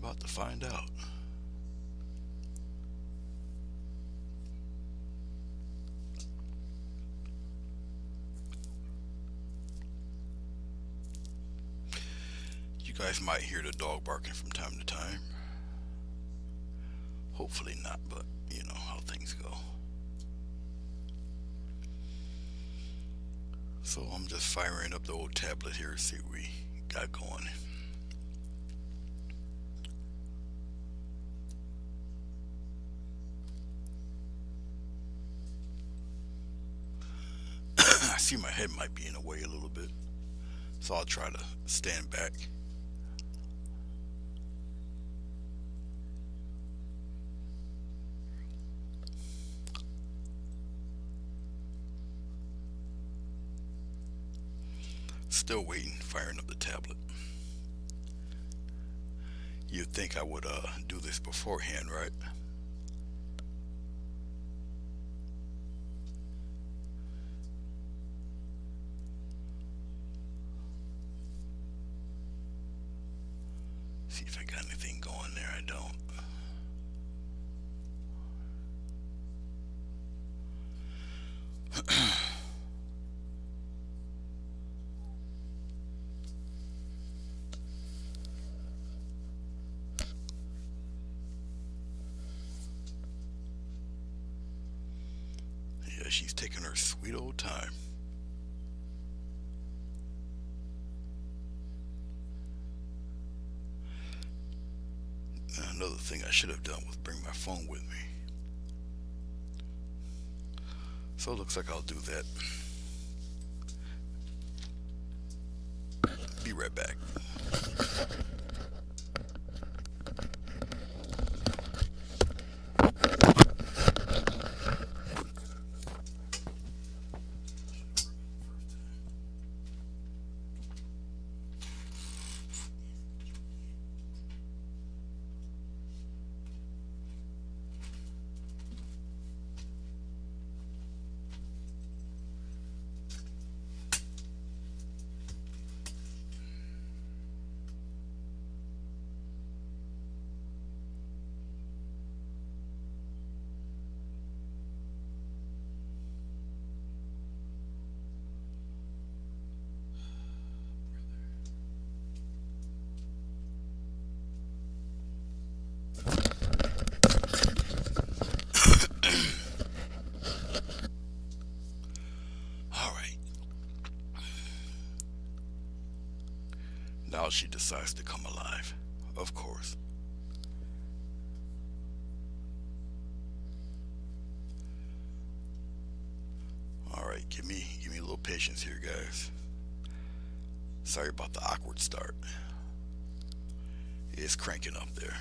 about to find out. You guys might hear the dog barking from time to time. Hopefully not, but you know how things go. So I'm just firing up the old tablet here to see what we got going. I see my head might be in the way a little bit, so I'll try to stand back. Still waiting, firing up the tablet. You'd think I would do this beforehand, right? See if I got anything going there. I don't. Yeah, she's taking her sweet old time. Another thing I should have done was bring my phone with me. So it looks like I'll do that. Be right back. All right. Now she decides to come alive. Of course. All right, give me a little patience here, guys. Sorry about the awkward start. It's cranking up there.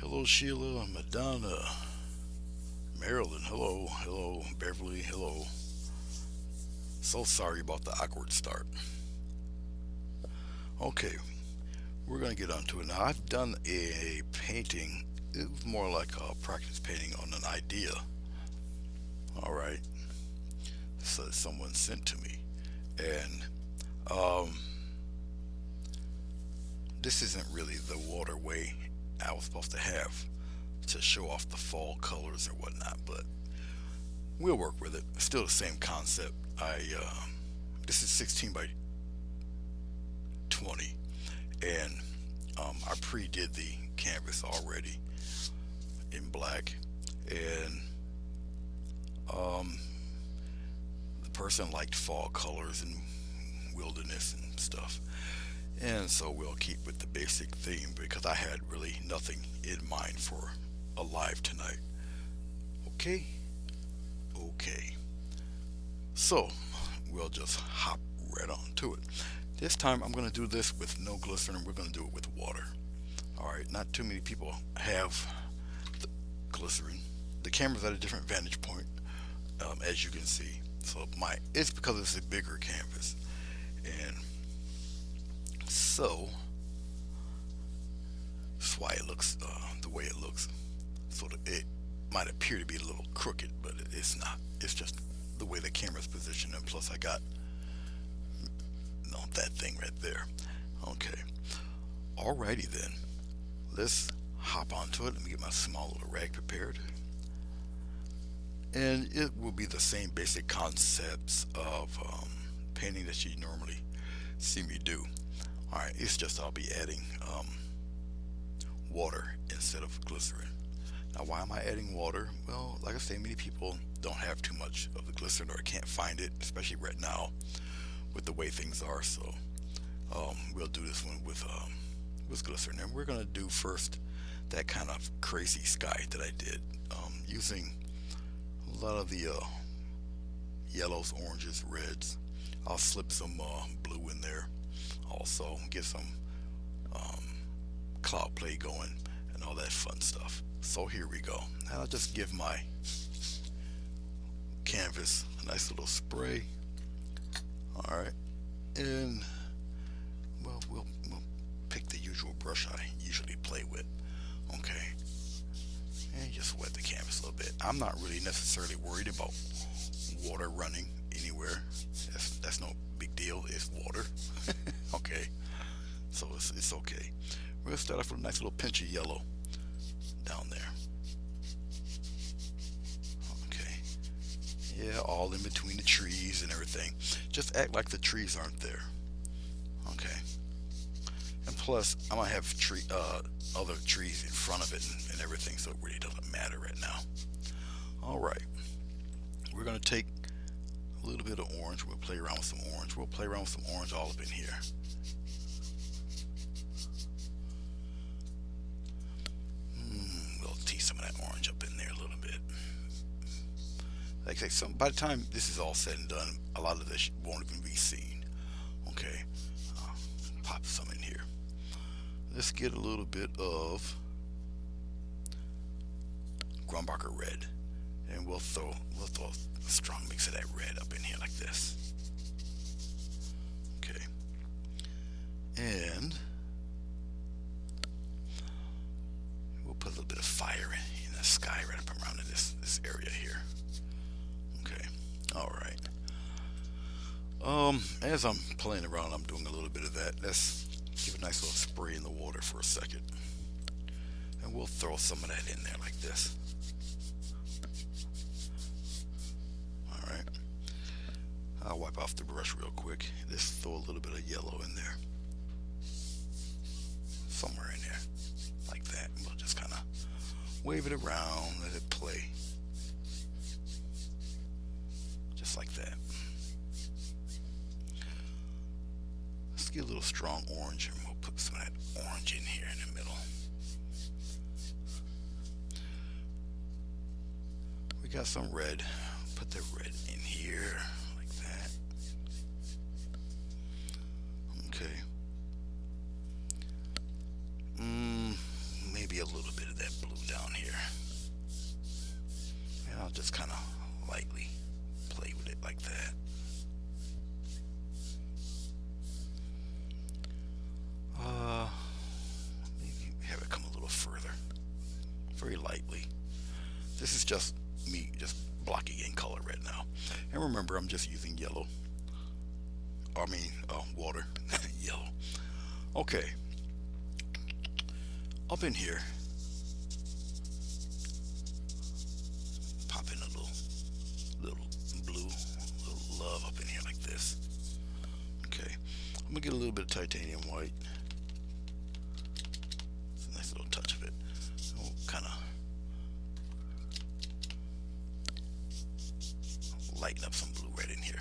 Hello, Sheila, Madonna, Marilyn, hello, hello, Beverly, hello. So sorry about the awkward start. Okay, we're gonna get onto it now. I've done a painting. It was more like a practice painting on an idea. All right, so someone sent to me, and um, this isn't really the waterway I was supposed to have to show off the fall colors or whatnot, but we'll work with it. Still the same concept. This is 16 by 20, and I pre-did the canvas already in black, and um, the person liked fall colors and wilderness and stuff, and so we'll keep with the basic theme because I had really nothing in mind for a live tonight. Okay, okay. So we'll just hop right on to it. This time I'm going to do this with no glycerin. We're going to do it with water. All right, not too many people have the glycerin. The camera's at a different vantage point, as you can see. So it's because it's a bigger canvas, and so that's why it looks the way it looks. So it might appear to be a little crooked, but it's not. It's just the way the camera's positioned, and plus I got that thing right there. Okay. Alrighty then. Let's hop onto it. Let me get my small little rag prepared. And it will be the same basic concepts of painting that you normally see me do. Alright, it's just I'll be adding water instead of glycerin. Now, why am I adding water? Well, like I say, many people don't have too much of the glycerin or can't find it, especially right now with the way things are. So we'll do this one with glycerin, and we're gonna do first that kind of crazy sky that I did using a lot of the yellows, oranges, reds. I'll slip some blue in there, also get some cloud play going and all that fun stuff. So here we go. Now I'll just give my canvas a nice little spray. All right, and well, we'll pick the usual brush I usually play with. Okay, and just wet the canvas a little bit. I'm not really necessarily worried about water running anywhere. That's no big deal. It's water. Okay, so it's okay. We're gonna start off with a nice little pinch of yellow down there. Okay, yeah, all in between the trees and everything. Just act like the trees aren't there. Okay, and plus I might have other trees in front of it and everything, so it really doesn't matter right now. All right, we're gonna take a little bit of orange. We'll play around with some orange. We'll play around with some orange all up in here. We'll tease some of that orange up in there a little bit. Like I say, by the time this is all said and done, a lot of this won't even be seen. Okay, pop some in here. Let's get a little bit of Grumbacher red, and we'll throw a strong mix of that red up in here like this. Okay, and we'll put a little bit of fire in the sky right up around in this area here. Okay, all right. As I'm playing around, I'm doing a little bit of that. Let's give a nice little spray in the water for a second, and we'll throw some of that in there like this. All right, I'll wipe off the brush real quick. Let's throw a little bit of yellow in there, somewhere in there like that. We'll just kind of wave it around, let it play just like that. Let's get a little strong orange, and we'll put some of that orange in here in the middle. We got some red. Put the red in here like that. Okay. Maybe a little bit of that blue down here. And I'll just kind of lightly play with it like that. Maybe have it come a little further, very lightly. This is just me just blocking in color right now. And remember, I'm just using yellow. Water. Yellow. Okay. Up in here, pop in a little blue, little love up in here like this. Okay. I'm gonna get a little bit of titanium white. It's a nice little touch of it. We'll kind of lighten up some blue red in here.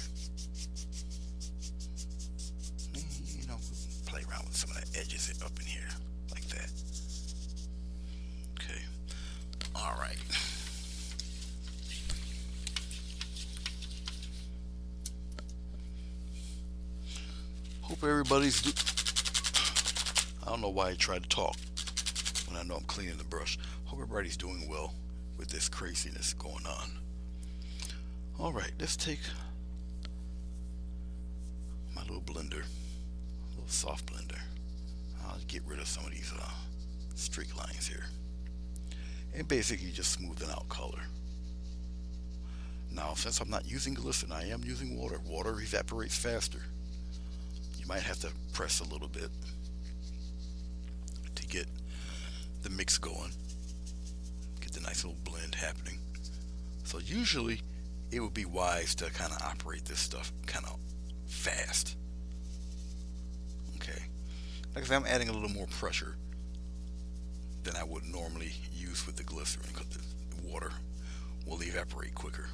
You know, play around with some of that edges up in here like that. Okay. All right. Hope everybody's I don't know why I try to talk when I know I'm cleaning the brush. Hope everybody's doing well with this craziness going on. Alright, let's take my little blender, a little soft blender. I'll get rid of some of these streak lines here. And basically just smoothing out color. Now, since I'm not using glycerin, I am using water. Water evaporates faster. You might have to press a little bit to get the mix going, get the nice little blend happening. So usually it would be wise to kind of operate this stuff kind of fast. Okay, like I said, I'm adding a little more pressure than I would normally use with the glycerin because the water will evaporate quicker.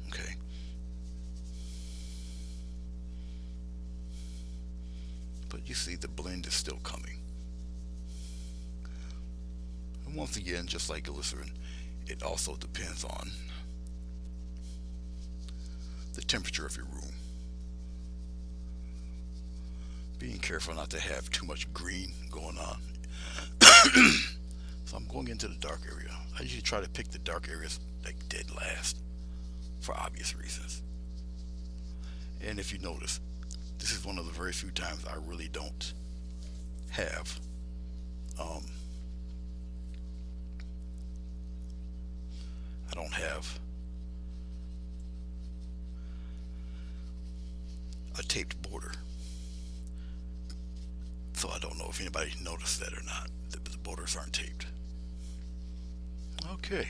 Okay. But you see the blend is still coming. And once again, just like glycerin, it also depends on the temperature of your room. Being careful not to have too much green going on. So I'm going into the dark area. I usually try to pick the dark areas like dead last for obvious reasons. And if you notice, this is one of the very few times I really don't have a taped border. So I don't know if anybody noticed that or not. The borders aren't taped. Okay.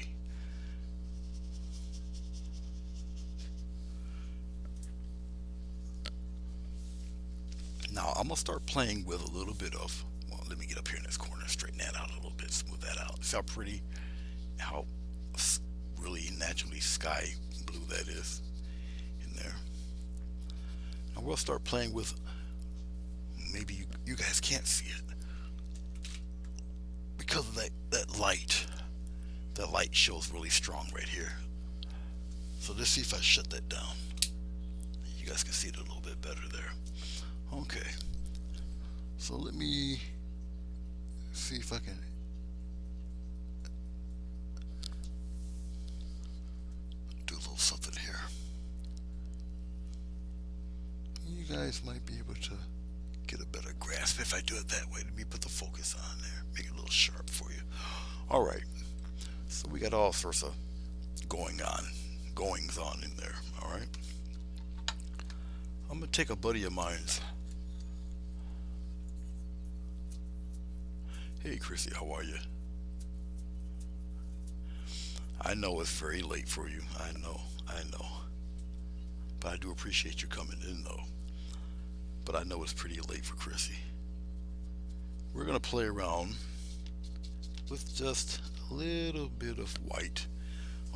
Now I'm gonna start playing with a little bit of, well, let me get up here in this corner, straighten that out a little bit, smooth that out. See how pretty, how really naturally sky blue that is in there. Now we'll start playing with, maybe you guys can't see it because of that light. That light shows really strong right here. So let's see if I shut that down. You guys can see it a little bit better there. Okay, so let me see if I can do a little something here. You guys might be able to get a better grasp if I do it that way. Let me put the focus on there, make it a little sharp for you. All right, so we got all sorts of goings on in there. All right, I'm gonna take a buddy of mine's. Hey Chrissy, how are you? I know it's very late for you. I know. But I do appreciate you coming in though. But I know it's pretty late for Chrissy. We're gonna play around with just a little bit of white.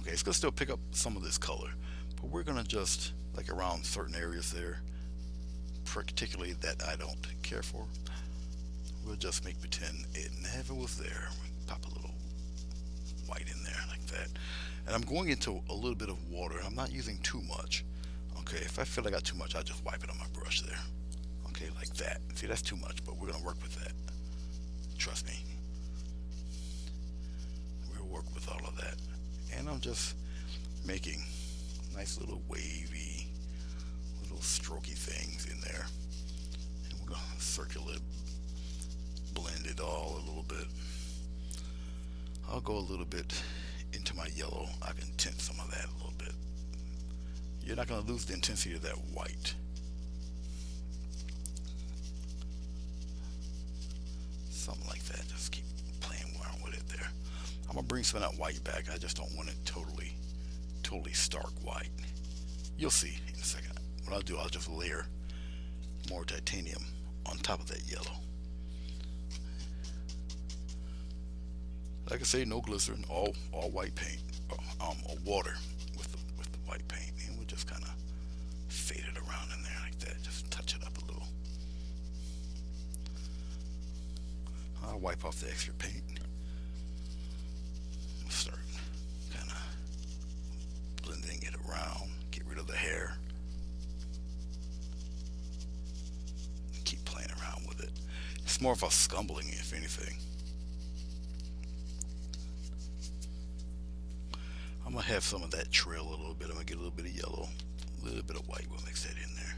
Okay, it's gonna still pick up some of this color, but we're gonna just, like around certain areas there, particularly that I don't care for, we'll just make pretend it never was there. Pop a little white in there like that. And I'm going into a little bit of water. I'm not using too much. Okay, if I feel I got too much, I'll just wipe it on my brush there. Okay, like that. See, that's too much, but we're gonna work with that. Trust me. We'll work with all of that. And I'm just making nice little wavy, little strokey things in there. And we're gonna circulate, blend it all a little bit. I'll go a little bit into my yellow. I can tint some of that a little bit. You're not going to lose the intensity of that white. Something like that. Just keep playing around with it there. I'm going to bring some of that white back. I just don't want it totally stark white. You'll see in a second. What I'll do, I'll just layer more titanium on top of that yellow. Like I say, no glycerin, all white paint, or water with the white paint, and we'll just kind of fade it around in there like that. Just touch it up a little. I'll wipe off the extra paint. Start kind of blending it around. Get rid of the hair. Keep playing around with it. It's more of a scumbling, if anything. I'm gonna have some of that trail a little bit. I'm gonna get a little bit of yellow, a little bit of white. We'll mix that in there.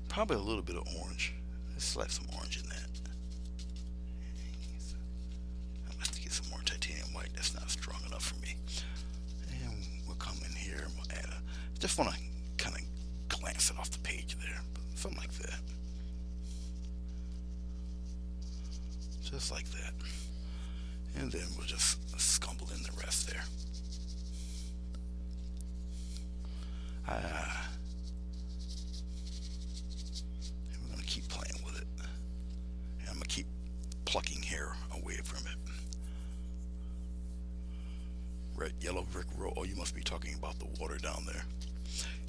Probably a little bit of orange. Let's slap some orange in that. I'm gonna have to get some more titanium white. That's not strong enough for me. And we'll come in here and we'll add a. Just want to kind of glance it off the page there, something like that. Just like that. And then we'll just scumble in the rest there. And we're going to keep playing with it. And I'm going to keep plucking hair away from it. Red, yellow brick road. Oh, you must be talking about the water down there.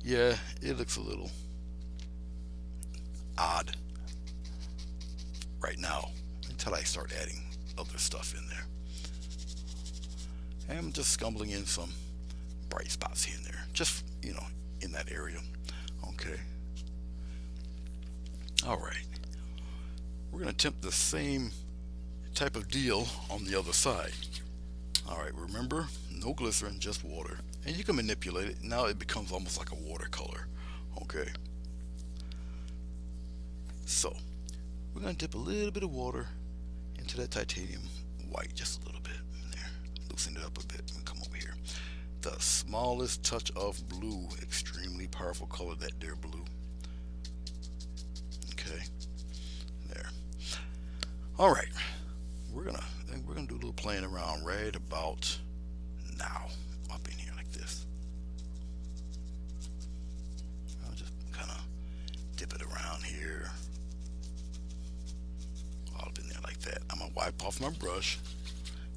Yeah, it looks a little odd right now until I start adding other stuff in there. And I'm just scumbling in some bright spots here and there, just, you know, in that area. Okay. All right. We're going to attempt the same type of deal on the other side. All right, remember, no glycerin, just water. And you can manipulate it. Now it becomes almost like a watercolor. Okay. So, we're going to dip a little bit of water into that titanium white, just a little bit there. Loosen it up a bit and come over here. The smallest touch of blue, extremely powerful color, that there blue. Okay, there. All right, we're gonna do a little playing around right about now, up in here like this. I'll just kind of dip it around here, all up in there like that. I'm gonna wipe off my brush,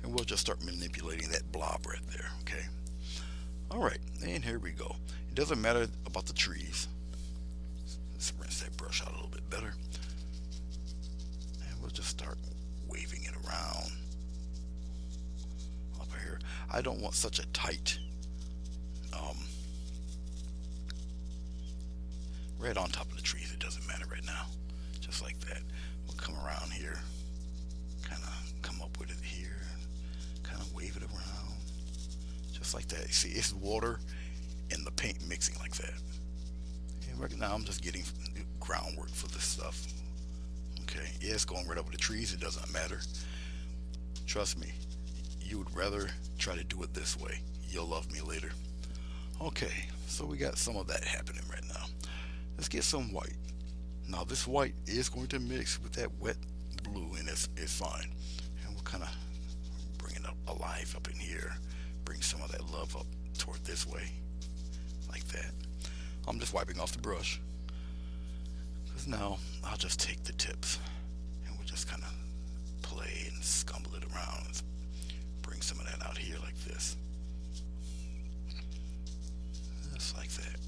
and we'll just start manipulating that blob right there. Okay. All right, and here we go. It doesn't matter about the trees. Let's rinse that brush out a little bit better, and we'll just start waving it around up here. I don't want such a tight right on top of the trees. It doesn't matter right now. Just like that. We'll come around here, kind of come up with it here, kind of wave it around, just like that. You see, it's water and the paint mixing like that. And right now I'm just getting groundwork for this stuff. Okay, yeah, it's going right over the trees. It doesn't matter. Trust me, you would rather try to do it this way. You'll love me later. Okay, so we got some of that happening right now. Let's get some white. Now this white is going to mix with that wet blue, and it's fine. And we'll kind of bring it up alive up in here. Bring some of that love up toward this way, like that. I'm just wiping off the brush, because now I'll just take the tips and we'll just kind of play and scumble it around and bring some of that out here like this, just like that.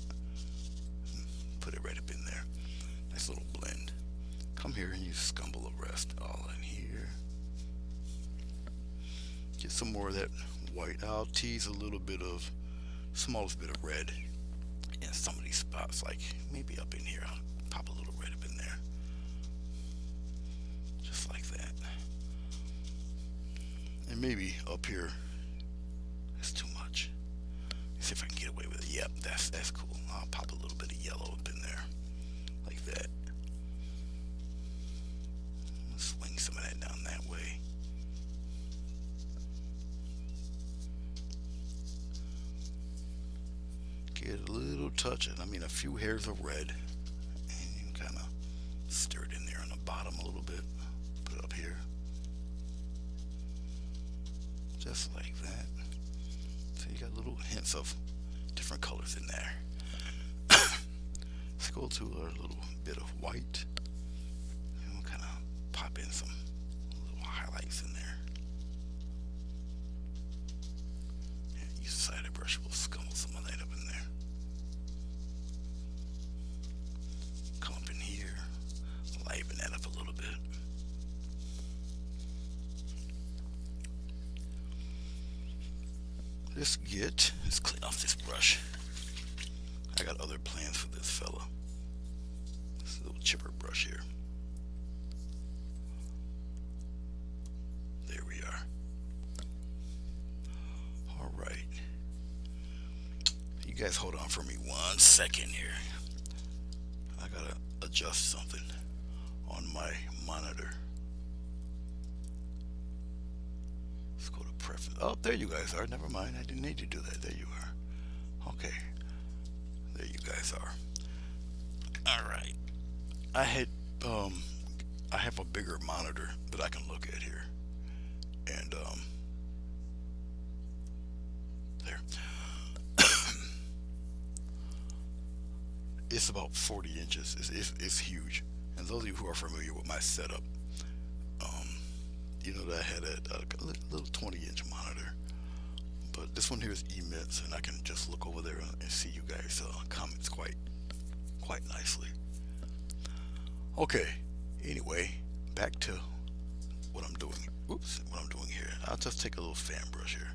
Put it right up in there. Nice little blend. Come here and you scumble the rest all in here. Get some more of that white. I'll tease a little bit of, smallest bit of red in some of these spots, like maybe up in here. I'll pop a little red up in there, just like that. And maybe up here, that's too much. Let's see if I can get away with it. Yep, that's cool. I'll pop a little bit of yellow up in there, like that. Swing some of that down that way. Get a little touch, I mean a few hairs of red, and you kind of stir it in there on the bottom a little bit. Put it up here, just like that. So you got little hints of different colors in there. Let's go to a little bit of white, and we'll kind of pop in some little highlights in there. And use the side of the brush, we'll scumble some of that up in there. Come up in here, liven that up a little bit. Let's clean off this brush. I got other plans for this fella. This little chipper brush here. There we are. All right. You guys hold on for me 1 second here. I gotta adjust something on my monitor. Let's go to preference. Oh, there you guys are. Never mind. I didn't need to do that. There you are. Okay. There you guys are. All right. I had I have a bigger monitor that I can look at here, and there. It's about 40 inches. It's huge. And those of you who are familiar with my setup, um, you know that I had a little 20-inch monitor. But this one here is immense, and I can just look over there and see you guys' comments quite nicely. Okay. Anyway, back to what I'm doing. Oops, what I'm doing here. I'll just take a little fan brush here.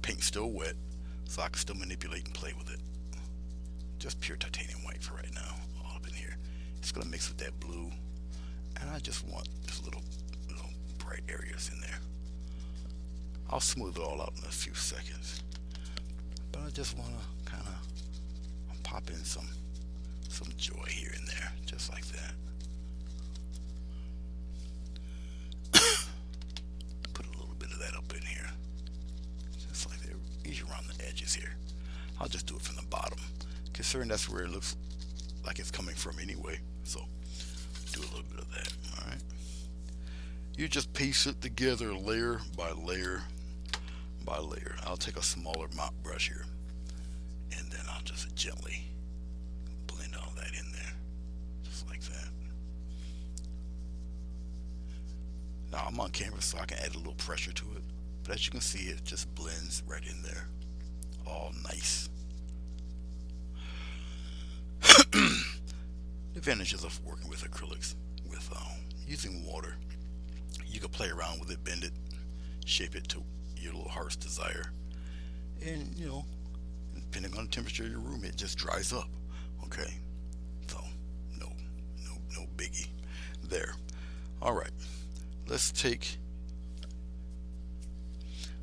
Paint's still wet, so I can still manipulate and play with it. Just pure titanium white for right now, all up in here. It's gonna mix with that blue, and I just want just little bright areas in there. I'll smooth it all out in a few seconds, but I just want to kind of pop in some joy here and there, just like that. Put a little bit of that up in here, just like that, easy around the edges here. I'll just do it from the bottom, considering that's where it looks like it's coming from anyway. So do a little bit of that. All right. You just piece it together layer by layer by layer. I'll take a smaller mop brush here, and then I'll just gently blend all that in there, just like that. Now I'm on camera, so I can add a little pressure to it, but as you can see, it just blends right in there, all nice. The advantages of working with acrylics, with using water, you can play around with it, bend it, shape it to your little heart's desire, and depending on the temperature of your room, it just dries up. Okay, so no biggie there. All right, let's take.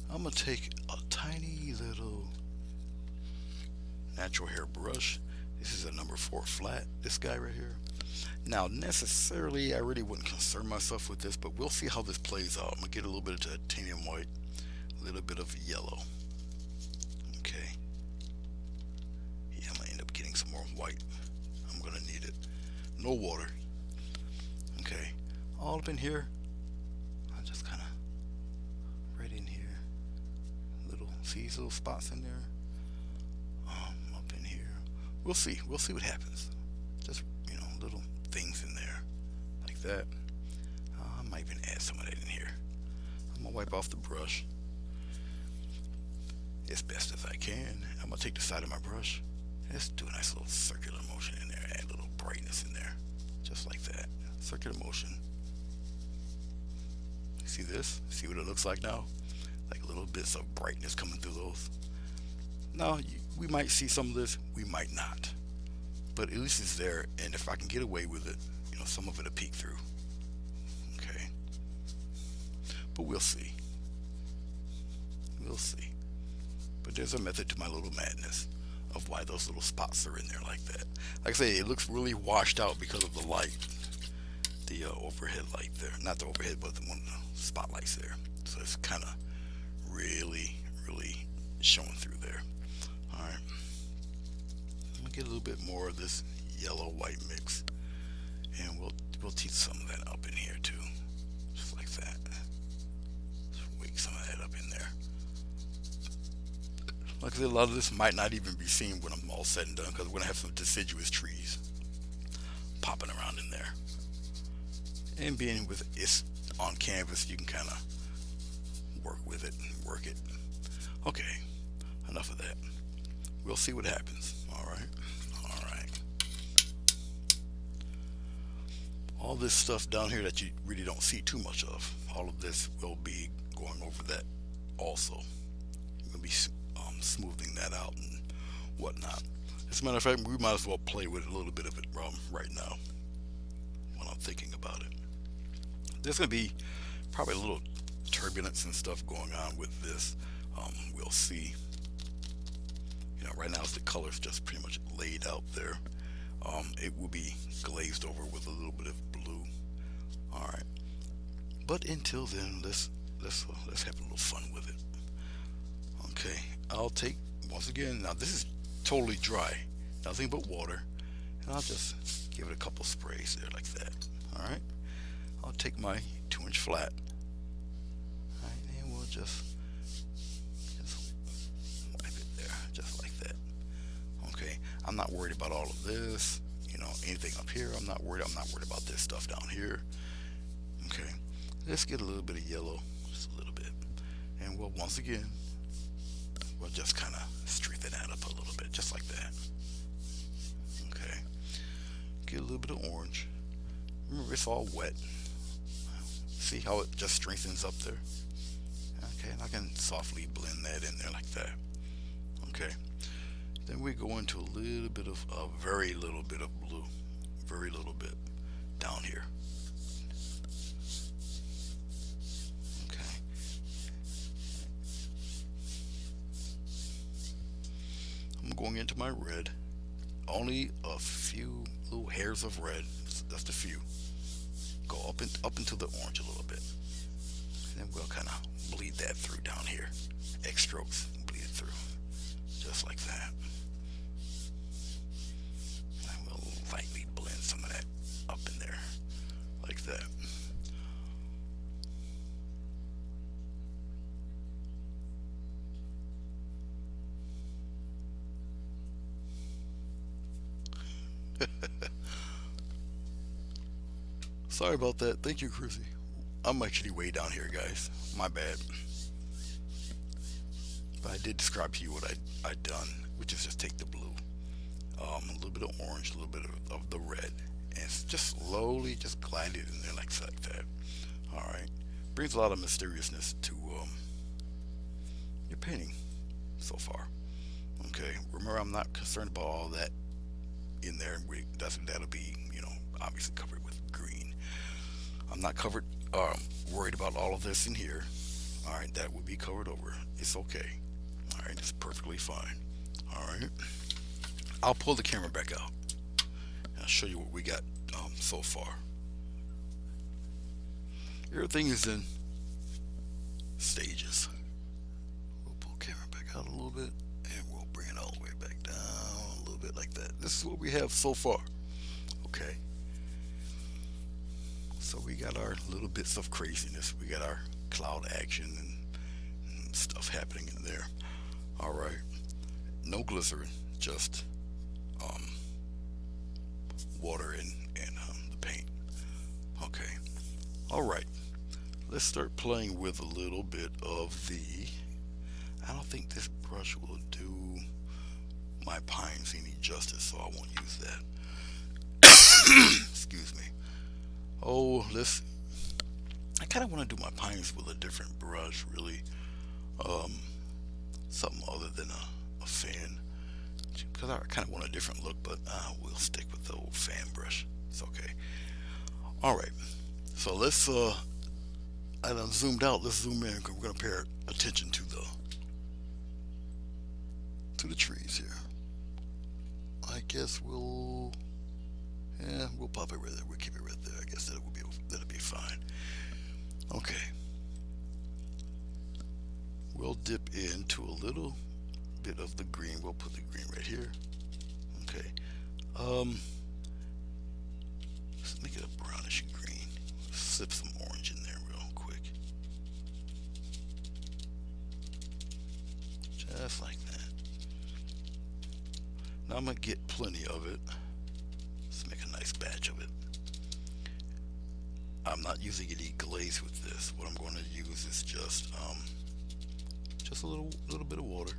I'm gonna take a tiny little natural hair brush. This is a number 4 flat, this guy right here. Now, necessarily, I really wouldn't concern myself with this, but we'll see how this plays out. I'm going to get a little bit of titanium white, a little bit of yellow. Okay. Yeah, I'm going to end up getting some more white. I'm going to need it. No water. Okay. All up in here, I just kind of right in here. See these little spots in there? Up in here. We'll see what happens. Just little things in there like that. I might even add some of that in here. I'm gonna wipe off the brush as best as I can. I'm gonna take the side of my brush, just do a nice little circular motion in there, add a little brightness in there, just like that. Circular motion. See this? See what it looks like now? Like little bits of brightness coming through those. Now we might see some of this, we might not, but at least it's there, and if I can get away with it, some of it'll peek through. Okay, but we'll see. But there's a method to my little madness of why those little spots are in there like that. Like I say, it looks really washed out because of the light, the overhead light there, not the overhead, but the one of the spotlights there. So it's kind of really showing through there. All right, I'm gonna get a little bit more of this yellow white mix, and we'll teach some of that up in here too, just like that. Just wake some of that up in there. Like I said, a lot of this might not even be seen when I'm all said and done, because we're gonna have some deciduous trees popping around in there. And being with it's on canvas, you can kind of work with it and work it. Okay, enough of that. We'll see what happens. All right. All this stuff down here that you really don't see too much of, all of this will be going over that also. We'll be smoothing that out and whatnot. As a matter of fact, we might as well play with a little bit of it right now when I'm thinking about it. There's going to be probably a little turbulence and stuff going on with this. We'll see. You know, right now the color's just pretty much laid out there. It will be glazed over with a little bit of blue. All right, but until then, let's have a little fun with it. Okay, I'll take once again. Now this is totally dry, nothing but water, and I'll just give it a couple sprays there like that. All right, I'll take my 2-inch flat. All right, and we'll just wipe it there, just like that. Okay, I'm not worried about all of this. You know, anything up here, I'm not worried. I'm not worried about this stuff down here. Okay, let's get a little bit of yellow, just a little bit, and we'll once again, we'll just kind of strengthen that up a little bit, just like that. Okay, get a little bit of orange. Remember, it's all wet. See how it just strengthens up there? Okay, and I can softly blend that in there like that. Okay, then we go into a little bit of a very little bit of blue, very little bit down here. Okay, I'm going into my red. Only a few little hairs of red, just a few. Go up into the orange a little bit, and then we'll kind of bleed that through down here. X strokes, bleed it through, just like that. And we'll lightly blend some of that up in there, like that. Sorry about that. Thank you, Chrissy. I'm actually way down here, guys. My bad. But I did describe to you what I done, which is just take the blue, a little bit of orange, a little bit of the red, and just slowly just glide it in there like that. All right. Brings a lot of mysteriousness to your painting so far. Okay. Remember, I'm not concerned about all that in there. That'll be, you know, obviously covered with green. I'm not worried about all of this in here. All right, that would be covered over. It's okay. All right, it's perfectly fine. All right, I'll pull the camera back out and I'll show you what we got so far. Everything is in stages. We'll pull the camera back out a little bit and we'll bring it all the way back down a little bit like that. This is what we have so far. Okay. So we got our little bits of craziness. We got our cloud action and stuff happening in there. All right. No glycerin, just water and the paint. Okay. All right. Let's start playing with a little bit of the. I don't think this brush will do my pines any justice, so I won't use that. Excuse me. Oh, I kind of want to do my pines with a different brush, really. Something other than a fan. Because I kind of want a different look, but we'll stick with the old fan brush. It's okay. All right. So let's, I done zoomed out. Let's zoom in. We're going to pay attention to the trees here. I guess we'll pop it right there. We'll keep it right there. I guess that'll be fine. Okay. We'll dip into a little bit of the green. We'll put the green right here. Okay. Let's make it a brownish green. Slip some orange in there real quick. Just like that. Now I'm gonna get plenty of it. Let's make a nice batch of it. I'm not using any glaze with this. What I'm going to use is just a little bit of water.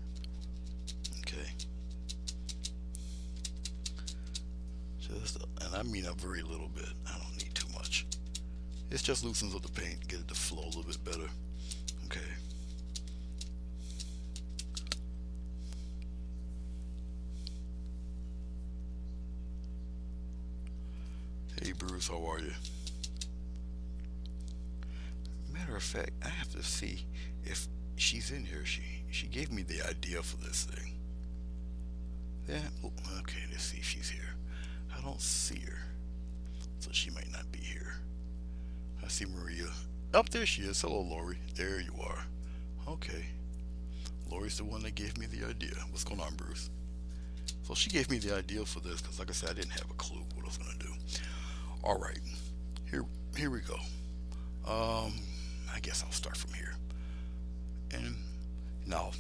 Okay. And I mean a very little bit. I don't need too much. It just loosens up the paint, get it to flow a little bit better. Okay. Hey Bruce, how are you? Matter of fact, I have to see if she's in here. She gave me the idea for this thing. Yeah. Oh, okay. Let's see if she's here. I don't see her, so she might not be here. I see Maria. Up there she is. Hello, Lori. There you are. Okay. Lori's the one that gave me the idea. What's going on, Bruce? So she gave me the idea for this because, like I said, I didn't have a clue what I was gonna do. All right. Here we go. I guess I'll start from here. And now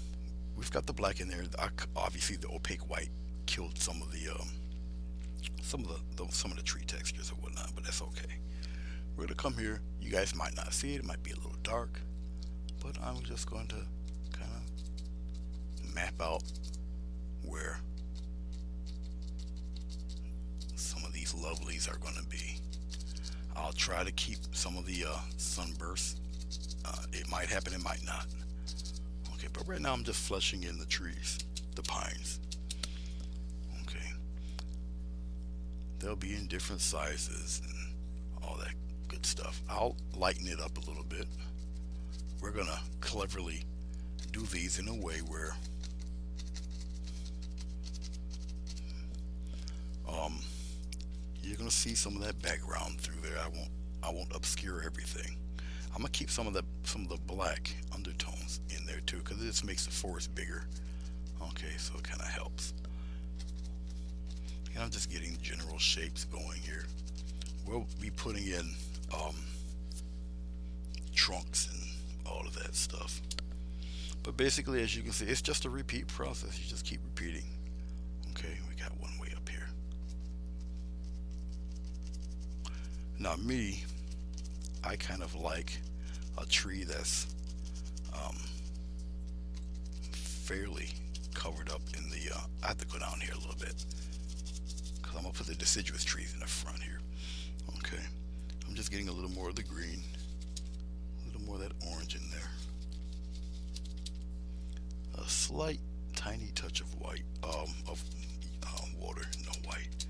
we've got the black in there. Obviously, the opaque white killed some of the some of the tree textures or whatnot, but that's okay. We're gonna come here. You guys might not see it. It might be a little dark, but I'm just going to kind of map out where some of these lovelies are going to be. I'll try to keep some of the sunbursts. It might happen, it might not. Okay, but right now I'm just fleshing in the trees, the pines. Okay, they'll be in different sizes and all that good stuff. I'll lighten it up a little bit. We're gonna cleverly do these in a way where you're gonna see some of that background through there. I won't obscure everything. I'm gonna keep some of the black undertones in there too, because this makes the forest bigger. Okay, so it kind of helps. And I'm just getting general shapes going here. We'll be putting in trunks and all of that stuff. But basically, as you can see, it's just a repeat process. You just keep repeating. Okay, we got one way up here. Now me, I kind of like a tree that's fairly covered up in the, I have to go down here a little bit because I'm going to put the deciduous trees in the front here. Okay, I'm just getting a little more of the green, a little more of that orange in there. A slight tiny touch of white, of water, no white,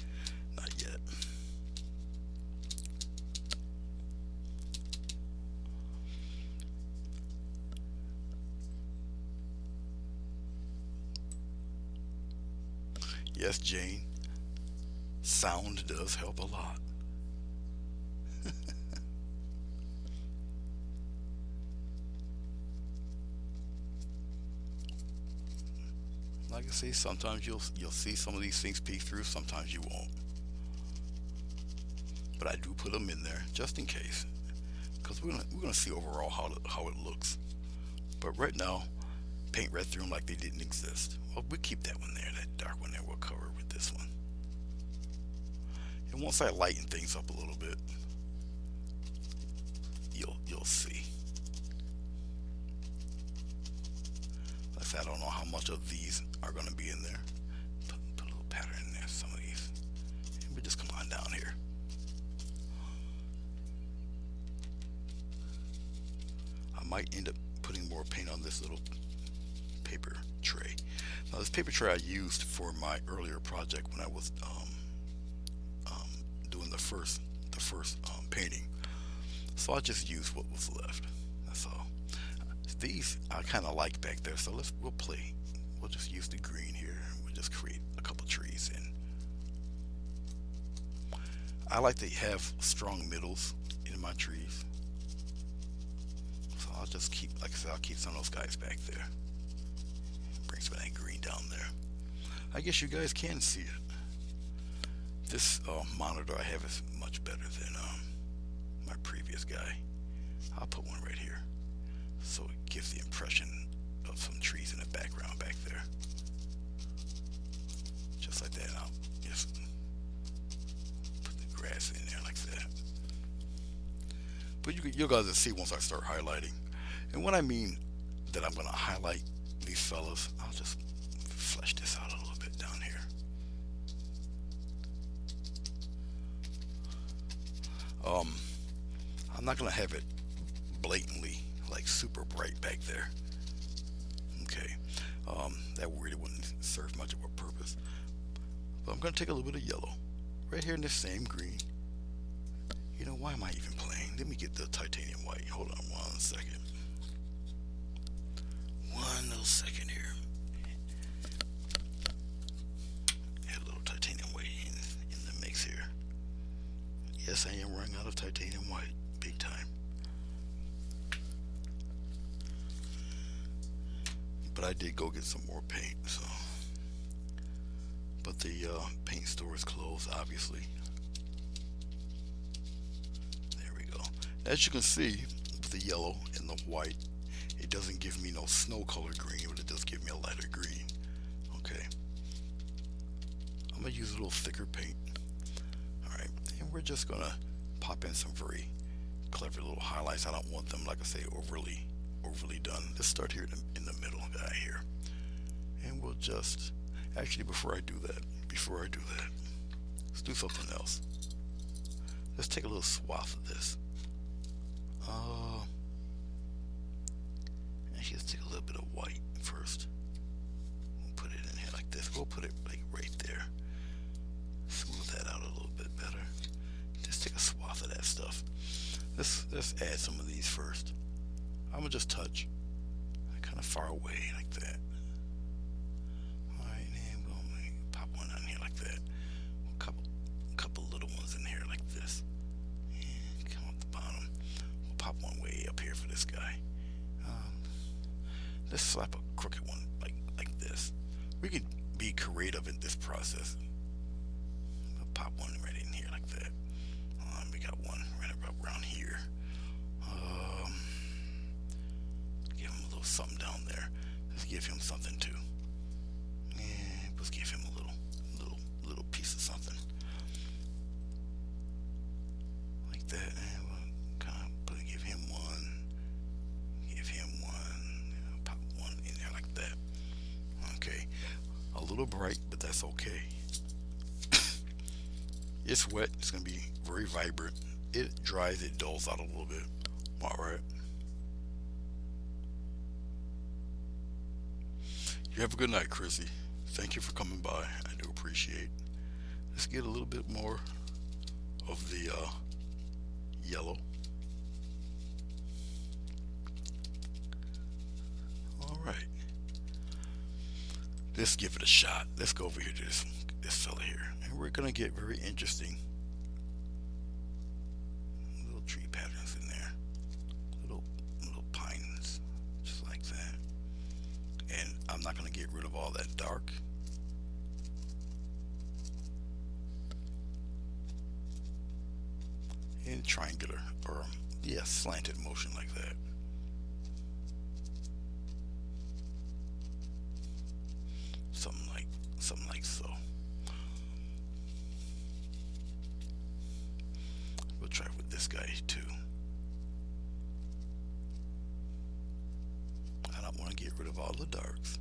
not yet. Yes, Jane, sound does help a lot. Like I say, sometimes you'll see some of these things peek through, sometimes you won't. But I do put them in there just in case, because we're gonna see overall how it looks. But right now, paint right through them like they didn't exist. Well, we keep that one there, that dark one there. We'll cover with this one. And once I lighten things up a little bit, you'll see. Like I said, I don't know how much of these are going to be in there. Put a little pattern in there. Some of these. And we just come on down here. I might end up putting more paint on this little paper tray. Now this paper tray I used for my earlier project when I was doing the first painting. So I just used what was left. That's all. These I kind of like back there, so we'll just use the green here. We'll just create a couple trees, and I like to have strong middles in my trees. So I'll just keep, like I said, I'll keep some of those guys back there. Bring some of that green down there. I guess you guys can see it. This monitor I have is much better than my previous guy. I'll put one right here so it gives the impression of some trees in the background back there. Just like that. I'll just put the grass in there like that. But you guys will see once I start highlighting. And what I mean that I'm going to highlight these fellas, I'll just flesh this out a little bit down here. I'm not going to have it blatantly like super bright back there. Okay, that really wouldn't serve much of a purpose. But I'm going to take a little bit of yellow right here in this same green. You know, why am I even playing? Let me get the titanium white. Hold on one second. one little second here. Add a little titanium white in the mix here. Yes, I am running out of titanium white, big time. But I did go get some more paint, so. But the paint store is closed, obviously. There we go. As you can see, with the yellow and the white, it doesn't give me no snow color green, but it does give me a lighter green. Okay. I'm gonna use a little thicker paint. Alright, and we're just gonna pop in some very clever little highlights. I don't want them, like I say, overly done. Let's start here in the middle guy here. And we'll just, actually before I do that, let's do something else. Let's take a little swath of this. Actually, let's take a little bit of white first. We'll put it in here like this. We'll put it like right there. Smooth that out a little bit better. Just take a swath of that stuff. Let's add some of these first. I'm gonna just touch kind of far away like that. Alright, and we're gonna pop one on here like that. A couple little ones in here like this. And come up the bottom. We'll pop one way up here for this guy. Let's slap a crooked one like this. We can be creative in this process. We'll pop one right in here like that. We got one right around here. Give him a little something down there. Let's give him something too. And let's give him a little piece of something like that. And we'll kind of give him one. Pop one in there like that. Okay, a little bright, but that's okay. It's wet. It's gonna be very vibrant. It dries. It dulls out a little bit. All right. You have a good night, Chrissy. Thank you for coming by. I do appreciate. Let's get a little bit more of the yellow. All right. Let's give it a shot. Let's go over here to this fella here, and we're gonna get very interesting. Little tree patterns in there, little pines, just like that. And I'm not gonna get rid of all that dark. In triangular, or yeah, slanted motion like that. Something like so. We'll try with this guy too. I don't want to get rid of all the darks.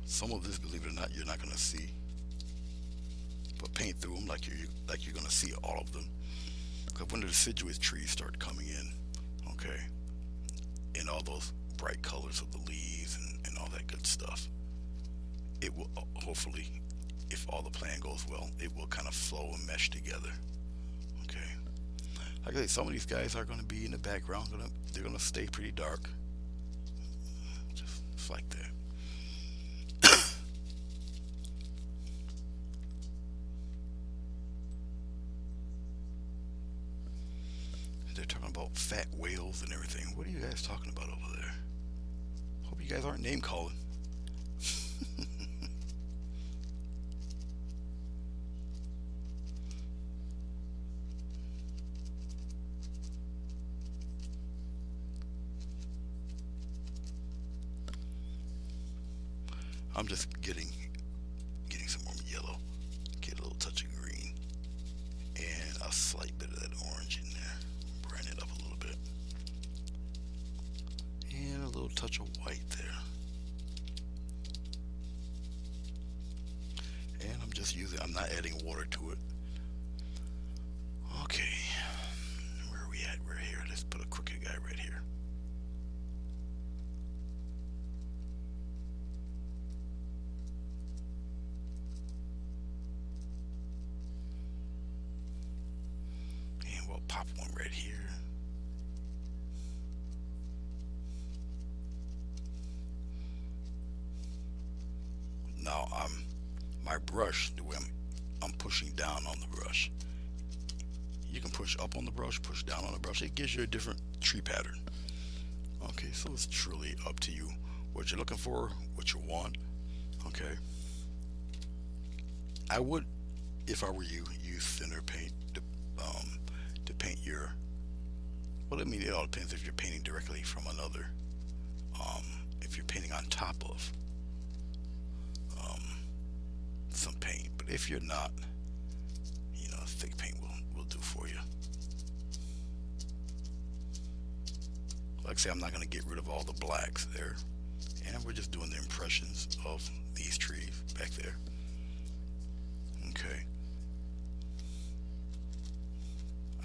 Some of this, believe it or not, you're not going to see. But paint through them like you're going to see all of them. Because when the deciduous trees start coming in, okay, and all those bright colors of the leaves and all that good stuff, it will hopefully, if all the plan goes well, it will kind of flow and mesh together. Okay, like I say, some of these guys are going to be in the background. They're going to stay pretty dark, just like that. They're talking about fat whales and everything. What are you guys talking about over there? Hope you guys aren't name calling. I'm just getting some more yellow. Get a little touch of green and a slight bit of that orange in there. Brighten it up a little bit. And a little touch of white there. And I'm not adding water to it. Okay. Where are we at? We're here. Let's put a crooked guy right here. pop one right here. Now my brush, the way I'm pushing down on the brush. You can push up on the brush, push down on the brush. It gives you a different tree pattern. Okay, so it's truly up to you what you're looking for, what you want. Okay. I would, if I were you, use thinner paint to paint your. Well, I mean, it all depends if you're painting directly from another. If you're painting on top of some paint, but if you're not, you know, thick paint will do for you. Like I say, I'm not going to get rid of all the blacks there, and we're just doing the impressions of these trees back there. Okay.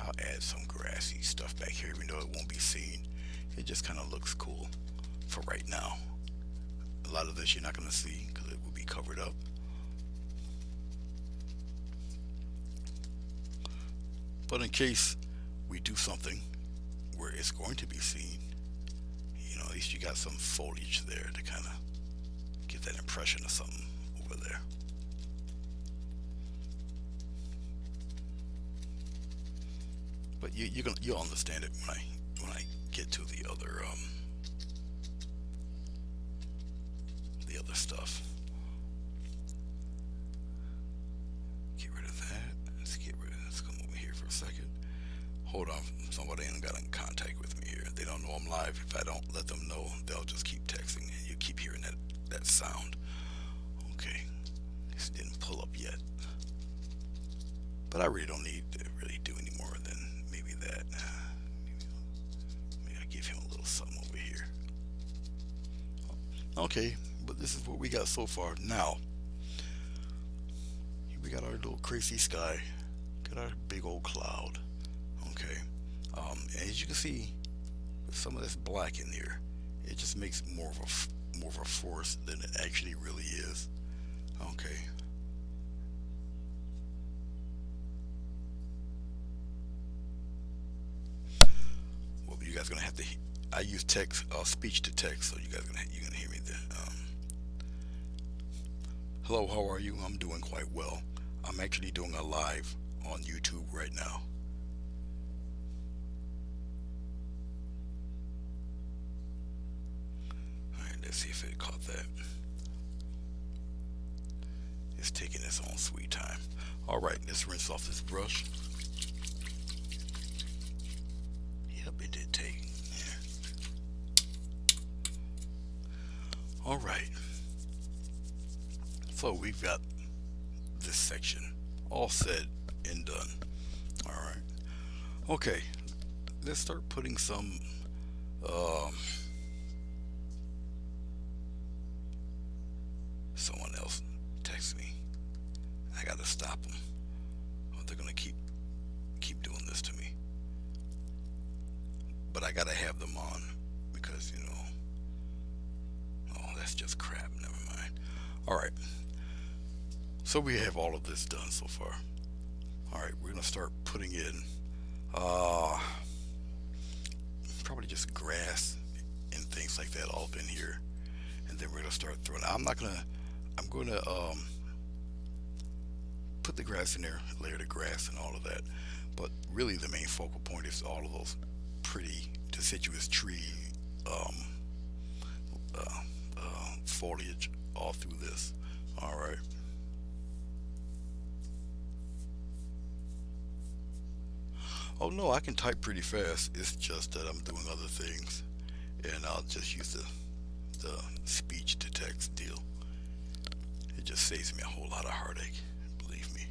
I'll add some grassy stuff back here, even though it won't be seen. It just kind of looks cool for right now. A lot of this you're not going to see because it will be covered up. But in case we do something where it's going to be seen, you know, at least you got some foliage there to kind of give that impression of something over there. But you'll understand it when I get to the other stuff. Get rid of that. Let's come over here for a second. Hold on, somebody ain't got in contact with me here. They don't know I'm live. If I don't let them know, they'll just keep texting and you keep hearing that sound. Okay, this didn't pull up yet, but I really don't need to really do any more than maybe that. Maybe I give him a little something over here. Okay, but this is what we got so far. Now we got our little crazy sky, got our big old cloud. Okay, as you can see, with some of this black in here, it just makes more of a force than it actually really is. Okay. Well, you guys gonna have to. I use text, speech to text, so you guys you gonna hear me there. Hello, how are you? I'm doing quite well. I'm actually doing a live on YouTube right now. Alright, let's see if it caught that. It's taking its own sweet time. Alright, let's rinse off this brush. Yep, it did take. Yeah. Alright. So we've got this section all said and done. Alright. Okay. Let's start putting some someone else text me. I gotta stop them. Or they're gonna keep doing this to me. But I gotta have them on because, you know, oh, that's just crap. Never mind. Alright. So we have all of this done so far. Alright, we're gonna start putting in probably just grass and things like that all up in here. And then we're gonna start throwing. I'm gonna put the grass in there, layer the grass and all of that. But really the main focal point is all of those pretty deciduous tree foliage all through this. Alright. Oh no, I can type pretty fast. It's just that I'm doing other things, and I'll just use the speech to text deal. It just saves me a whole lot of heartache, believe me.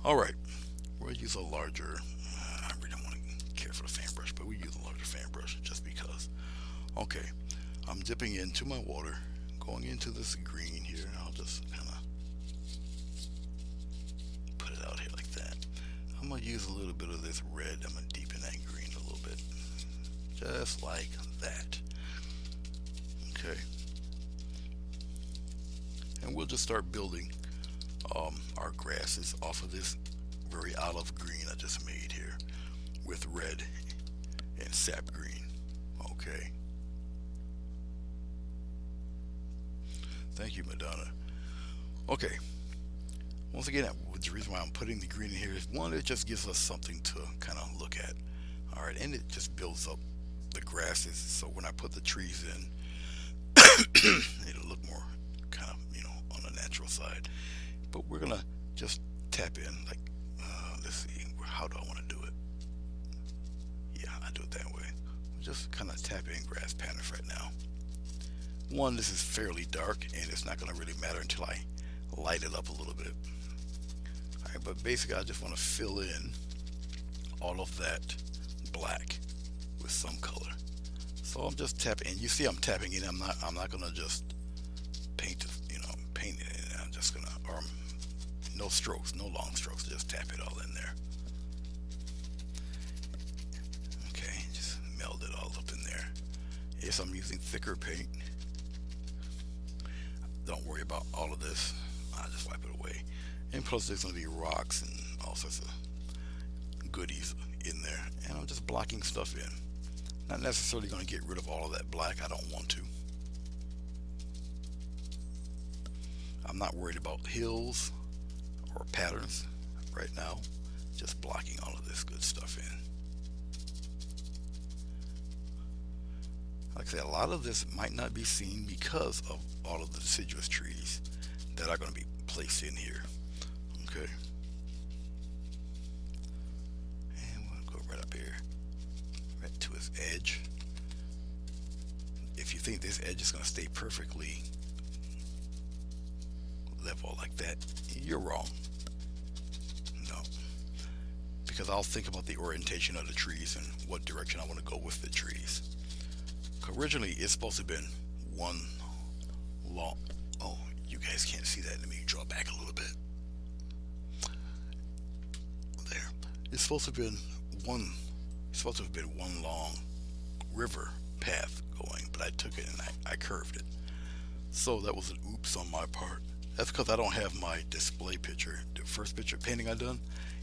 Alright, we'll use a larger, I really don't want to care for the fan brush, but we use a larger fan brush just because. Okay, I'm dipping into my water, going into this green here, and I'll just kind of put it out here like that. I'm going to use a little bit of this red. I'm going to deepen that green a little bit. Just like that. Okay. And we'll just start building our grasses off of this very olive green I just made here. with red and sap green. Okay. Thank you, Madonna. Okay. Once again, the reason why I'm putting the green in here is one, it just gives us something to kind of look at. All right, and it just builds up the grasses. So when I put the trees in, it'll look more kind of, on the natural side. But we're gonna just tap in, like, let's see, how do I want to do it? Yeah, I do it that way. Just kind of tap in grass patterns right now. One, this is fairly dark, and it's not gonna really matter until I light it up a little bit. All right, but basically, I just want to fill in all of that black with some color. So I'm just tapping, and you see I'm tapping in. I'm not gonna just paint it, paint it in. I'm just gonna, or no strokes, no long strokes, just tap it all in there. Okay, just meld it all up in there. Yes, I'm using thicker paint. Don't worry about all of this. I'll just wipe it away. And plus there's gonna be rocks and all sorts of goodies in there. And I'm just blocking stuff in. Not necessarily gonna get rid of all of that black. I don't want to. I'm not worried about hills or patterns right now. Just blocking all of this good stuff in. Like I said, a lot of this might not be seen because of all of the deciduous trees that are going to be placed in here. Okay. And we'll go right up here, right to its edge. If you think this edge is going to stay perfectly level like that, you're wrong. No. Because I'll think about the orientation of the trees and what direction I want to go with the trees. Originally, it's supposed to have been one long. Oh, you guys can't see that. Let me draw back a little bit. There. It's supposed to have been one. It's supposed to have been one long river path going, but I took it and I curved it. So that was an oops on my part. That's because I don't have my display picture. The first picture painting I done,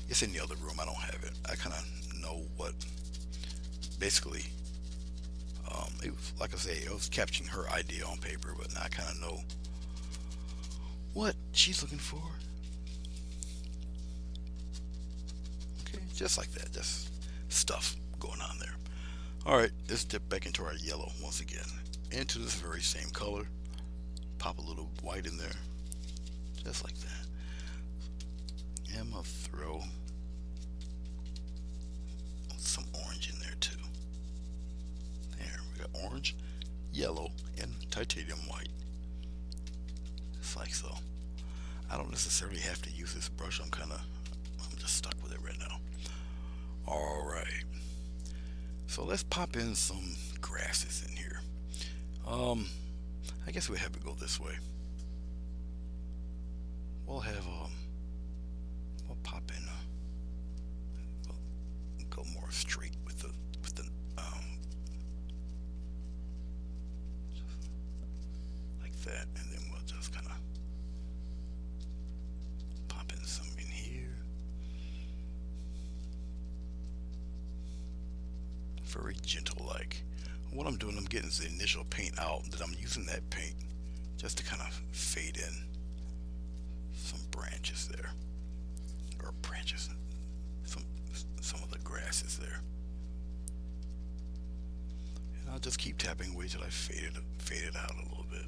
it's in the other room. I don't have it. I kind of know what. Basically. It was, like I say, it was capturing her idea on paper, but now I kind of know what she's looking for. Okay, just like that, just stuff going on there. All right, let's dip back into our yellow once again, into this very same color. Pop a little white in there, just like that. And I'm gonna throw some orange in there too. Orange, yellow, and titanium white. It's like so. I don't necessarily have to use this brush. I'm just stuck with it right now. Alright. So let's pop in some grasses in here. I guess we have to go this way. We'll have we'll pop in we'll go more straight with the that, and then we'll just kind of pop in some in here. Very gentle like. What I'm doing, I'm getting the initial paint out, that I'm using that paint just to kind of fade in some branches there, or branches, some of the grasses there. And I'll just keep tapping away till I fade it out a little bit.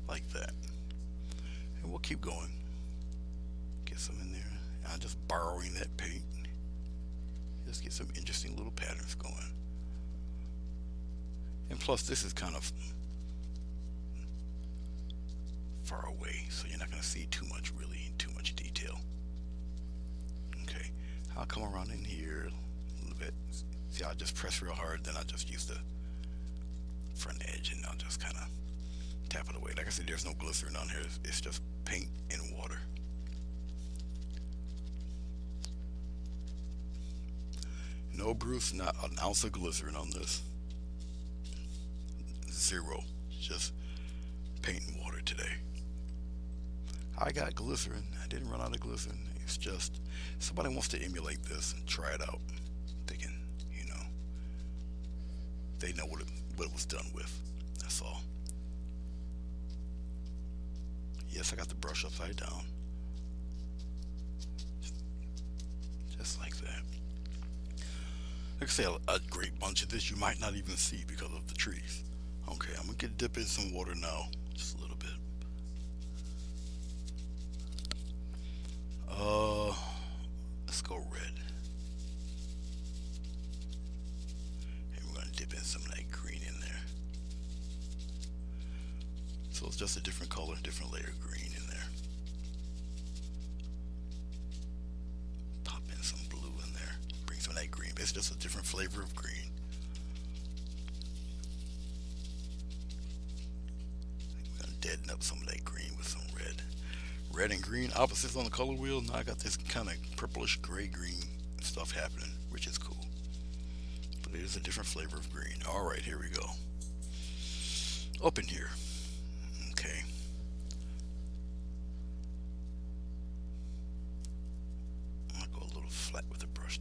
Like that. And we'll keep going. Get some in there. I'm just borrowing that paint. Just get some interesting little patterns going. And plus this is kind of far away, so you're not going to see too much detail. Okay. I'll come around in here a little bit. See, I'll just press real hard, then I'll just use the front edge and I'll just kind of tap it away. Like I said, there's no glycerin on here. It's just paint and water. No, Bruce, not an ounce of glycerin on this. Zero. Just paint and water today. I got glycerin. I didn't run out of glycerin. It's just somebody wants to emulate this and try it out, they can, you know, they know what it was done with. That's all. Yes, I got the brush upside down, just like that. Like I say, a great bunch of this you might not even see because of the trees. Okay, I'm gonna get dip in some water now, just a little bit. Uh, let's go red, and we're gonna dip in some of that green in there. So it's just a different color, different layer of green in there. Pop in some blue in there, bring some of that green. It's just a different flavor of green. We're gonna deaden up some of that green with some red. Red and green opposites on the color wheel. Now I got this kind of purplish gray green stuff happening, which is cool. But it is a different flavor of green. All right, here we go. Up in here. Okay. I'm gonna go a little flat with the brush.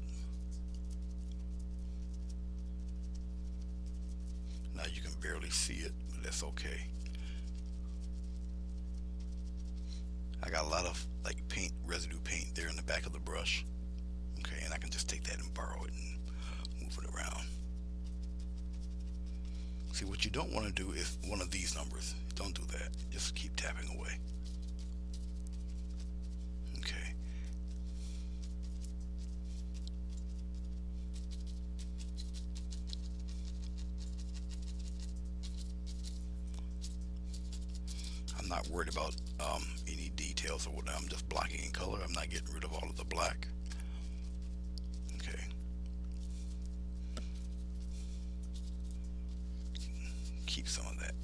Now you can barely see it, but that's okay. I got a lot of like paint, residue paint there in the back of the brush. Okay, and I can just take that and borrow it and move it around. See, what you don't want to do is one of these numbers. Don't do that. Just keep tapping away. Okay. I'm not worried about any details or whatever. I'm just blocking in color. I'm not getting rid of all of the black. Okay. Keep some of that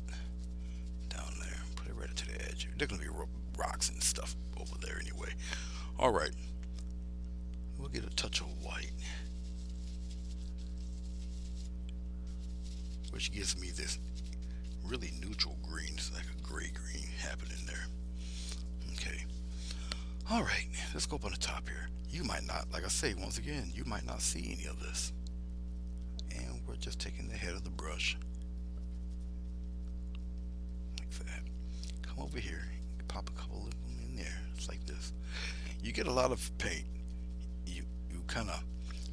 down there. Put it right to the edge. There's gonna be rocks and stuff over there anyway. All right. We'll get a touch of white, which gives me this really neutral green. It's like a gray green happening there. Okay. All right. Let's go up on the top here. You might not, like I say, once again, you might not see any of this. And we're just taking the head of the brush. Like that. Come over here. Pop a couple of them in there. It's like this. You get a lot of paint. You kind of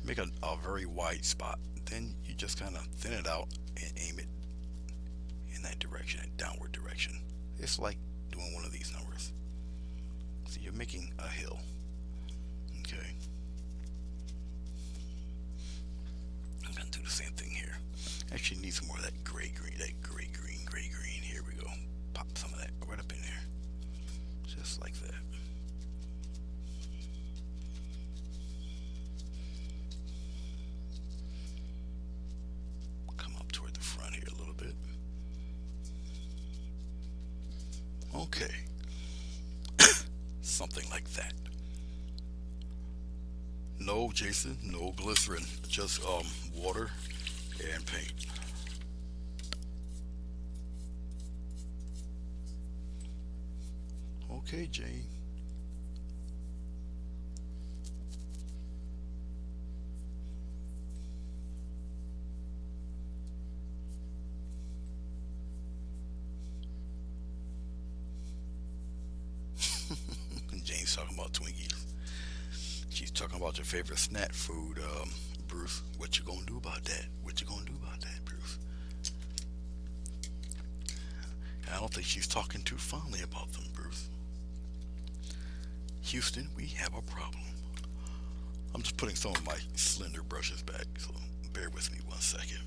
make a very wide spot. Then you just kind of thin it out and aim it in that direction, that downward direction. It's like doing one of these numbers. So you're making a hill. Okay. I'm gonna do the same thing here. Actually need some more of that gray green, gray green. Here we go. Pop some of that right up in there. Just like that. Come up toward the front here a little bit. Okay. Something like that. No, Jason, no glycerin, just water and paint. Okay, Jane. Jane's talking about Twinkies. She's talking about your favorite snack food, Bruce. What you gonna do about that? What you gonna do about that, Bruce? I don't think she's talking too fondly about them, Bruce. Houston, we have a problem. I'm just putting some of my slender brushes back, so bear with me 1 second.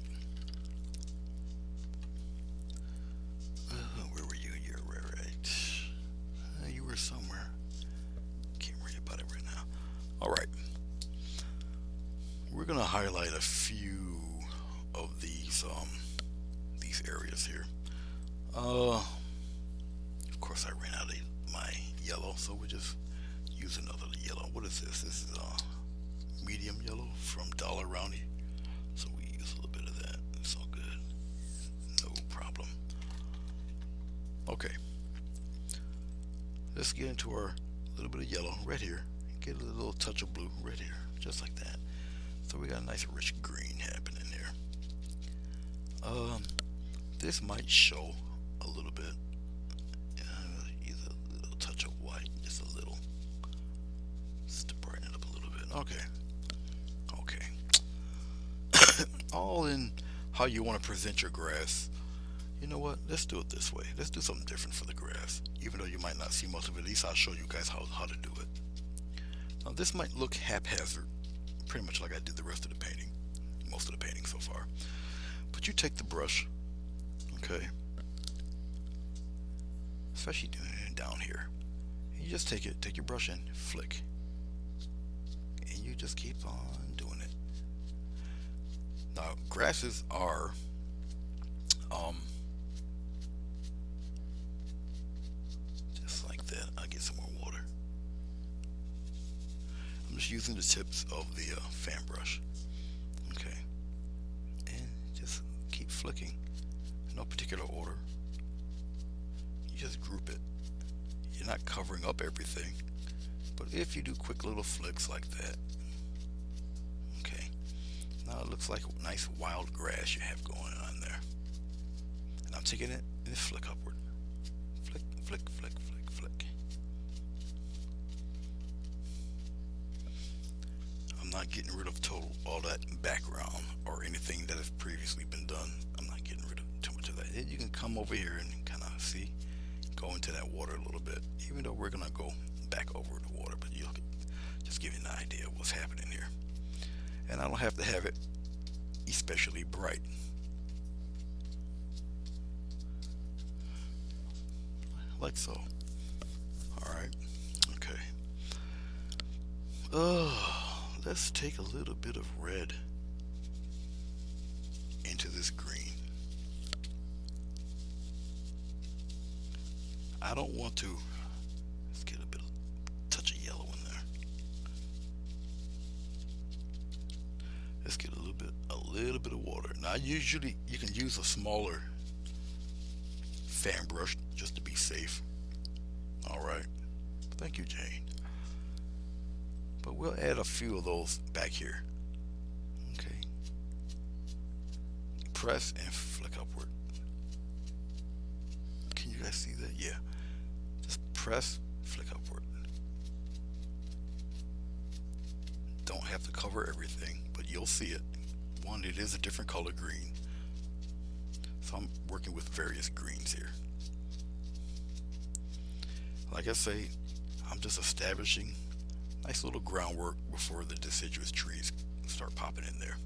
Where were you? You're right. You were somewhere. Can't worry about it right now. All right. We're gonna highlight a few of these areas here. Of course, I ran out of my yellow, so we'll just use another yellow. What is this? This is medium yellow from Dollar Roundy. So we use a little bit of that. It's all good. No problem. Okay. Let's get into our little bit of yellow right here. get a little touch of blue right here, just like that. So we got a nice rich green happening here. This might show a little bit. Either a little touch of white, just a little, just to brighten it up a little bit. Okay, okay. All in how you want to present your grass. You know what? Let's do it this way. Let's do something different for the grass. Even though you might not see much of it, at least I'll show you guys how to do it. Now this might look haphazard, pretty much like I did the rest of the painting, most of the painting so far. But you take the brush, okay, especially down here, and you just take your brush and flick, and you just keep on doing it. Now grasses are just like that. I'll get some more water. I'm just using the tips of the fan brush, okay, and just keep flicking. No particular order. You just group it. You're not covering up everything, but if you do quick little flicks like that, okay, now it looks like a nice wild grass you have going on there. And I'm taking it and flick upward. Flick, flick, flick, flick, flick. I'm not getting rid of all that background or anything that has previously been done. I'm not getting rid of too much of that. You can come over here and kind of see, go into that water a little bit, even though we're gonna go back over the water, but you look at, just give you an idea of what's happening here. And I don't have to have it especially bright. Like so. Alright. Okay. Let's take a little bit of red into this green. I don't want to. Let's get a bit of touch of yellow in there. Let's get a little bit of water. Now usually you can use a smaller fan brush just to be safe. All right. Thank you, Jane. But we'll add a few of those back here. Okay. Press and flick upward. Can you guys see that? Yeah. Just press, flick upward. Don't have to cover everything, but you'll see it. One, it is a different color green. So I'm working with various greens here. Like I say, I'm just establishing nice little groundwork before the deciduous trees start popping in there.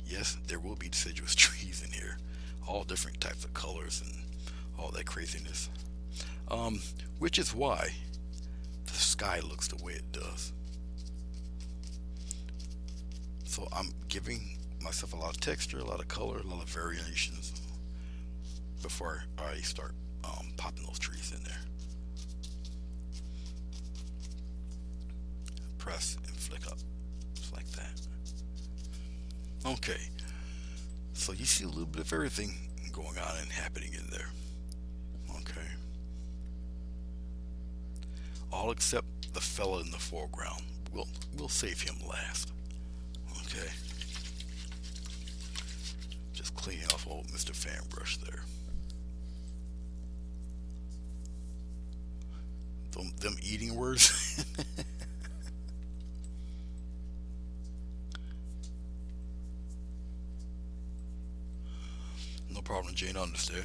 Yes, there will be deciduous trees in here, all different types of colors and all that craziness, which is why the sky looks the way it does. So I'm giving myself a lot of texture, a lot of color, a lot of variations before I start popping those trees in there. Press and flick up, just like that. Okay, so you see a little bit of everything going on and happening in there. Okay, all except the fella in the foreground. We'll save him last. Okay, just cleaning off old Mr. Fan Brush there. Them eating words. No problem, Jane, I understand.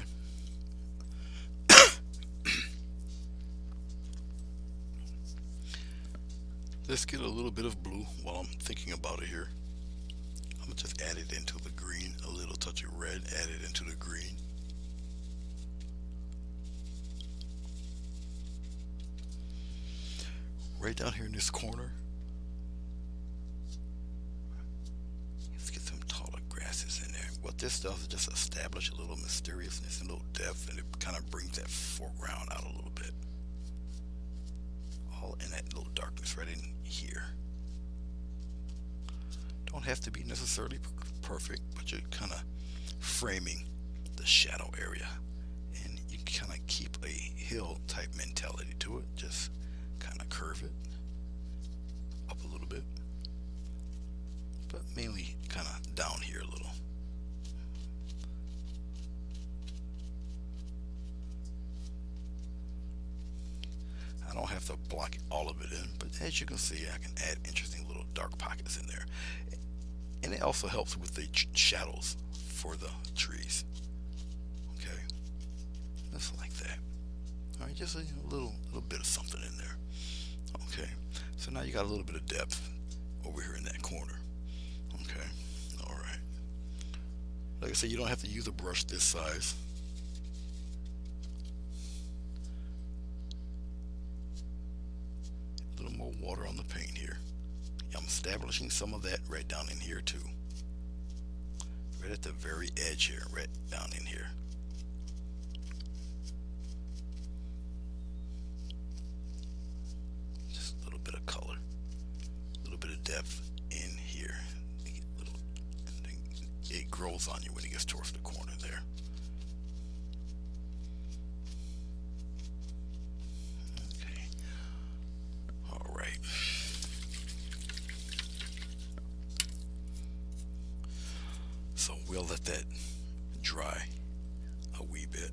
Let's get a little bit of blue while I'm thinking about it here. I'm gonna just add it into the green, a little touch of red, add it into the green. Right down here in this corner, let's get some taller grasses in there. What this does is just establish a little mysteriousness and a little depth, and it kind of brings that foreground out a little bit. All in that little darkness right in here. Don't have to be necessarily perfect, but you're kind of framing the shadow area, and you kind of keep a hill type mentality to it. Just kind of curve it little bit, but mainly kind of down here a little. I don't have to block all of it in, but as you can see, I can add interesting little dark pockets in there. And it also helps with the shadows for the trees. Okay, just like that. All right, just a little bit of something in there. Okay, so now you got a little bit of depth over here in that corner. Okay, all right. Like I said, you don't have to use a brush this size. A little more water on the paint here. I'm establishing some of that right down in here too. Right at the very edge here, right down in here. Just a little bit of color, a little bit of depth in here. It grows on you when it gets towards the corner there. Okay. All right. So we'll let that dry a wee bit.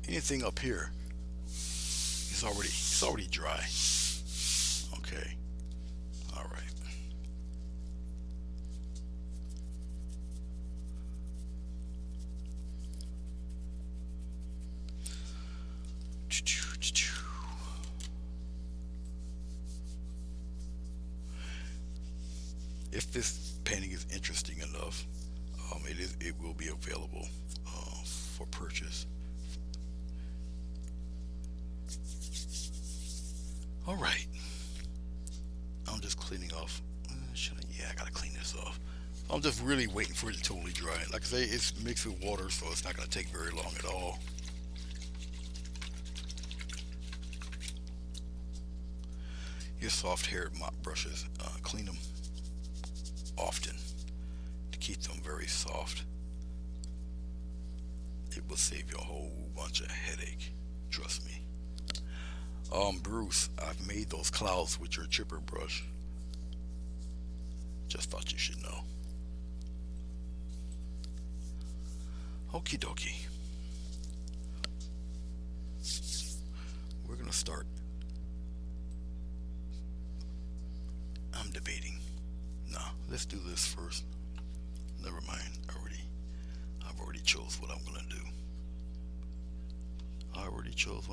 Anything up here is already dry. Okay. All right. If this painting is interesting enough, it will be available for purchase. All right, I'm just cleaning off. Yeah, I gotta clean this off. I'm just really waiting for it to totally dry. Like I say, it's mixed with water, so it's not gonna take very long at all. Your soft-haired mop brushes, clean them often to keep them very soft. It will save you a whole bunch of headache, trust me. Bruce, I've made those clouds with your chipper brush. Just thought you should know. Okie dokie. We're gonna start. I'm debating. No, let's do this first. Never mind. I've already chose what I'm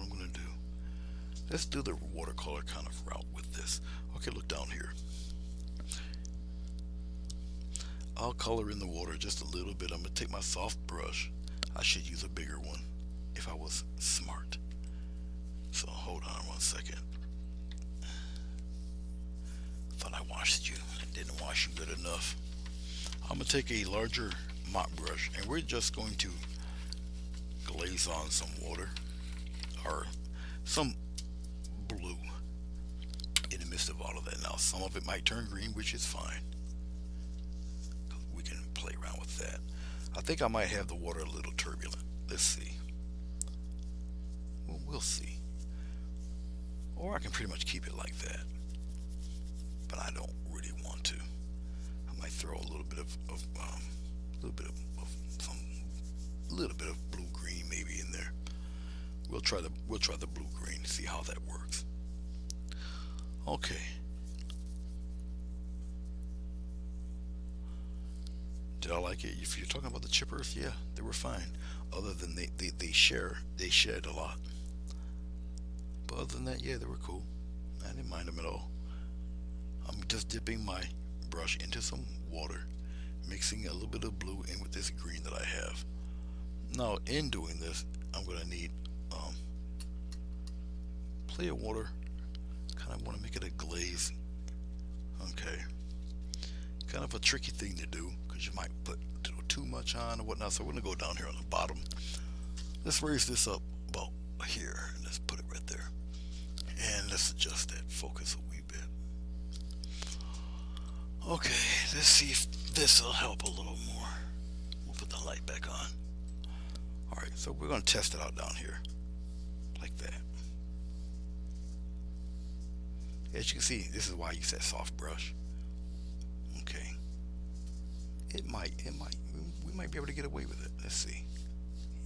gonna do. Let's do the watercolor kind of route with this. Okay, look down here. I'll color in the water just a little bit. I'm gonna take my soft brush. I should use a bigger one if I was smart. So hold on 1 second. Thought I washed you. I didn't wash you good enough. I'm gonna take a larger mop brush and we're just going to glaze on some water or some blue in the midst of all of that. Now some of it might turn green, which is fine. We can play around with that. I think I might have the water a little turbulent. Let's see. Well, we'll see. Or I can pretty much keep it like that. But I don't really want to. I might throw a little bit of blue green maybe in there. We'll try the blue green, see how that works. Okay. Did I like it? If you're talking about the chippers, yeah, they were fine. Other than they shed a lot. But other than that, yeah, they were cool. I didn't mind them at all. I'm just dipping my brush into some water, mixing a little bit of blue in with this green that I have. Now, in doing this, I'm going to need plenty of water. Kind of want to make it a glaze. Okay. Kind of a tricky thing to do because you might put too much on or whatnot. So we're going to go down here on the bottom. Let's raise this up about here and let's put it right there. And let's adjust that focus a wee bit. Okay, let's see if this will help a little more. We'll put the light back on. Alright, so we're going to test it out down here. Like that. As you can see, this is why I use that soft brush. Okay. We might be able to get away with it. Let's see.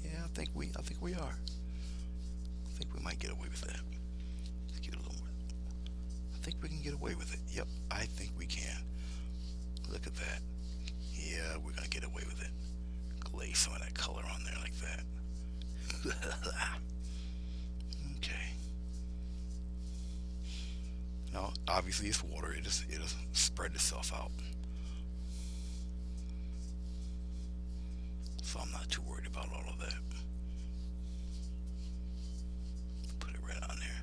Yeah, I think we are. I think we might get away with that. Let's get a little more. I think we can get away with it. Yep, I think we can. Look at that. Yeah, we're gonna get away with it. Glaze some of that color on there like that. Okay. Now, obviously, it's water. It'll spread itself out. So I'm not too worried about all of that. Put it right on there.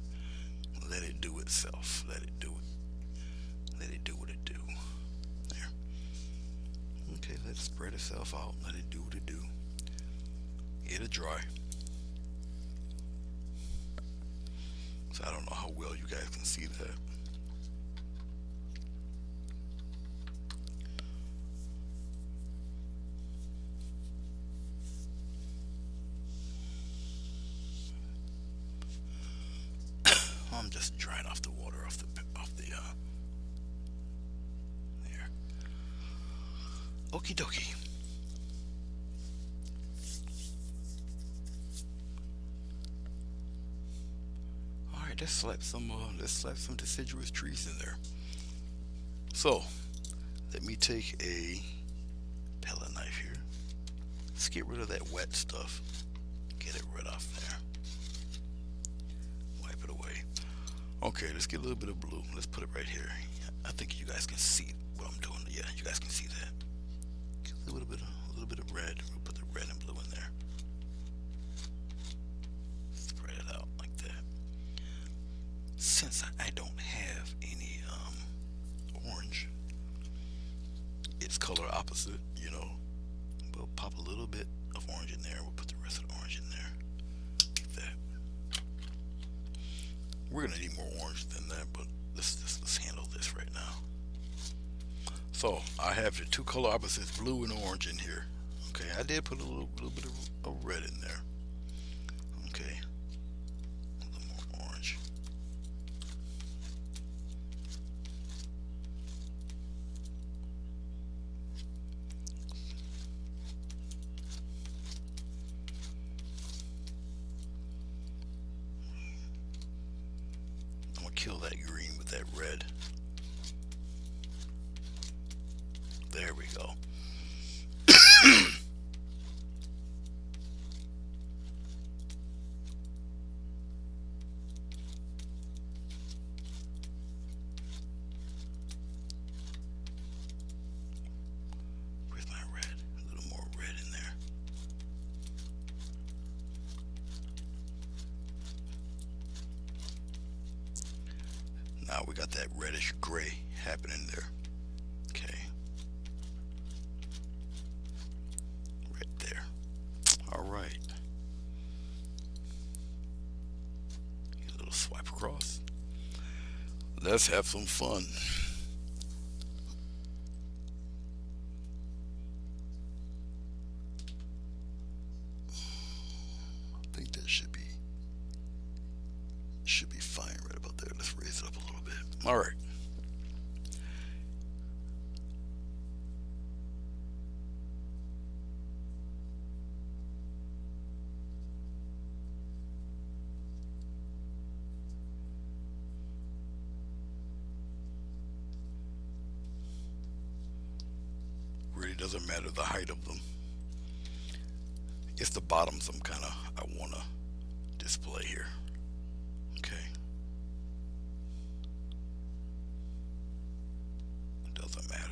Let it do itself. Let it do it. Let it do what it do. There. Okay, let it spread itself out. Let it do what it do. It'll dry. So I don't know how well you guys can see that. I'm just drying off the water off the there. Okie dokie. All right, let's slap some deciduous trees in there. So let me take a palette knife here. Let's get rid of that wet stuff. Get it right off there. Wipe it away. Okay, let's get a little bit of blue. Let's put it right here. I think you guys can see what I'm doing. Yeah, you guys can see that. Get a little bit of red. We'll put the red and blue in there. Spread it out like that. Since I don't have any orange, it's color opposite, you know. We'll pop a little bit of orange in there. We'll put the rest of the orange in there. Like that. We're gonna need more orange than that, but let's handle this right now. So I have the two color opposites, blue and orange, in here. Okay, I did put a little bit of red in there. Okay, a little more orange. I'm gonna kill that green with that red. There we go. Where's my red? A little more red in there. Now we got that reddish gray happening there. Okay. Right there. All right. A little swipe across. Let's have some fun. I think that should be fine right about there. Let's raise it up a little bit. All right. Really doesn't matter the height of them. It's the bottoms I want to display here. Okay. It doesn't matter.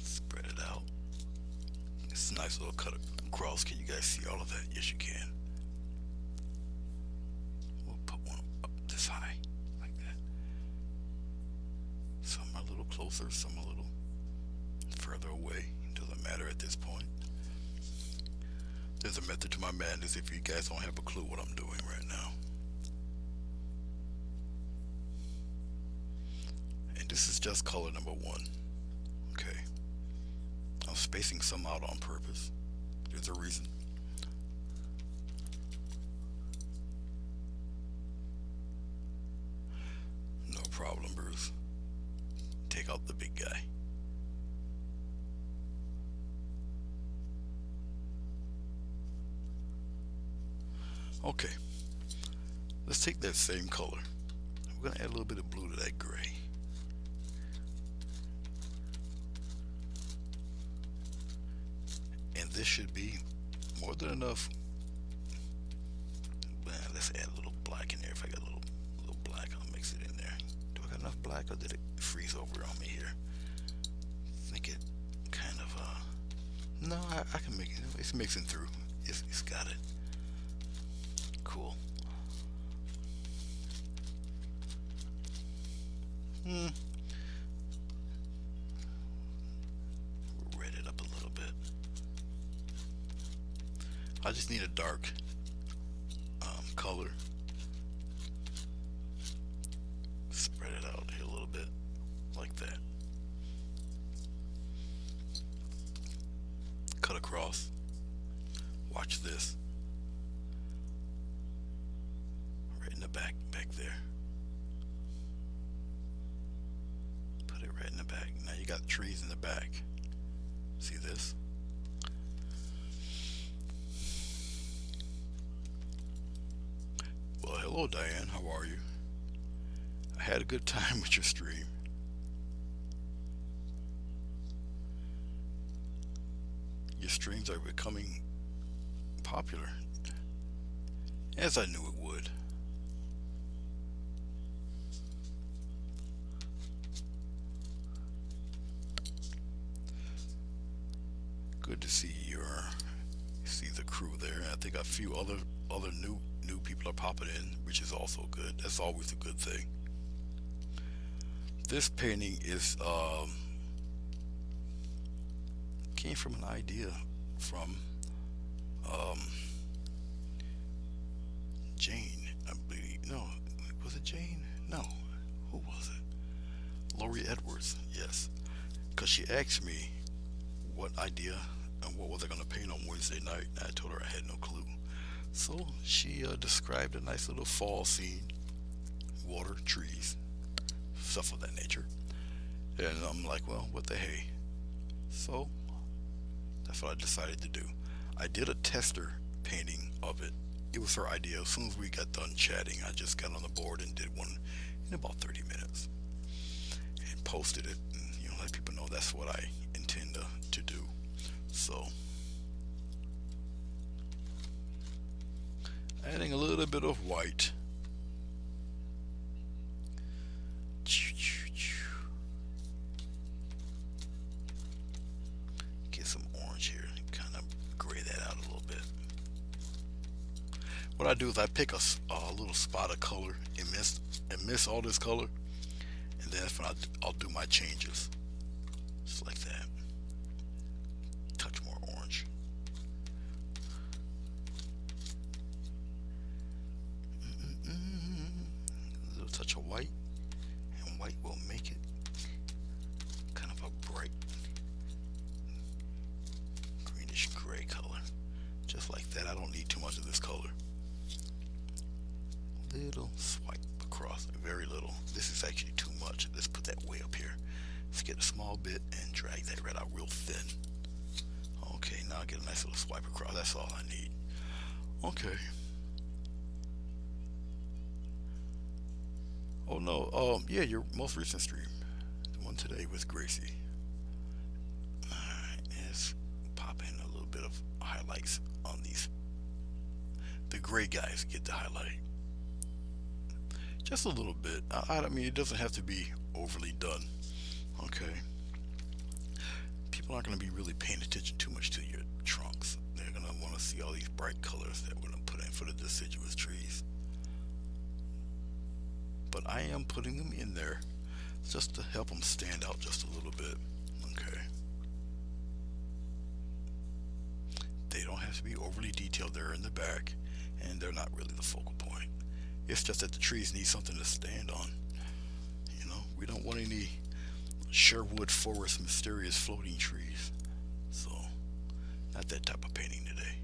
Spread it out. It's a nice little cut across. Can you guys see all of that? Yes, you can. We'll put one up this high, like that. Some are a little closer, some a little further away. It doesn't matter at this point. There's a method to my madness if you guys don't have a clue what I'm doing right now. And this is just color number one. Okay. I'm spacing some out on purpose. There's a reason. No problem, Bruce. Take out the big guy. Okay, let's take that same color. We're gonna add a little bit of blue to that gray. And this should be more than enough. Let's add a little black in there. If I got a little black, I'll mix it in there. Do I got enough black, or did it freeze over on me here? I think it kind of, no, I can make it. It's mixing through. It's got it. Cool. Red it up a little bit. I just need a dark color. Spread it out here a little bit, like that. Cut across. Watch this. Right in the back there. Put it right in the back. Now you got trees in the back. See this? Well, hello Diane, how are you? I had a good time with your stream. Your streams are becoming popular, as I knew it would. Good to see see the crew there. I think a few other new people are popping in, which is also good. That's always a good thing. This painting is came from an idea from Jane, I believe. No, was it Jane? No, who was it? Lori Edwards, yes. Because she asked me what idea and what was I going to paint on Wednesday night. I told her I had no clue. So she described a nice little fall scene, water, trees, stuff of that nature. And I'm like, well, what the hey? So that's what I decided to do. I did a tester painting of it. It was her idea. As soon as we got done chatting, I just got on the board and did one in about 30 minutes and posted it, and let people know that's what I intend to do. So adding a little bit of white. Get some orange here, kind of gray that out a little bit. What I do is I pick a little spot of color and miss all this color, and then that's when I'll do my changes, just like that. Touch more orange. A little touch of white, and white will make it kind of a bright greenish gray color, just like that. I don't need too much of this color. Little swipe across, very little. This is actually too much. Let's put that way up here. Let's get a small bit and drag that red out real thin. Okay, now I get a nice little swipe across. That's all I need. Okay. Oh no, yeah, your most recent stream, the one today with Gracie. Alright, let's pop in a little bit of highlights on these. The gray guys get the highlight. Just a little bit. I mean, it doesn't have to be overly done. Okay. People aren't going to be really paying attention too much to your trunks. They're going to want to see all these bright colors that we're going to put in for the deciduous trees. But I am putting them in there just to help them stand out just a little bit. Okay. They don't have have to be overly detailed. They're in the back, and they're not really the focal point. It's just that the trees need something to stand on. We don't want any Sherwood Forest mysterious floating trees. So, not that type of painting today.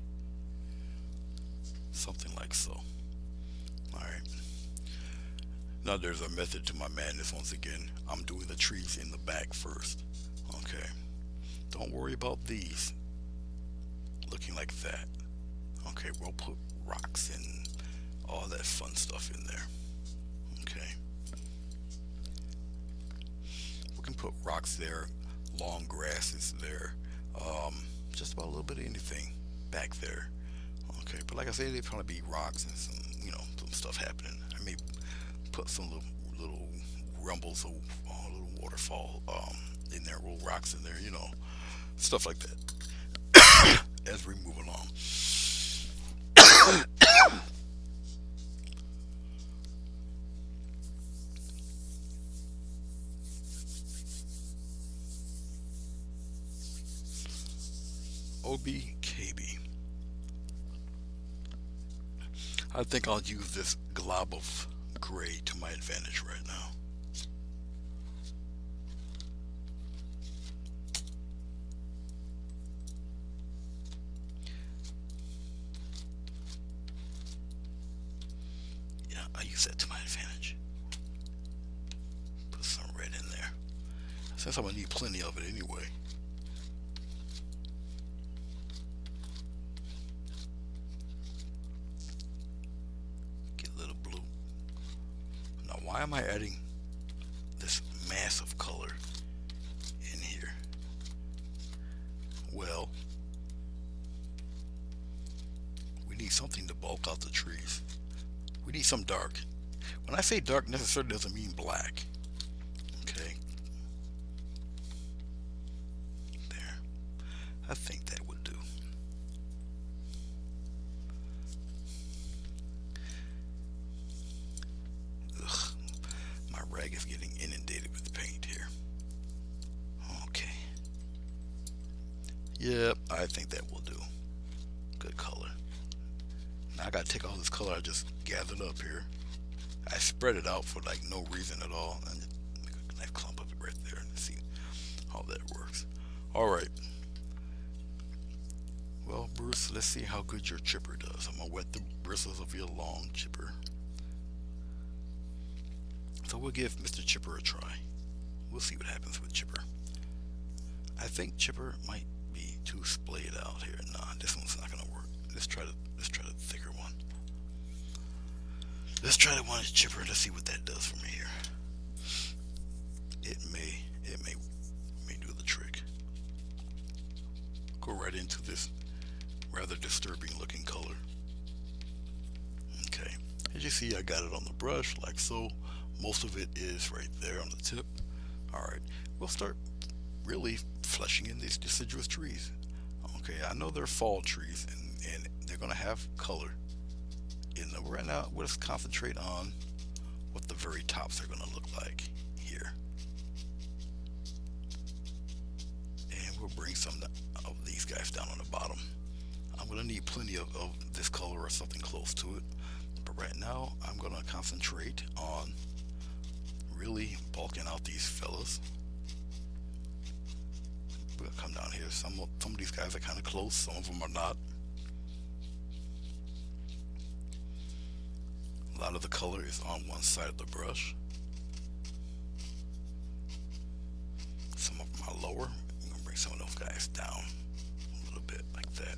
Something like so. Alright. Now there's a method to my madness once again. I'm doing the trees in the back first. Okay. Don't worry about these looking like that. Okay, we'll put rocks and all that fun stuff in there. Okay. We can put rocks there, long grasses there, just about a little bit of anything back there. Okay, but like I said, there'd probably be rocks and some stuff happening. I may put some little rumbles of little waterfall in there, little rocks in there, stuff like that as we move along. OBKB. I think I'll use this glob of gray to my advantage right now. Yeah, I use that to my advantage. Put some red in there. Since I'm gonna need plenty of it anyway. Why am I adding this mass of color in here? Well, we need something to bulk out the trees. We need some dark. When I say dark, necessarily doesn't mean black. Okay. There. I think that would do. Rag is getting inundated with paint here. Okay. Yep, I think that will do. Good color. Now I gotta take all this color I just gathered up here. I spread it out for like no reason at all, and make a nice clump of it right there and see how that works. Alright. Well, Bruce, let's see how good your chipper does. I'm gonna wet the bristles of your long chipper. So we'll give Mr. Chipper a try. We'll see what happens with Chipper. I think Chipper might be too splayed out here. Nah, this one's not gonna work. Let's try the thicker one. Let's try the one that's Chipper. Let's see what that does for me here. It may do the trick. Go right into this rather disturbing looking color. Okay. As you see, I got it on the brush like so. Most of it is right there on the tip. Alright, we'll start really fleshing in these deciduous trees. Okay, I know they're fall trees and they're going to have color in them. Right now, we'll just concentrate on what the very tops are going to look like here. And we'll bring some of these guys down on the bottom. I'm going to need plenty of this color or something close to it. But right now, I'm going to concentrate on really bulking out these fellas. We're gonna come down here. Some of these guys are kind of close, some of them are not. A lot of the color is on one side of the brush. Some of them are lower. I'm gonna bring some of those guys down a little bit like that.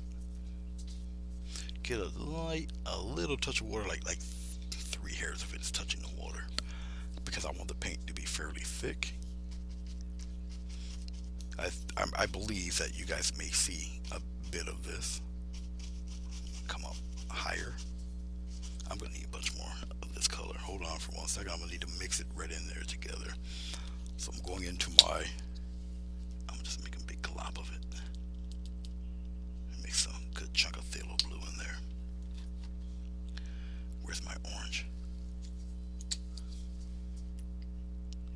Get a little touch of water, like 3 hairs of it is touching the water, because I want the paint to be fairly thick. I believe that you guys may see a bit of this. Come up higher. I'm going to need a bunch more of this color. Hold on for 1 second. I'm going to need to mix it right in there together. So I'm going into I'm just making a big glob of it. Make some good chunk of phthalo blue in there. Where's my orange?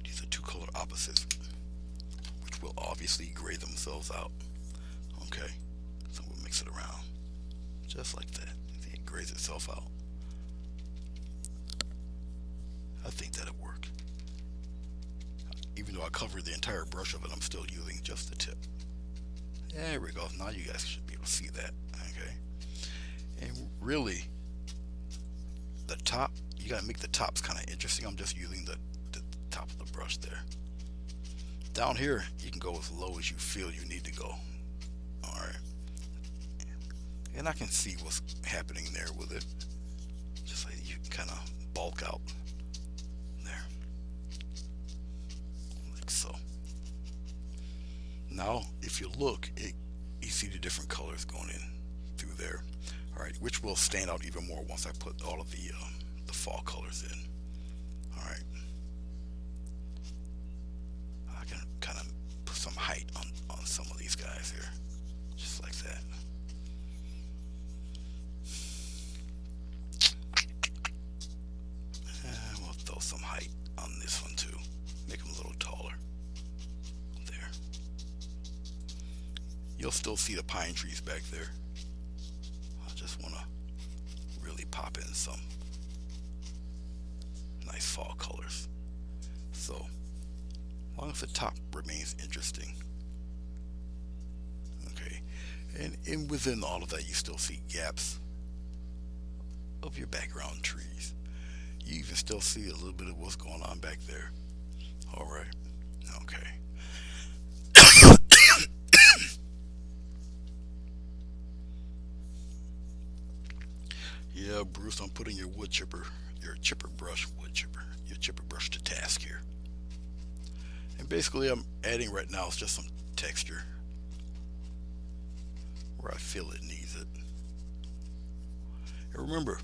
These are 2 color opposites, which will obviously gray themselves out. Okay, so we'll mix it around. just like that. See, it grays itself out. I think that'll work. Even though I covered the entire brush of it, I'm still using just the tip. There we go. Now you guys should be able to see that. Okay. And really, the top, you gotta make the tops kind of interesting. I'm just using the top of the brush there. Down here, you can go as low as you feel you need to go. All right. And I can see what's happening there with it. Just like you can kind of bulk out there. Like so. Now, if you look, you see the different colors going in through there. All right, which will stand out even more once I put all of the fall colors in. All right. I can kind of put some height on some of these guys here, just like that. And we'll throw some height on this one too. Make them a little taller. There. You'll still see the pine trees back there. I just want to really pop in some nice fall colors. So, as long as the top remains interesting. Okay, and within all of that, you still see gaps of your background trees. You even still see a little bit of what's going on back there. All right, okay. Yeah, Bruce, I'm putting your chipper brush to task here. And basically I'm adding right now is just some texture where I feel it needs it. And remember,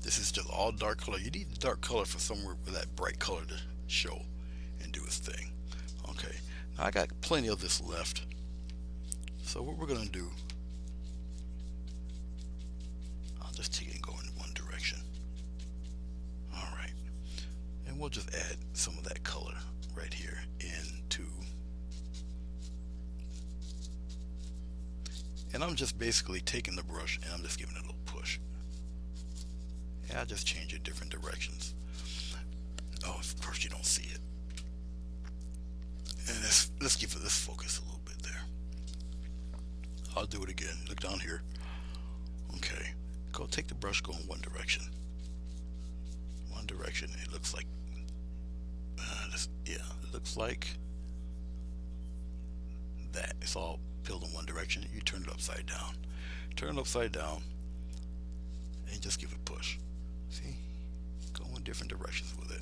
this is just all dark color. You need the dark color for somewhere for that bright color to show and do its thing. Okay, now I got plenty of this left. So what we're gonna do, I'll just take it and go in one direction. All right, and we'll just add some of that color right here into, and I'm just basically taking the brush and I'm just giving it a little push. And I just change it different directions. Oh, of course you don't see it. And let's give this focus a little bit there. I'll do it again. Look down here. Okay, go take the brush, go in one direction. One direction. It looks like it looks like that. It's all peeled in one direction. You turn it upside down. Turn it upside down and just give it a push. See? Go in different directions with it.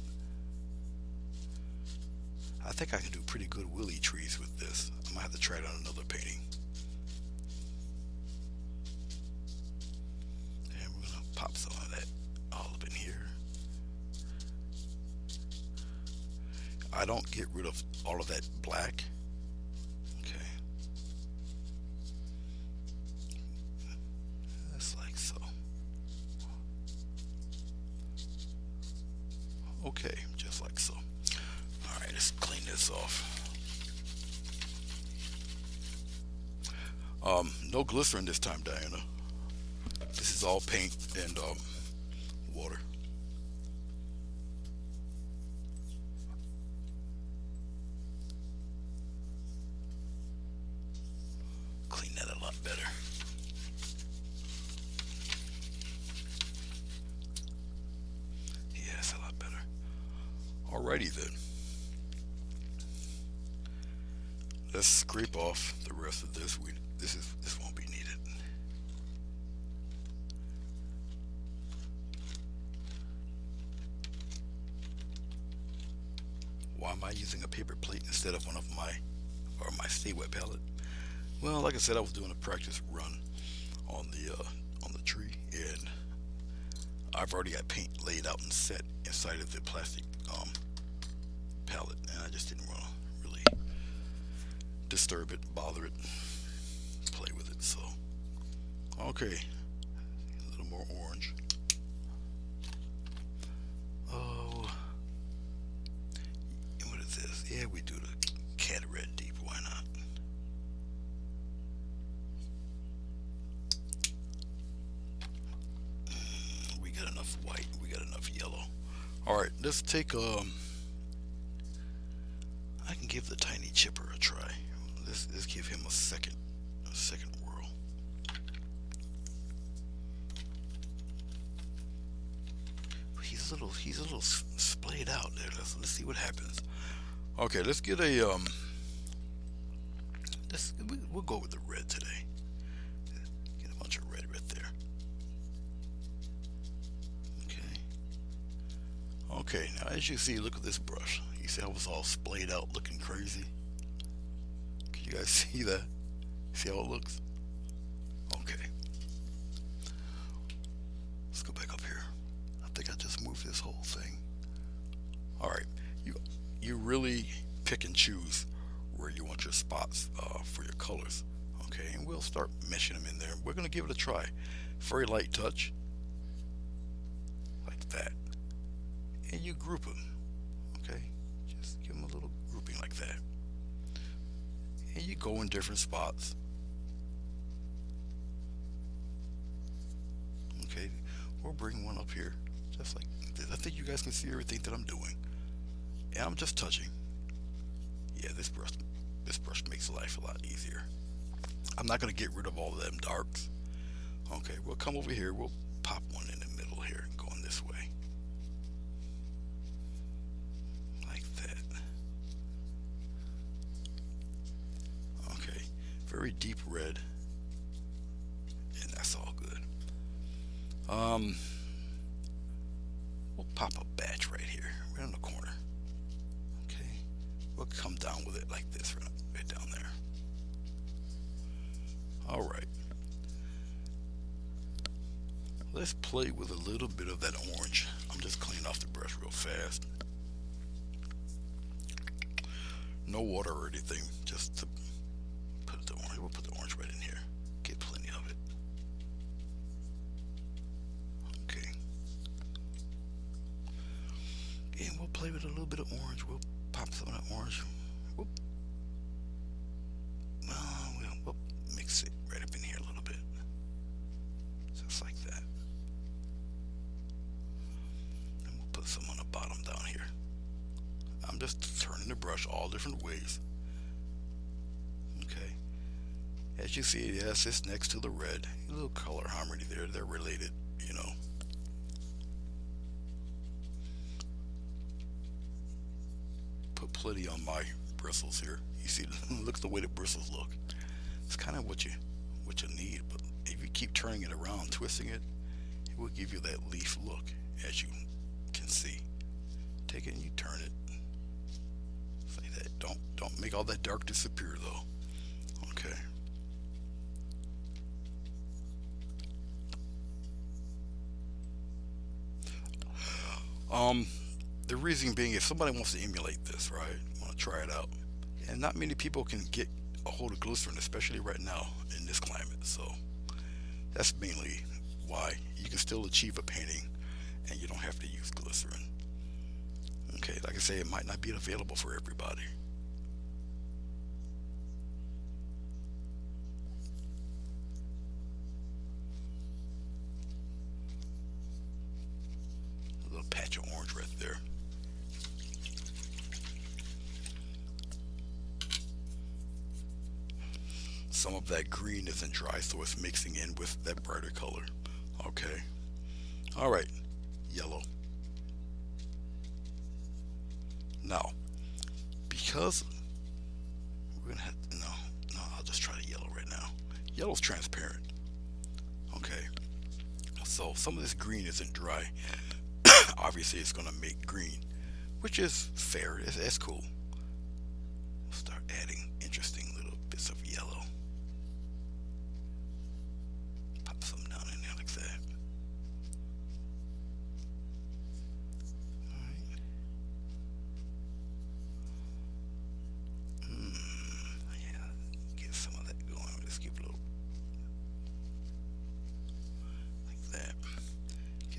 I think I can do pretty good willy trees with this. I might have to try it on another painting. And we're gonna pop some of that all up in here. I don't get rid of all of that black. Okay. Just like so. Okay, just like so. Alright, let's clean this off. No glycerin this time, Diana. This is all paint and water. Clean that a lot better. Yeah, it's a lot better. Alrighty then. Let's scrape off the rest of this. This won't be needed. Why am I using a paper plate instead of one of my Stay Wet palette? Well, like I said, I was doing a practice run on the tree, and I've already got paint laid out and set inside of the plastic palette, and I just didn't want to really disturb it, bother it, play with it. So okay, a little more orange. Oh, and what is this? Yeah, we do the cat red deep. Why not? All right, let's take I can give the tiny chipper a try. Let's give him a second whirl. He's a little splayed out there. Let's see what happens. Okay, let's get a we'll go with the red today. Get a bunch of red right there. Okay. Okay, now as you see, look at this brush. You see how it was all splayed out looking crazy? Can you guys see that? See how it looks? Okay. Let's go back up here. I think I just moved this whole thing. Alright. You really pick and choose where you want your spots for your colors. Okay, and we'll start meshing them in there. We're gonna give it a try. Very light touch. Like that. And you group them. Okay? Just give them a little grouping like that. And you go in different spots. Okay, we'll bring one up here. Just like this. I think you guys can see everything that I'm doing. And I'm just touching. Yeah, this brush makes life a lot easier. I'm not going to get rid of all of them darks. Okay, we'll come over here. We'll pop one in the middle here and going this way. Like that. Okay, very deep red. And that's all good. We'll pop a batch right here, right in the corner. Okay, we'll come down with it like this, right down there. All right. Let's play with a little bit of that orange. I'm just cleaning off the brush real fast. No water or anything, just to put the orange. We'll put the orange right in here. Get plenty of it. Okay. And we'll play with a little bit of orange. We'll pop some of that orange. Whoop. We'll mix it right up in here a little bit. Just like that. And we'll put some on the bottom down here. I'm just turning the brush all different ways. Okay. As you see, yes, it's next to the red. A little color harmony there. They're related, you know. Put plenty on my bristles here. You see, look at the way the bristles look. It's kind of what you need, but if you keep turning it around, twisting it, it will give you that leaf look, as you can see. Take it and you turn it. Like that. Don't make all that dark disappear though. Okay. The reason being, if somebody wants to emulate this, right, want to try it out, and not many people can get a hold of glycerin, especially right now in this climate. So that's mainly why you can still achieve a painting and you don't have to use glycerin. Okay, like I say, it might not be available for everybody. A little patch of orange right there. Some of that green isn't dry, so it's mixing in with that brighter color. Okay. All right. Yellow. Now, because we're gonna have no, I'll just try the yellow right now. Yellow's transparent. Okay. So some of this green isn't dry. Obviously, it's gonna make green, which is fair. It's cool. We'll start adding interesting little bits of yellow. Pop some down in there like that.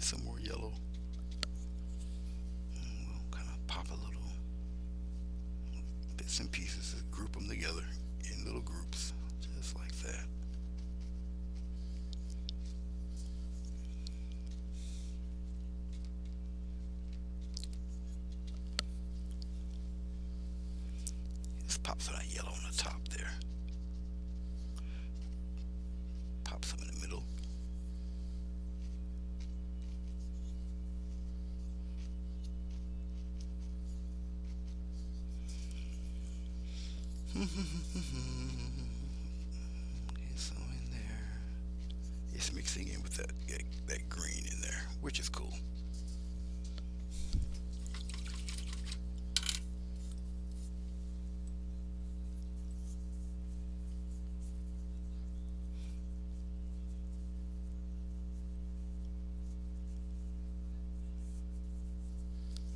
Some more yellow. And we'll kind of pop a little bits and pieces and group them together in little groups, just like that. Just pop some of that yellow on the top there. Pop some in the middle. Get some in there. It's mixing in with that green in there, which is cool.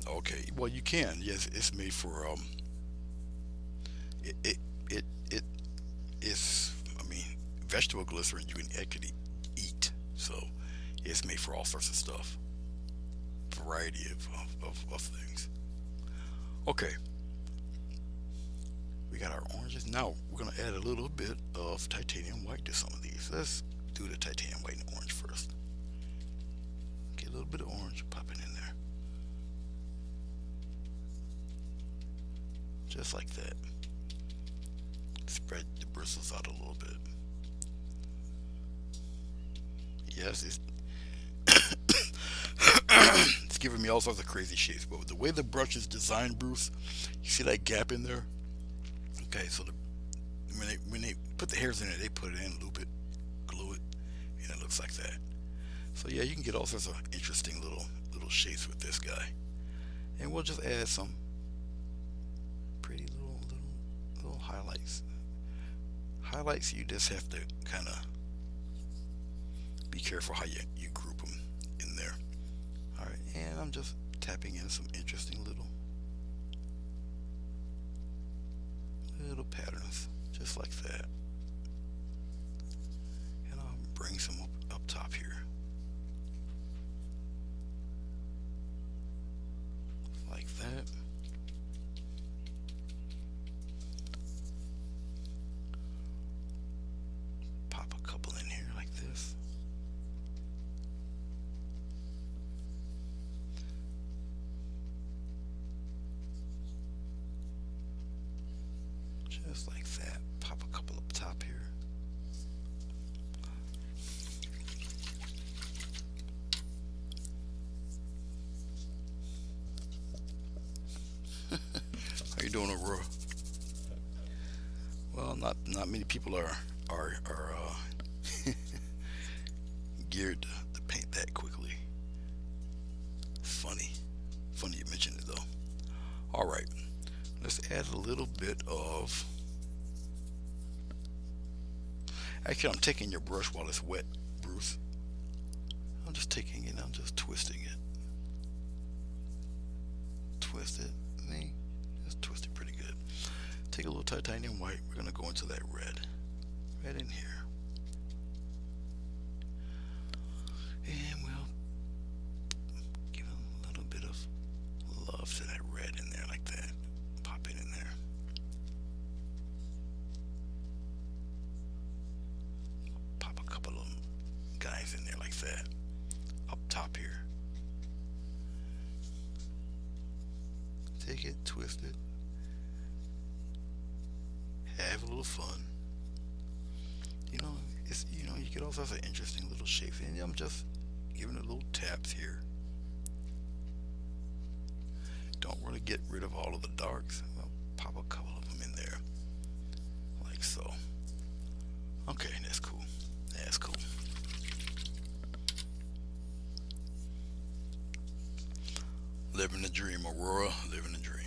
Okay, well you can. Yes, it's made for it it it is. I mean, vegetable glycerin you can actually eat. So it's made for all sorts of stuff, variety of things. Okay, we got our oranges. Now we're gonna add a little bit of titanium white to some of these. Let's do the titanium white and orange first. Get a little bit of orange, pop it in there, just like that. Spread the bristles out a little bit. Yes, it's giving me all sorts of crazy shapes, but with the way the brush is designed, Bruce, you see that gap in there? Okay, so when they put the hairs in it, they put it in, loop it, glue it, and it looks like that. So yeah, you can get all sorts of interesting little shapes with this guy, and we'll just add some pretty little highlights. Highlights, you just have to kind of be careful how you group them in there. All right, and I'm just tapping in some interesting little patterns, just like that. And I'll bring some up top here, like that. Pop a couple in here like this. Just like that. Pop a couple up top here. How you doing, Aurora? Well, not many people are geared to paint that quickly. Funny you mentioned it though. All right, let's add a little bit of. Actually, I'm taking your brush while it's wet, Bruce. I'm just taking it. I'm just twisting it. Twist it. Me, just twist it pretty good. Take a little titanium white. We're gonna go into that red in here, and we'll give a little bit of love to that red in there, like that. Pop it in there. Pop a couple of guys in there like that. Up top here. Take it, twist it. Have a little fun. You get all sorts of interesting little shapes, and I'm just giving it little taps here. Don't really get rid of all of the darks. I'll pop a couple of them in there, like so. Okay, that's cool. That's cool. Living the dream, Aurora. Living the dream.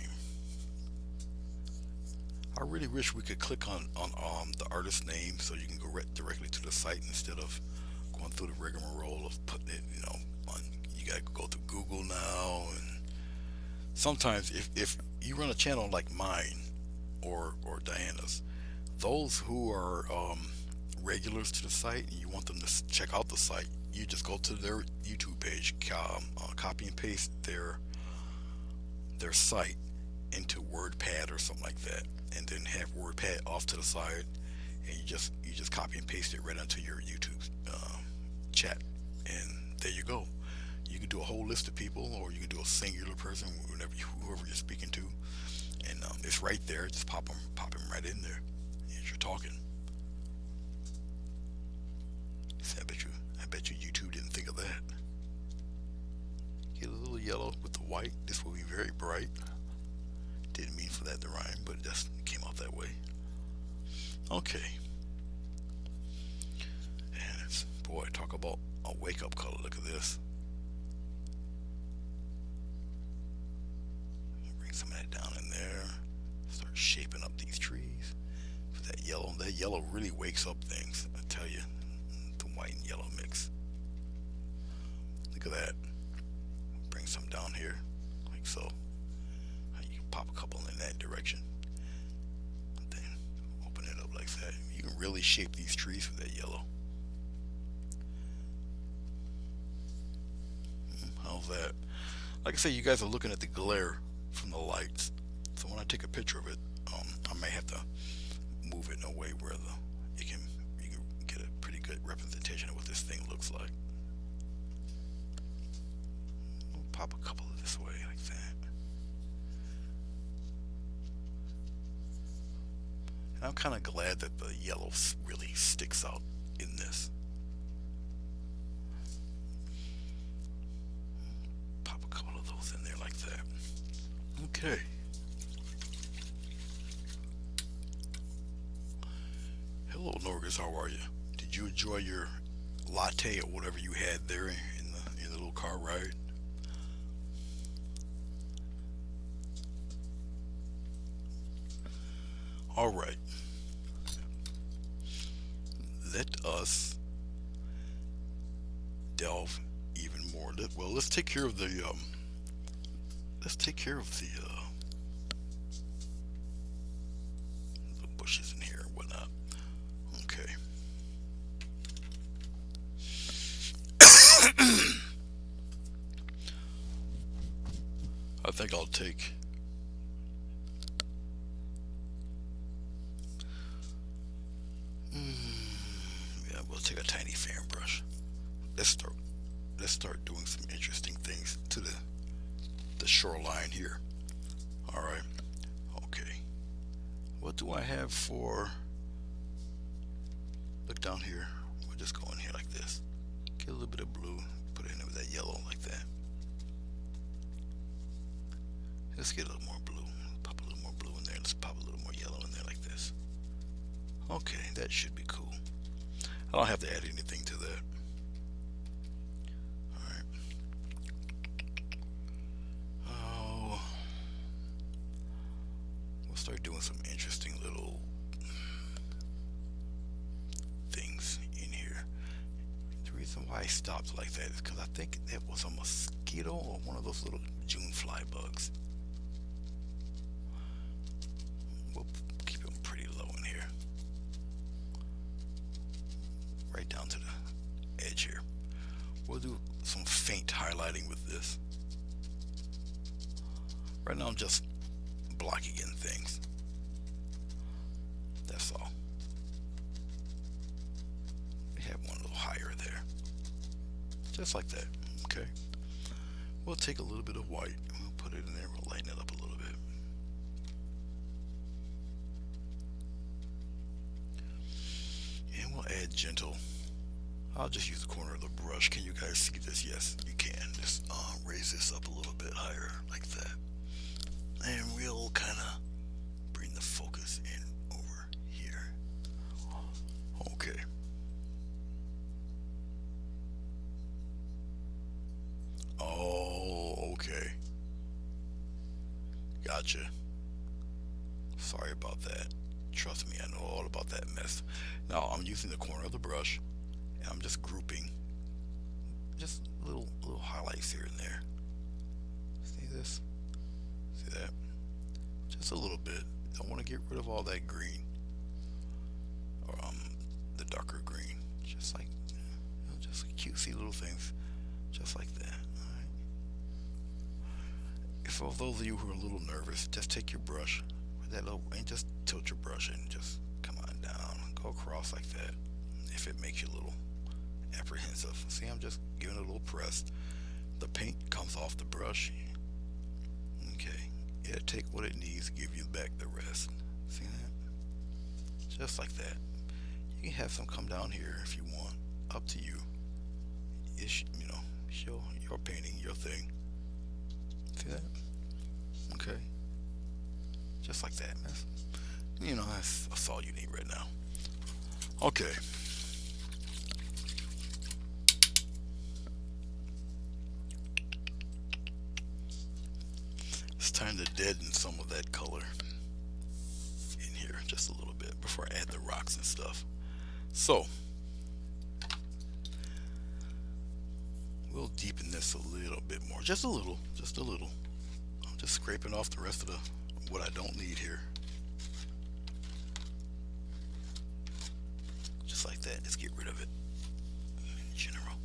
I really wish we could click on the artist name so you can go directly to the site instead of going through the rigmarole of putting it, on. You gotta go through Google now, and sometimes if you run a channel like mine or Diana's, those who are regulars to the site and you want them to check out the site, you just go to their YouTube page, copy and paste their site into WordPad or something like that, and then have WordPad off to the side, and you just copy and paste it right onto your YouTube chat, and there you go. You can do a whole list of people, or you can do a singular person, whoever you're speaking to, and It's right there. Just pop them right in there as you're talking. See, I bet you YouTube didn't think of that. Get a little yellow with the white. This will be very bright. Didn't mean for that to rhyme, but it just came out that way. Okay. And it's, boy, talk about a wake up color. Look at this. Bring some of that down in there. Start shaping up these trees. For that yellow really wakes up things. I tell you, the white and yellow mix. Look at that. Bring some down here, like so. You can pop a couple in that direction. And then open it up like that. You can really shape these trees with that yellow. How's that? Like I say, you guys are looking at the glare from the lights. So when I take a picture of it, I may have to move it in a way where you can get a pretty good representation of what this thing looks like. We'll pop a couple of this way like that. And I'm kind of glad that the yellow really sticks out in this. Pop a couple of those in there like that. Okay. Hello, Norgus. How are you? Did you enjoy your latte or whatever you had there in the little car ride? All right. Let us delve even more. Well, let's take care of the bushes in here and whatnot. Okay. I think I'll take we'll take a tiny fan brush. Let's start doing some interesting things to the shoreline here. All right. Okay. What do I have for? Look down here. We'll just go in here like this. Get a little bit of blue. Put it in with that yellow like that. Let's get a little more blue. Pop a little more blue in there. Let's pop a little more yellow in there like this. Okay, that should be cool. I don't have to add anything to that. Alright. Oh. We'll start doing some interesting little things in here. The reason why I stopped like that is because I think that was a mosquito or one of those little June fly bugs. We'll keep them pretty low in here. Right down to the edge here. We'll do some faint highlighting with this. Right now I'm just blocking in things. That's all. We have one a little higher there. Just like that. Okay. We'll take a little bit of white and we'll put it in there. We'll lighten it up a little bit. And we'll add gentle. I'll just use the corner of the brush. Can you guys see this? Yes, you can. Just raise this up a little bit higher like that. And we'll kind of bring the focus in over here. Okay. Oh, okay. Gotcha. Sorry about that. Trust me, I know all about that mess. Now I'm using the corner of the brush and I'm just grouping just little highlights here and there. See this? See that? Just a little bit. Don't want to get rid of all that green or the darker green. Just like just cutesy little things, just like that. All right. For those of you who are a little nervous, just take your brush with that little and just tilt your brush and just come on down, go across like that. If it makes you a little apprehensive, see, I'm just giving it a little press. The paint comes off the brush. Okay, It'll take what it needs to give you back the rest. See that? Just like that. You can have some come down here if you want. Up to you. It's, show your painting, your thing. See that? Okay. Just like that, man. That's all you need right now. Okay. It's time to deaden some of that color in here just a little bit before I add the rocks and stuff. So we'll deepen this a little bit more, just a little. I'm just scraping off the rest of what I don't need here. Just like that, just get rid of it in general.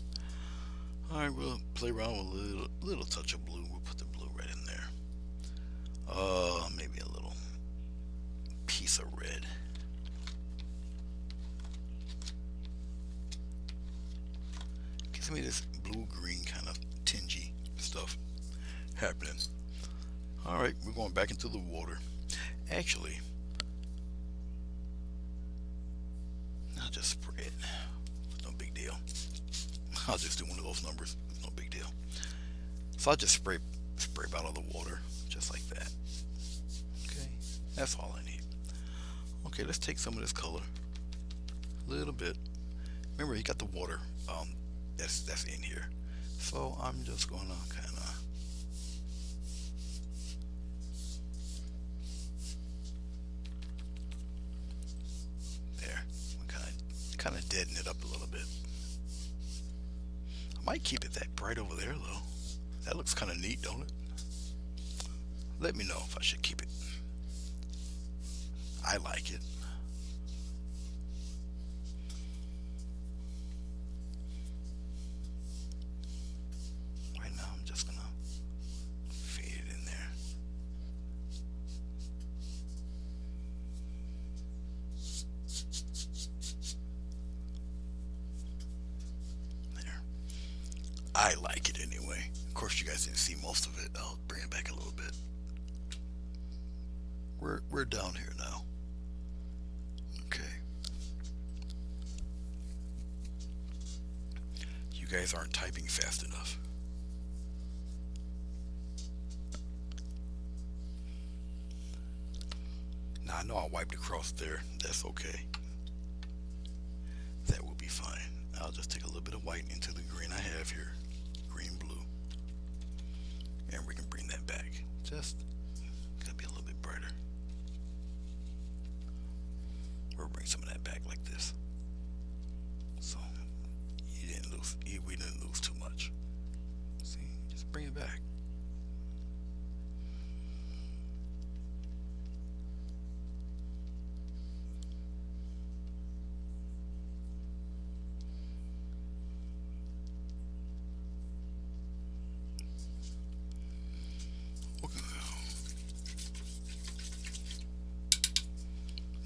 Alright, we'll play around with a little touch of blue. We'll put the blue right in there. Maybe a little piece of red. Gives me this blue-green kind of tingy stuff happening. Alright, we're going back into the water. Actually, I'll just spray it. It's no big deal. I'll just do one of those numbers. It's no big deal. So I'll just spray out of the water, just like that. Okay, that's all I need. Okay, let's take some of this color, a little bit. Remember, you got the water that's in here. So I'm just gonna kind of there, kind of deaden it up a little bit. I might keep it that bright over there though. That looks kind of neat, don't it? Let me know if I should keep it. I like it. Right now I'm just gonna fade it in there. There. I like it anyway. Of course you guys didn't see most of it. I'll bring it back a little bit. We're down here now. Okay. You guys aren't typing fast enough. Now I know I wiped across there. That's okay. That will be fine. I'll just take a little bit of white into the green I have here. Green, blue. And we can bring that back. Just gotta be a little bit brighter. We'll bring some of that back like this. So we didn't lose too much. See, just bring it back.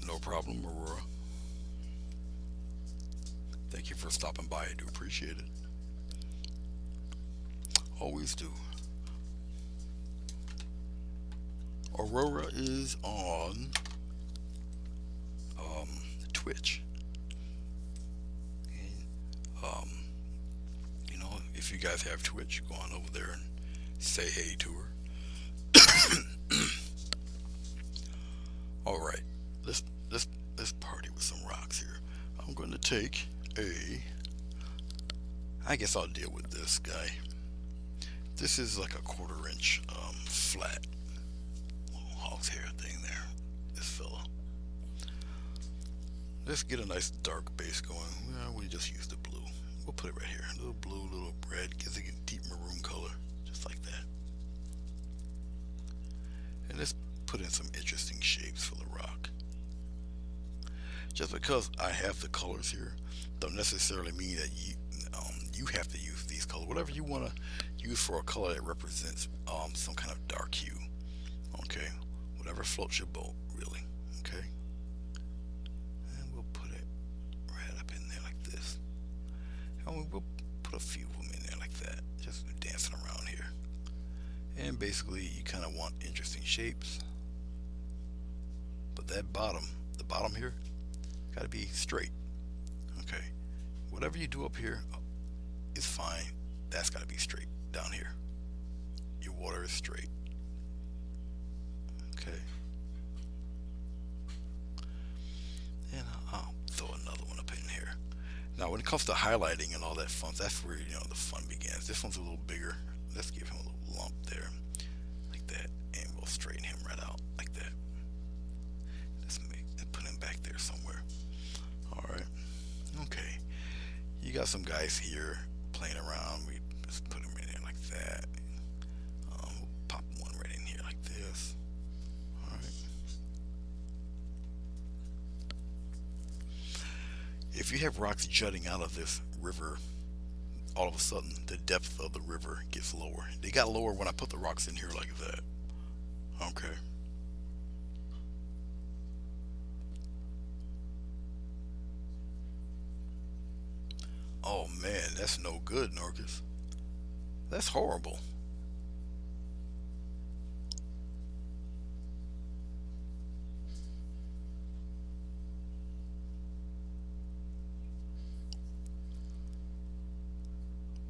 No problem, Aurora. Thank you for stopping by. I do appreciate it. Always do. Aurora is on Twitch. And, if you guys have Twitch, go on over there and say hey to her. All right, let's party with some rocks here. I'm going to take I guess I'll deal with this guy. This is like a 1/4 inch flat little hog's hair thing there. This fella. Let's get a nice dark base going. Well, we just use the blue. We'll put it right here. A little blue, little red, gives it a deep maroon color, just like that. And let's put in some interesting shapes for the rock. Just because I have the colors here, don't necessarily mean that you have to use these colors. Whatever you want to use for a color that represents some kind of dark hue. Okay, whatever floats your boat, really. Okay, and we'll put it right up in there like this, and we'll put a few of them in there like that, just dancing around here. And And basically you kind of want interesting shapes, but that bottom, the bottom here, got to be straight. Okay, whatever you do up here is fine. That's got to be straight down here. Your water is straight. Okay. And I'll throw another one up in here. Now, when it comes to highlighting and all that fun, that's where the fun begins. This one's a little bigger. Let's give him a little lump there, like that, and we'll straighten him right out like that. Let's put him back there somewhere. All right. Okay. You got some guys here playing around. We just put them in there like that. We'll pop one right in here like this. All right. If you have rocks jutting out of this river, all of a sudden the depth of the river gets lower. They got lower when I put the rocks in here like that. Okay. Oh man, that's no good, Norcus. That's horrible.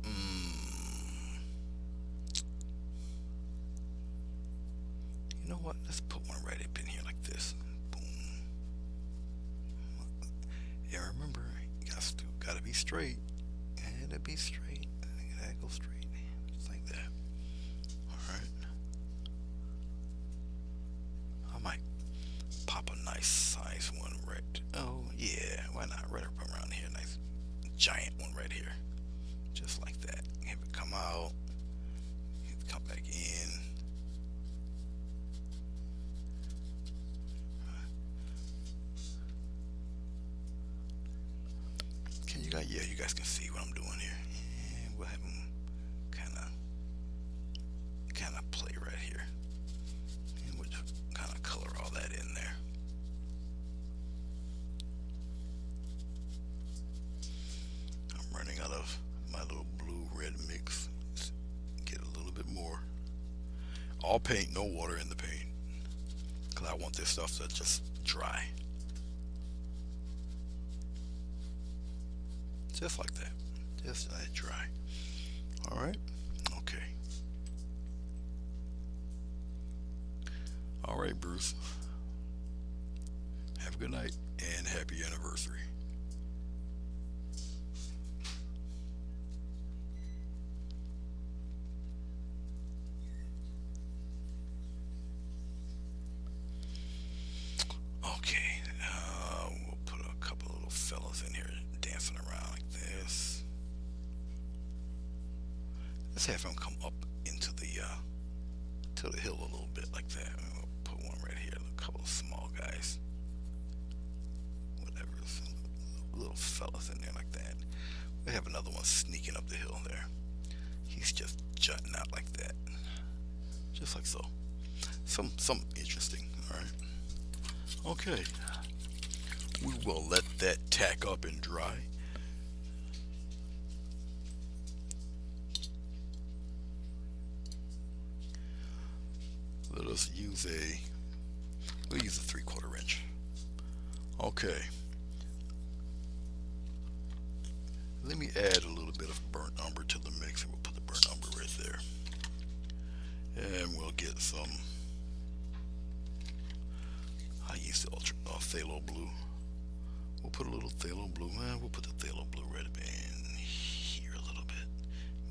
Mm, you know what? Let's put one right up in here like this. Boom. Yeah, remember, you gotta be straight. And it be straight. That go straight. Just like that. Alright. I might pop a nice size one right. Oh yeah, why not? Right up around here. Nice giant one right here. Just like that. Have it come out. Have it come back in. Can you guys, yeah, you guys can see what I'm doing here. And we'll have them kind of play right here. And we'll just kind of color all that in there. I'm running out of my little blue-red mix. Let's get a little bit more. All paint, no water in the paint. Because I want this stuff to just dry. Just like that. Just let it dry. Alright? Okay. Alright, Bruce. Have a good night and happy anniversary. Okay. We'll put a couple of little fellas in here dancing around like this. Let's have him come up into the to the hill a little bit like that. And we'll put one right here. A couple of small guys. Whatever. Little fellas in there like that. We have another one sneaking up the hill there. He's just jutting out like that. Just like so. Some interesting. Alright. Okay. We will let that tack up and dry. Let us use we'll use a 3/4 inch. Okay. Let me add a little bit of burnt umber to the mix, and we'll put the burnt umber right there. And we'll get some, I use the phthalo blue. We'll put a little phthalo blue, we'll put the phthalo blue right up in here a little bit.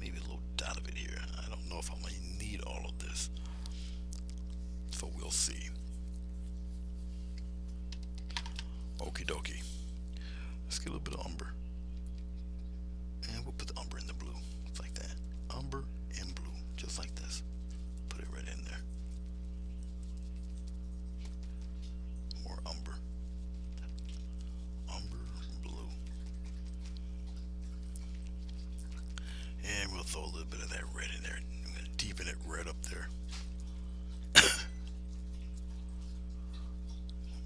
Maybe a little dot of it here. I don't know if I'm going to need all of this. So we'll see. Okie dokie. Let's get a little bit of umber. And we'll put the umber in the blue. It's like that. Umber and blue. Just like this. Put it right in there. More umber. Umber, blue. And we'll throw a little bit of that red in there. I'm going to deepen it red up there.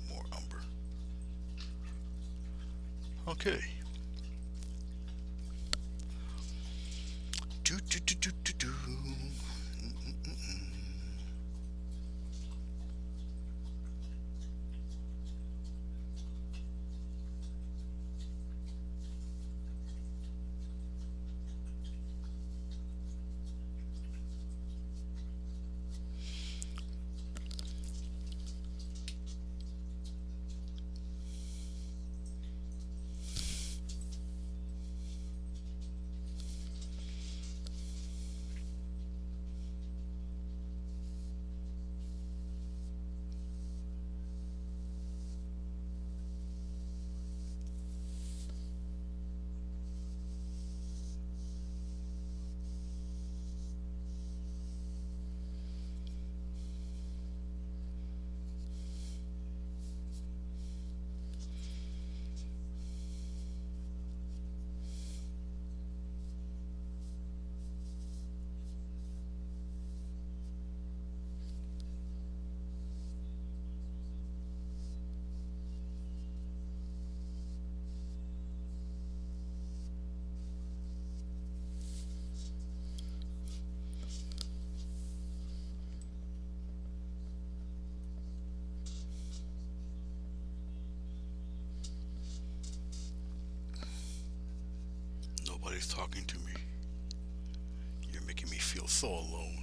More umber. Okay. Do, do, do, do, do, do. nobody's talking to me. You're making me feel so alone.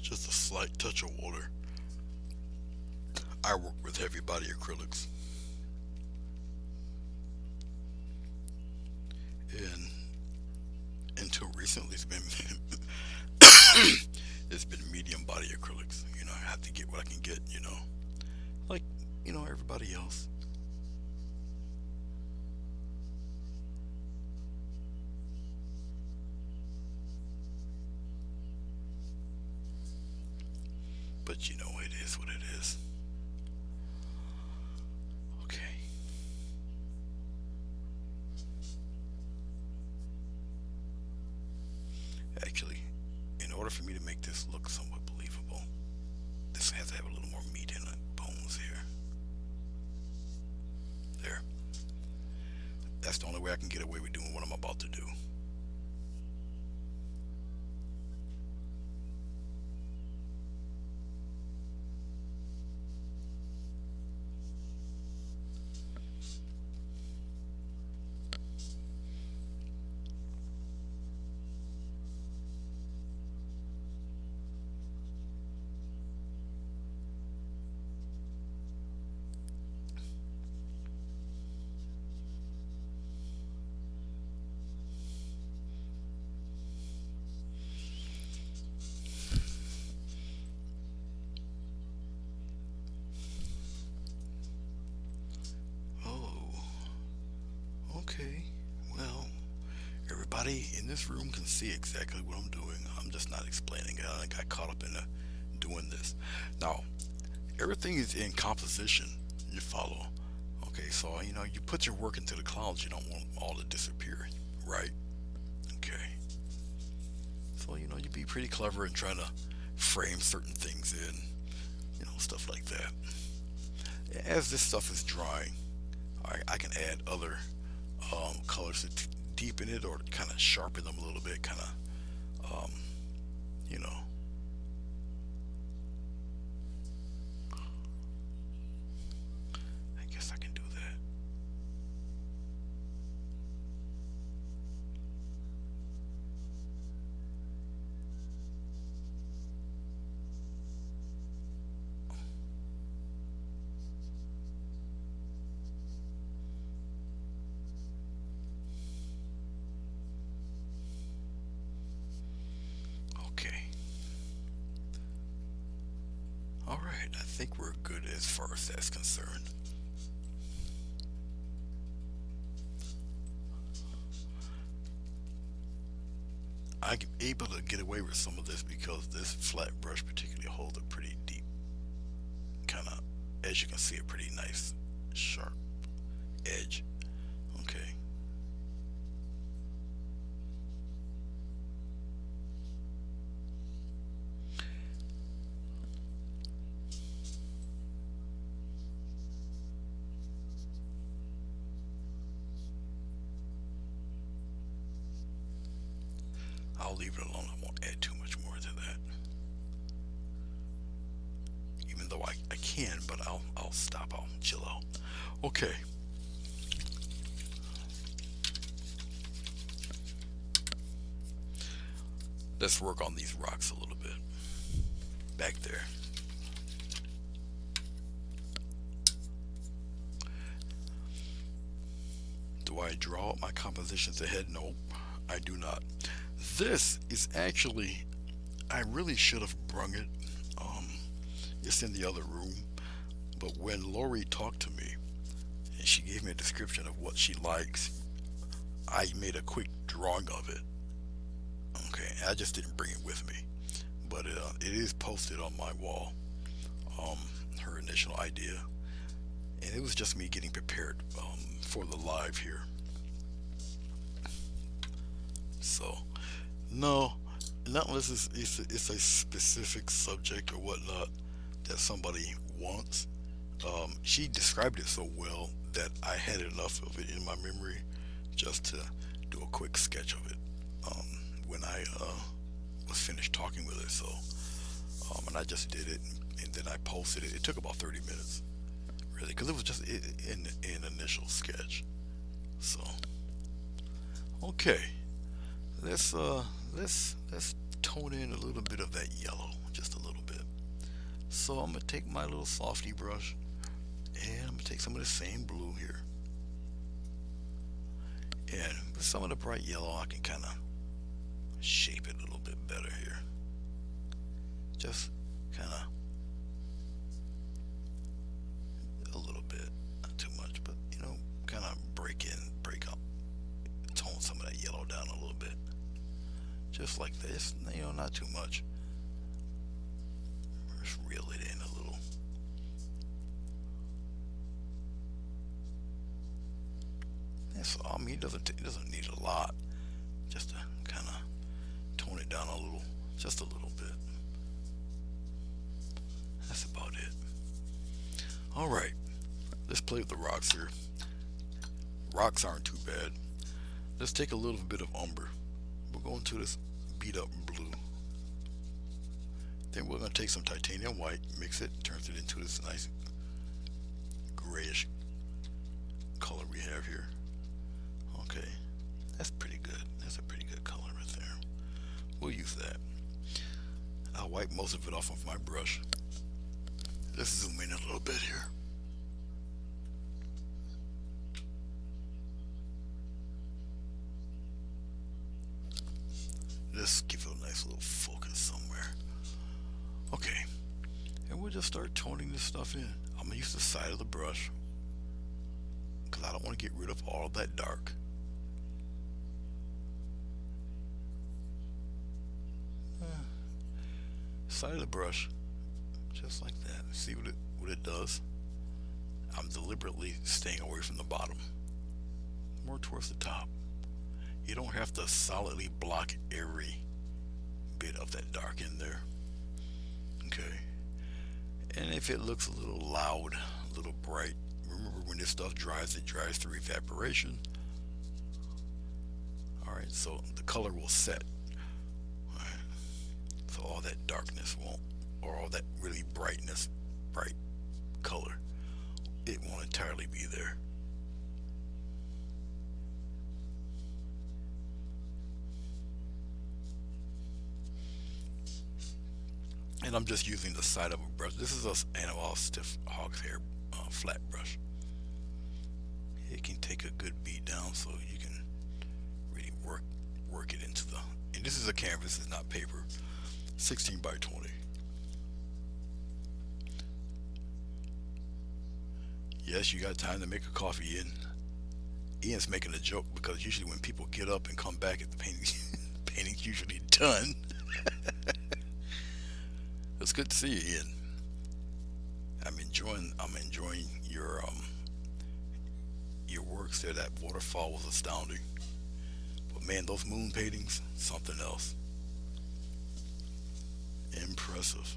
Just a slight touch of water. I work with heavy body acrylics, and until recently, it's been medium body acrylics. I have to get what I can get. Like everybody else. But it is what it is. Okay. Actually, in order for me to make this look somewhat believable, this has to have a little more meat in it, bones here. There. That's the only way I can get away with doing what I'm about to do. Oh, okay. Well, everybody in this room can see exactly what I'm doing. I'm just not explaining it. I got caught up in doing this. Now, everything is in composition. You follow. Okay, so you put your work into the clouds. You don't want all to disappear, right? Okay. So you be pretty clever in trying to frame certain things in, stuff like that. As this stuff is drying, I can add other colors to deepen it or kind of sharpen them a little bit, kind of, you know. I guess I can do that. Okay. All right. I think we're good as far as that's concerned. I'm able to get away with some of this because this flat brush particularly holds a pretty deep kind of, as you can see, a pretty nice sharp edge. Okay. I'll leave it alone. I won't add too much more to that. Even though I can, but I'll stop. I'll chill out. Okay. Let's work on these rocks a little bit. Back there. Do I draw up my compositions ahead? No, I do not. This is actually, I really should have brung it. Um, it's in the other room. But when Lori talked to me and she gave me a description of what she likes, I made a quick drawing of it. Okay, I just didn't bring it with me, but it is posted on my wall. Um, her initial idea, and it was just me getting prepared for the live here. So No, not unless it's a specific subject or whatnot that somebody wants. She described it so well that I had enough of it in my memory just to do a quick sketch of it um, when I was finished talking with her. So, and I just did it, and then I posted it. It took about 30 minutes, really, because it was just an initial sketch. So, okay, let's let's tone in a little bit of that yellow, just a little bit. So I'm gonna take my little softy brush, and I'm gonna take some of the same blue here, and with some of the bright yellow, I can kind of shape it a little bit better here. Just kind of a little bit, not too much, but kind of break up, tone some of that yellow down a little bit, just like this. Not too much. Just reel it in a little. That's all. It doesn't need a lot. Just to kind of tone it down a little, just a little bit. That's about it. All right, let's play with the rocks here. Rocks aren't too bad. Let's take a little bit of umber. We're going to this beat up blue. Then we're going to take some titanium white, mix it, turns it into this nice grayish color we have here. Okay, that's pretty good. That's a pretty good color right there. We'll use that. I'll wipe most of it off of my brush. Let's zoom in a little bit here. Let's give it a nice little focus somewhere. Okay, and we'll just start toning this stuff in. I'm gonna use the side of the brush because I don't want to get rid of all of that dark. Side of the brush, just like that. See what it does? I'm deliberately staying away from the bottom, more towards the top. You don't have to solidly block every bit of that dark in there. Okay. And if it looks a little loud, a little bright, remember when this stuff dries, it dries through evaporation. Alright, so the color will set. Alright. So all that darkness won't, or all that really bright color, it won't entirely be there. And I'm just using the side of a brush. This is an animal stiff hog's hair flat brush. It can take a good beat down, so you can really work it into the. And this is a canvas, it's not paper. 16 by 20. Yes, you got time to make a coffee. Ian's making a joke because usually when people get up and come back, at the painting's usually done. It's good to see you, Ian. I'm enjoying your works there. That waterfall was astounding. But man, those moon paintings, something else. Impressive.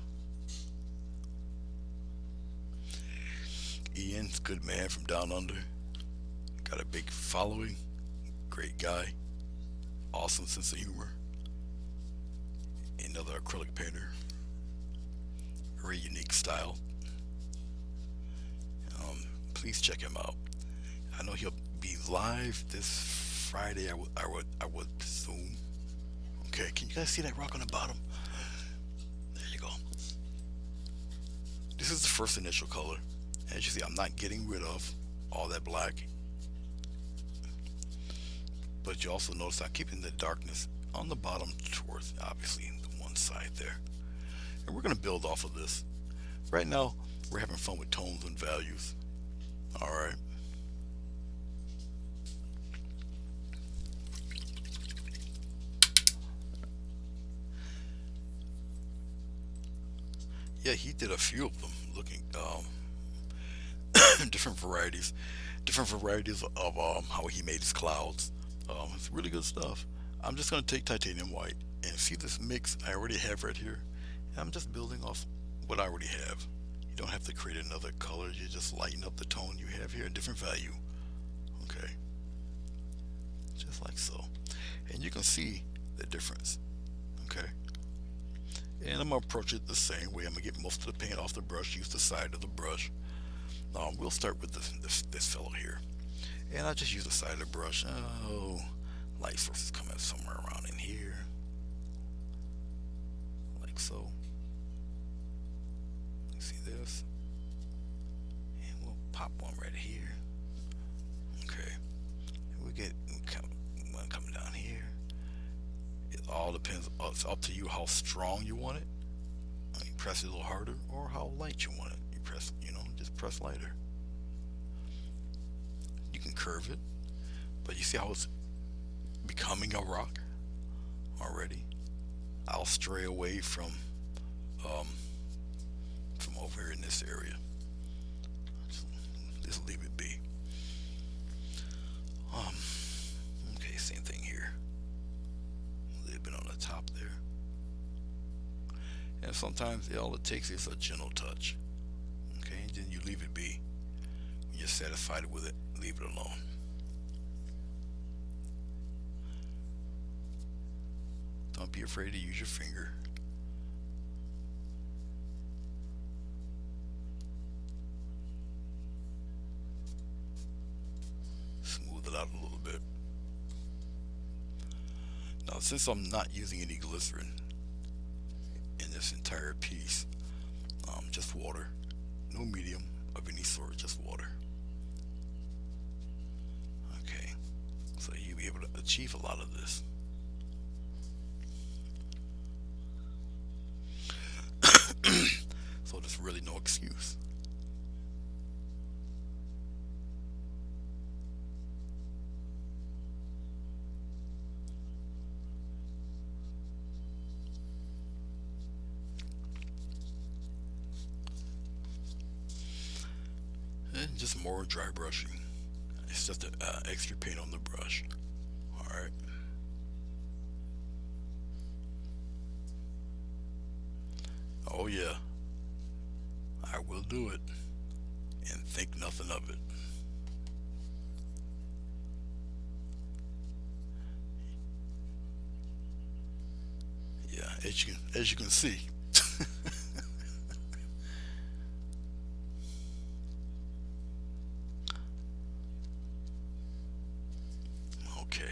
Ian's a good man from down under. Got a big following. Great guy. Awesome sense of humor. Another acrylic painter. Very unique style. Please check him out. I know he'll be live this Friday. I would assume. Okay, can you guys see that rock on the bottom? There you go. This is the first initial color. As you see, I'm not getting rid of all that black. But you also notice I'm keeping the darkness on the bottom towards, obviously, the one side there. And we're going to build off of this. Right now, we're having fun with tones and values. Alright. Yeah, he did a few of them, looking different varieties of how he made his clouds. It's really good stuff. I'm just going to take titanium white and see this mix I already have right here. And I'm just building off what I already have. You don't have to create another color. You just lighten up the tone you have here, a different value. Okay, just like so. And you can see the difference. Okay, and I'm gonna approach it the same way. I'm gonna get most of the paint off the brush, use the side of the brush. We'll start with this fellow here, and I just use the side of the brush. Oh, light source is coming somewhere around in here, like so. You see this, and we'll pop one right here. Okay, and we come one coming down here. It all depends. It's up to you how strong you want it. You press it a little harder, or how light you want it. You press, just press lighter. You can curve it, but you see how it's becoming a rock already. I'll stray away from over here in this area. Just leave it be. Okay, same thing here. A little bit on the top there. And sometimes all it takes is a gentle touch. Okay, and then you leave it be. When you're satisfied with it, leave it alone. Don't be afraid to use your finger. Smooth it out a little bit. Now, since I'm not using any glycerin in this entire piece, just water, no medium of any sort, just water. Okay, so you'll be able to achieve a lot of this. So there's really no excuse. And just more dry brushing. It's just extra paint on the brush. Alright. Oh yeah, I will do it and think nothing of it. Yeah, as you can see. Okay.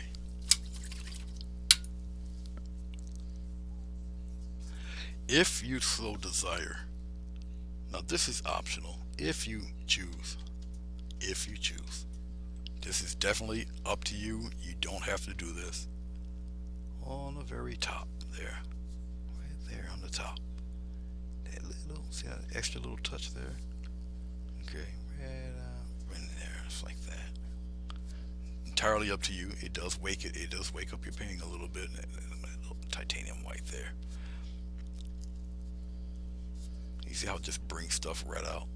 If you so desire. Now this is optional. If you choose. If you choose. This is definitely up to you. You don't have to do this. On the very top there. Right there on the top. That little, see that extra little touch there? Okay, right in there, just like that. Entirely up to you. It does wake up your painting a little bit. That little titanium white there. You see how it just brings stuff right out?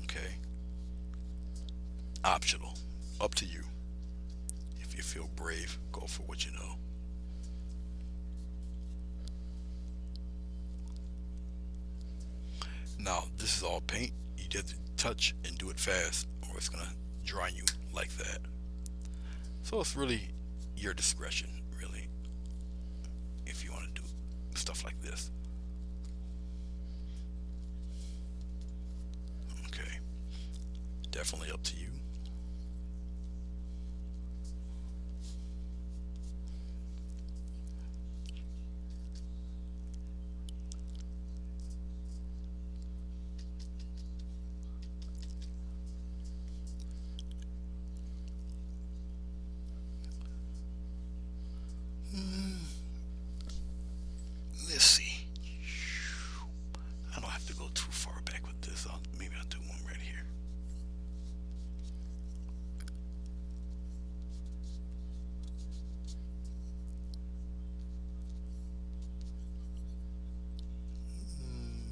Okay. Optional. Up to you. If you feel brave, go for what you know. Now, this is all paint. You just touch and do it fast, or it's going to dry you like that. So it's really your discretion, really, if you want to do stuff like this. Okay, definitely up to you. Let's see. I don't have to go too far back with this. Maybe I'll do one right here.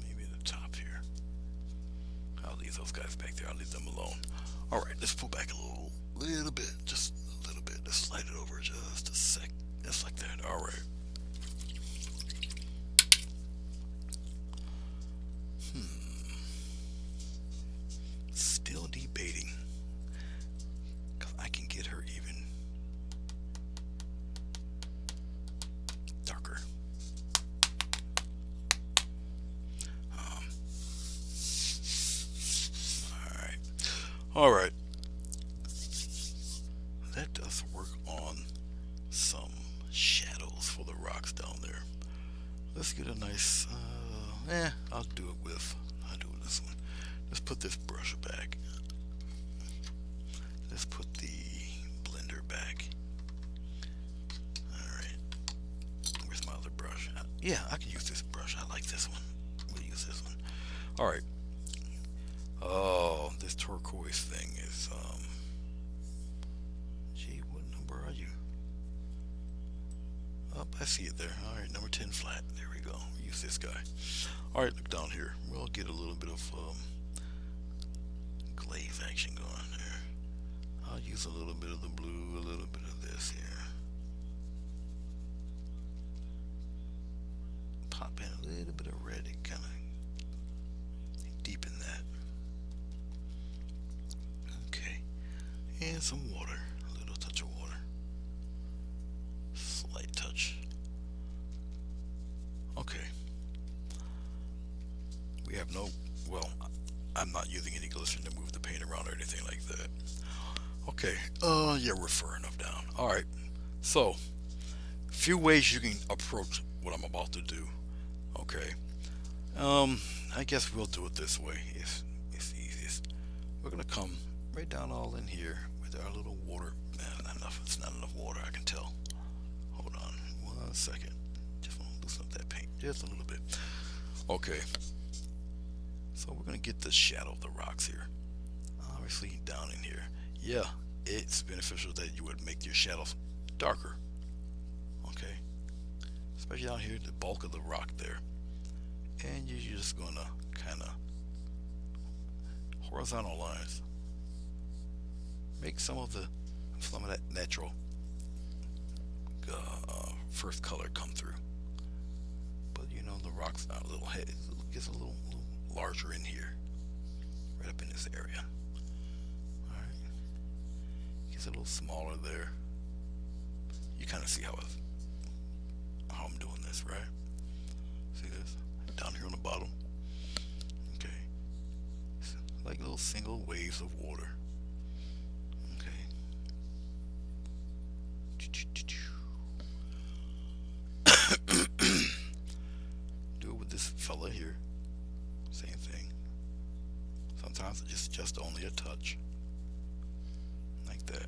Maybe the top here. I'll leave those guys back there. I'll leave them alone. All right, let's pull back a little bit, just a little bit. Let's slide it over just a sec. Just like that. All right. Still debating, because I can get her even darker. Alright. Alright. Let us work on some shadows for the rocks down there. Let's get a nice, I'll do it with this one. Let's put this brush back. Let's put the blender back. Alright. Where's my other brush? Yeah, I can use this brush. I like this one. We'll use this one. Alright. Oh, this turquoise thing is, gee, what number are you? Oh, I see it there. Alright, number 10 flat. There we go. Use this guy. Alright, look down here. We'll get a little bit of, glaze action going there. I'll use a little bit of the blue, a little bit of this here. Pop in a little bit of red and kind of deepen that. Okay. And some water. A little touch of water. Slight touch. Okay. We have no, well, I'm not using any glycerin to move the paint around or anything like that. Okay, yeah, we're far enough down. Alright, so, few ways you can approach what I'm about to do. Okay, I guess we'll do it this way. It's easiest. We're gonna come right down all in here with our little water. Not enough, it's not enough water, I can tell. Hold on, 1 second. Just want to loosen up that paint just a little bit. Okay. So we're going to get the shadow of the rocks here. Obviously down in here. Yeah, it's beneficial that you would make your shadows darker. Okay. Especially down here, the bulk of the rock there. And you're just going to kind of horizontal lines. Make some of that natural first color come through. But you know, the rock's not a little head. It gets a little larger in here, right up in this area. Alright, gets a little smaller there. You kind of see how I'm doing this, right? See this? Down here on the bottom. Okay. It's like little single waves of water. Okay. Do it with this fella here. Same thing. Sometimes it's just only a touch. Like that.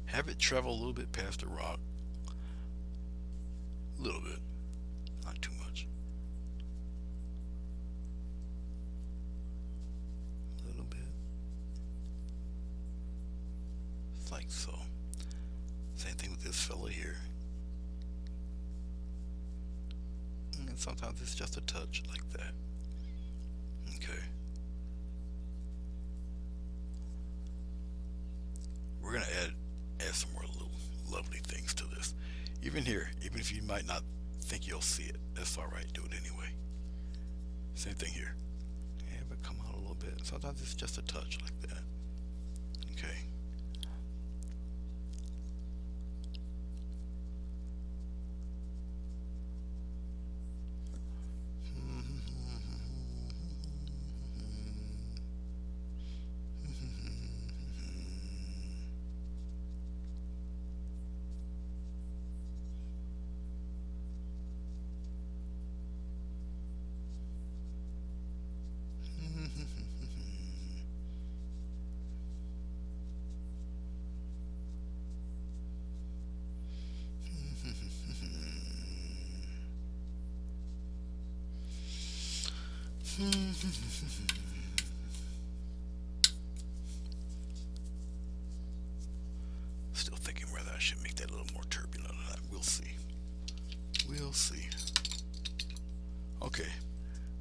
Have it travel a little bit past the rock. A little bit. Not too much. A little bit. It's like so. Same thing with this fella here. And sometimes it's just a touch like that. Okay. We're gonna add some more little lovely things to this. Even here, even if you might not think you'll see it, that's alright, do it anyway. Same thing here. Have it come out a little bit. Sometimes it's just a touch like that. Okay. Still thinking whether I should make that a little more turbulent or not. We'll see. We'll see. Okay,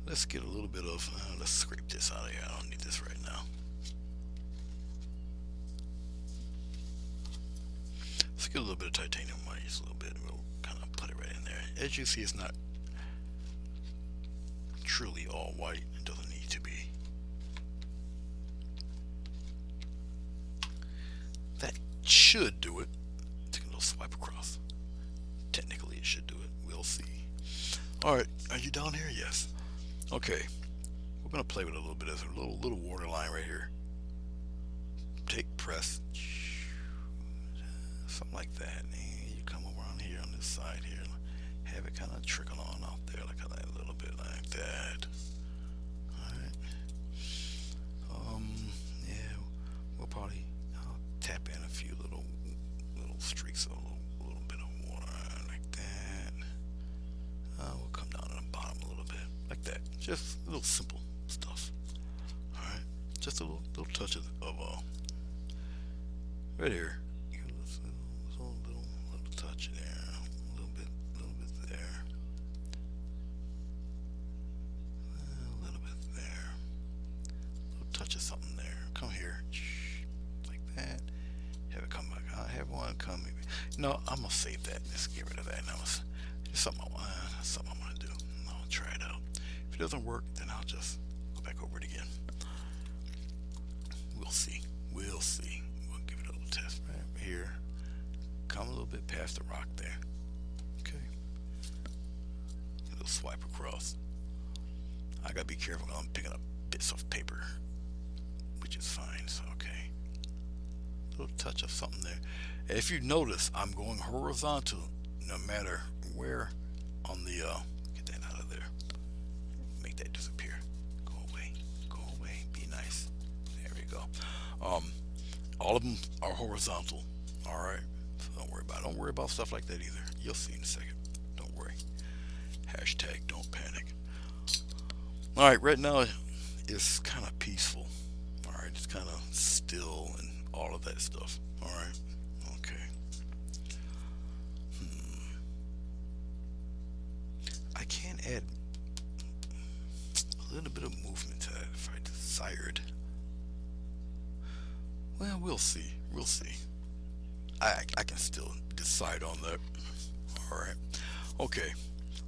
let's get a little bit of, let's scrape this out of here. I don't need this right now. get a little bit of titanium white, just a little bit. We'll kind of put it right in there. As you see, it's not truly all white. It doesn't need to be. That should do it. Take a little swipe across. Technically, it should do it. We'll see. All right, are you down here? Yes. Okay. We're gonna play with a little bit of a little water line right here. Press, something like that. And you come around here on this side here, have it kind of trickle on out there, like a little bit like that. All right. Yeah, we'll probably tap in a few little streaks of a little bit of water like that. We'll come down to the bottom a little bit like that. Just a little simple stuff. All right. Just a little touch of right here, little touch there, a little bit there, a little bit there, a little touch of something there. Come here, like that. Have it come back. I have one come. No, I'm gonna save that. Let's get rid of that. Now it's something I want to do. I'll try it out. If it doesn't work, then I'll just go back over it again. We'll see. We'll see. Test right here. Come a little bit past the rock there. Okay. A little swipe across. I gotta be careful when I'm picking up bits of paper, which is fine. So okay. A little touch of something there. And if you notice, I'm going horizontal no matter where on the get that out of there. Make that disappear. Go away. Go away. Be nice. There we go. All of them are horizontal. All right, so don't worry about it. Don't worry about stuff like that either. You'll see in a second. Don't worry. Hashtag don't panic. All right, right now it's kind of peaceful. All right, it's kind of still and all of that stuff. All right, okay. I can add a little bit of movement to that if I desired. Well, we'll see. We'll see. I can still decide on that. All right. Okay.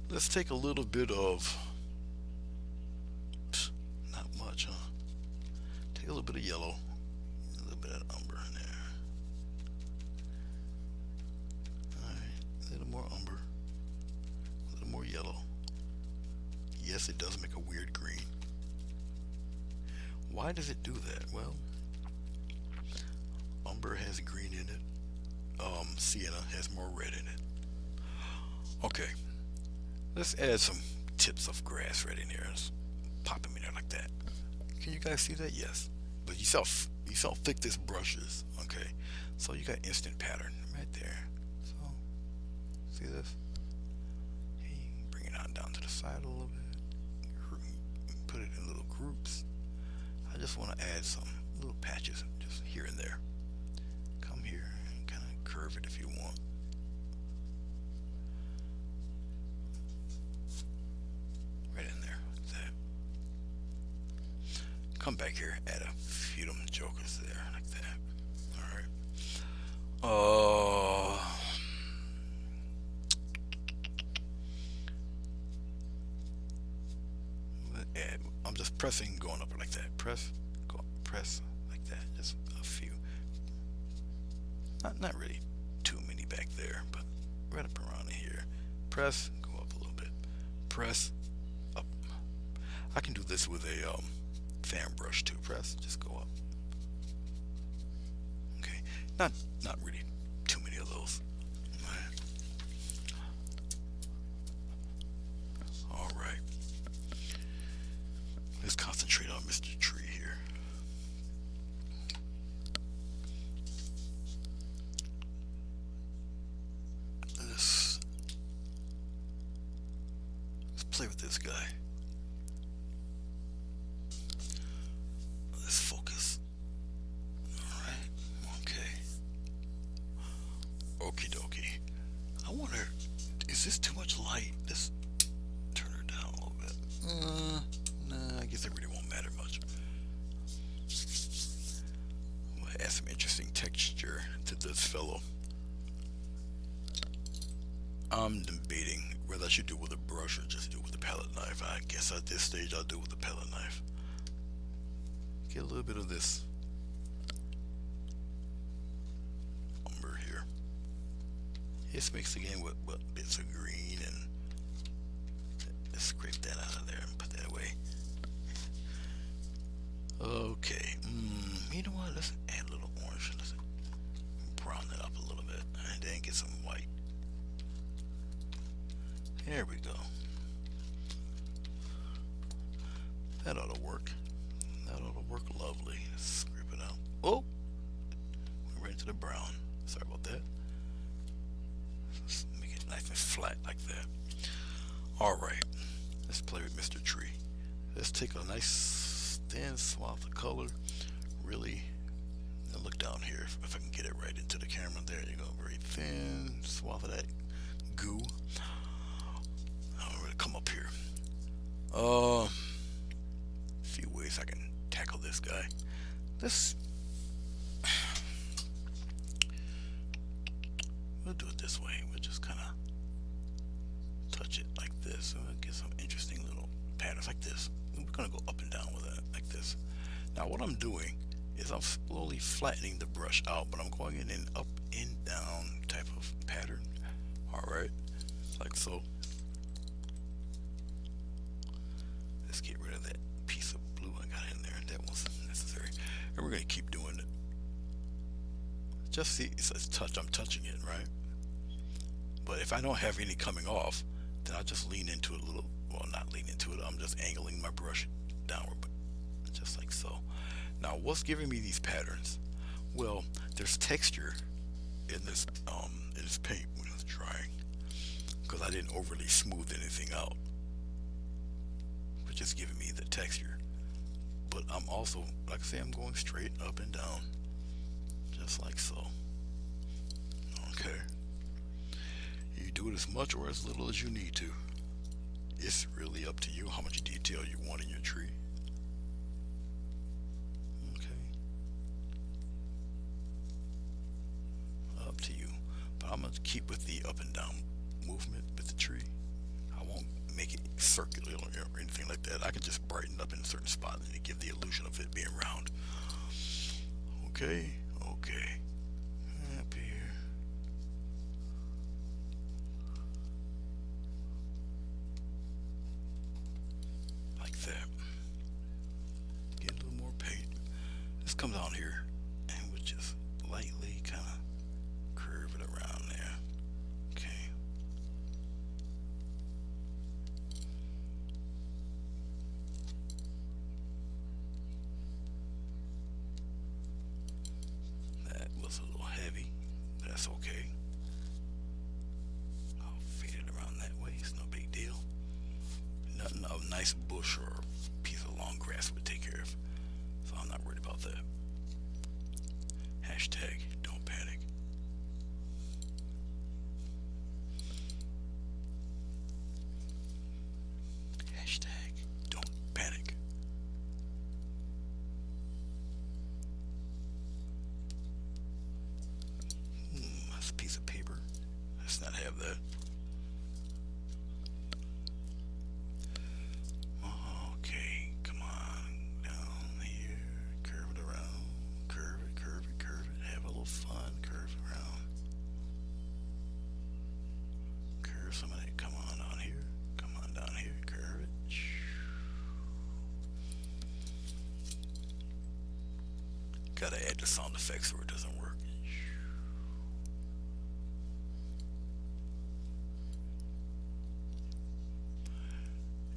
Let's take a little bit of, not much, huh? Take a little bit of yellow, a little bit of umber in there. All right. A little more umber, a little more yellow. Yes, it does make a weird green. Why does it do that? Well, umber has green in it. Sienna has more red in it. Okay, let's add some tips of grass right in here. Let's pop them in there like that. Can you guys see that? Yes. But you saw thick this brush is. Okay, so you got instant pattern right there. So see this? Hey, bring it on down to the side a little bit. Put it in little groups. I just want to add some little patches just here and there. Come here and kind of curve it if you want. Right in there, like that. Come back here, add a few of them jokers there, like that. All right. I'm just pressing, going up like that. Press, go up, press like that. Just a few. Not really too many back there, but right up around here. Press, go up a little bit. Press, up. I can do this with a fan brush too. Press, just go up. Okay, not really too many of those. All right. Let's concentrate on Mr. Tree here. Let's play with this guy. Let's focus. Alright, okay. Okie dokie. I wonder, is this too much light? Let's turn her down a little bit. Nah, I guess it really won't matter much. I'm gonna add some interesting texture to this fellow. I'm debating whether I should do it with a brush or just do it with a palette knife. I guess at this stage I'll do it with a palette knife. Get a little bit of this umber here. It's mixed again with bits of green, and let's scrape that out of there and put that away. Okay, you know what? Let's add a little orange. Let's brown it up a little bit, and then get some white. There we go. That ought to work. That ought to work lovely. Let's scrape it out. Oh, we're right into the brown. Sorry about that. Let's make it nice and flat like that. All right, let's play with Mr. Tree. Let's take a nice thin swath of color. Really, now look down here if I can get it right into the camera. There you go. Very thin swath of that goo. I'm gonna come up here. A few ways I can tackle this guy. We'll do it this way. We'll just kind of touch it like this, and we'll get some interesting little patterns like this. We're gonna go up and down with it like this. Now what I'm doing is I'm slowly flattening the brush out, but I'm going in an up and down type of pattern. All right, like so. Let's get rid of that piece of blue I got in there. That wasn't necessary. And we're gonna keep doing it. Just see, it says touch. I'm touching it, right? But if I don't have any coming off, then I'll just lean into it a little. Well, not lean into it. I'm just angling my brush downward, but just like so. Now, what's giving me these patterns? Well, there's texture in this paint when it's drying, because I didn't overly smooth anything out, which is giving me the texture. But I'm also, like I say, I'm going straight up and down, just like so. Okay. You do it as much or as little as you need to. It's really up to you how much detail you want in your tree. Okay. Up to you. But I'm going to keep with the up and down movement with the tree. I won't make it circular or anything like that. I can just brighten up in a certain spot and give the illusion of it being round. Okay. Okay. Up here. That. Get a little more paint. Let's come down here and we'll just lightly kind of curve it around there. Okay. That was a little heavy, but that's okay. I'll fade it around that way. It's no big deal. Nothing a nice bush or a piece of long grass would take care of, so I'm not worried about that. Hashtag don't panic. Hashtag don't panic. That's a piece of paper. Let's not have that. Some of that. Come on down here. Come on down here. Curve it. Gotta add the sound effects or it doesn't work.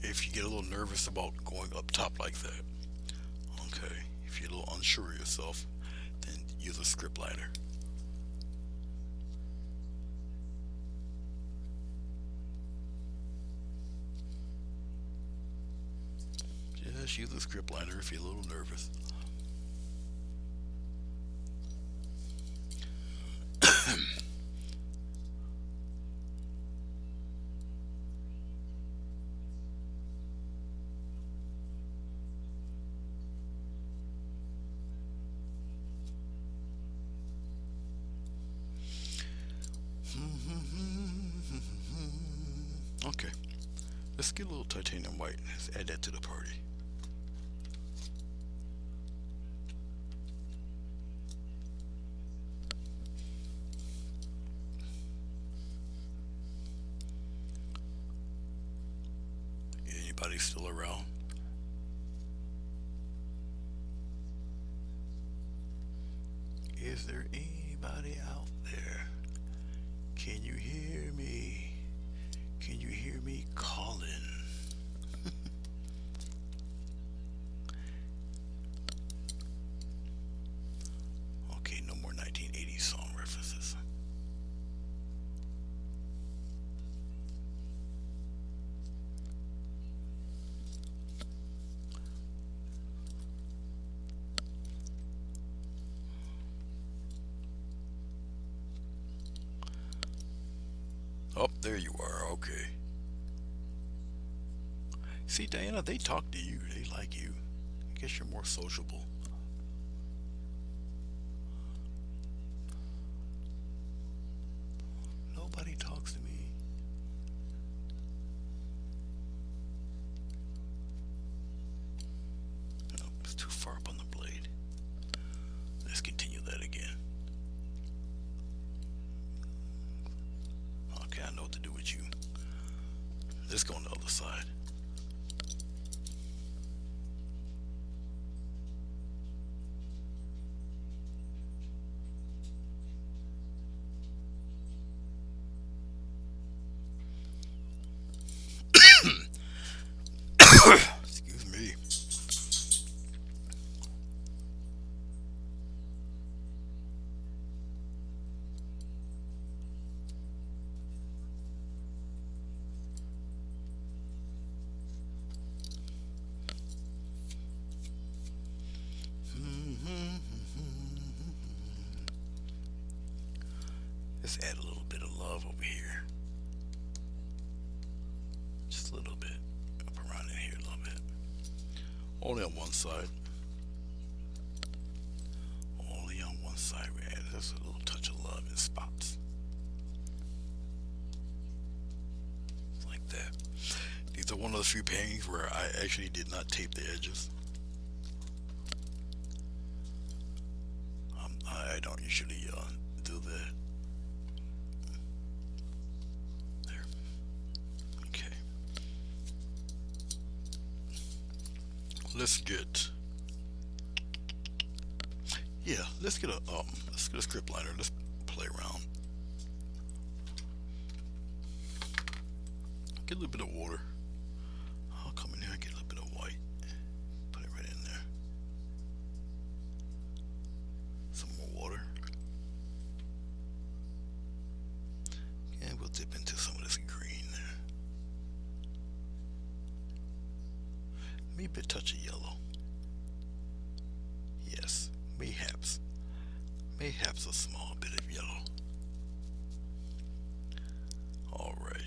If you get a little nervous about going up top like that, okay, if you're a little unsure of yourself, then use a script liner. Just use the script liner if you're a little nervous. Let's get a little titanium white. Let's add that to the party. Anybody still around? Is there anybody out there? Can you hear me? Can you hear me calling? Okay, no more 1980s song references. Oh, there you are. Okay. See, Diana, they talk to you. They like you. I guess you're more sociable. Nobody talks to me. No, it's too far up on the blade. Let's continue that again. Okay, I know what to do with you. Let's go on the other side. Excuse me. Let's add a little bit of love over here. Just a little bit. Up around in here a little bit. Only on one side. Only on one side we add just a little touch of love in spots. Like that. These are one of the few paintings where I actually did not tape the edges. I don't usually do that. There. Okay. Let's get. Yeah, let's get a script liner. Let's play around. Get a little bit of water. I'll come in here and get a little bit of white. Put it right in there. Some more water. And we'll dip into some of this green there. Maybe a touch of yellow. Yes, mayhaps. Mayhaps a small bit of yellow. Alright.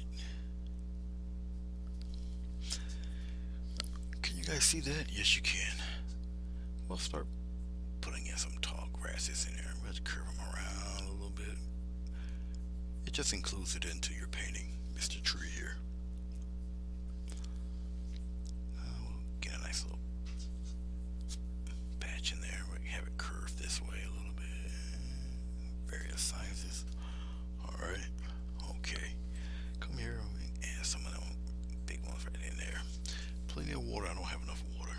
Can you guys see that? Yes, you can. We'll start putting in some tall grasses in there. Let's curve them around a little bit. It just includes it into your painting, Mr. Tree here. We'll get a nice little patch in there. We have it curved this way a little bit. Various sizes. Alright. Okay. Come here and add some of them big ones right in there. Plenty of water. I don't have enough water.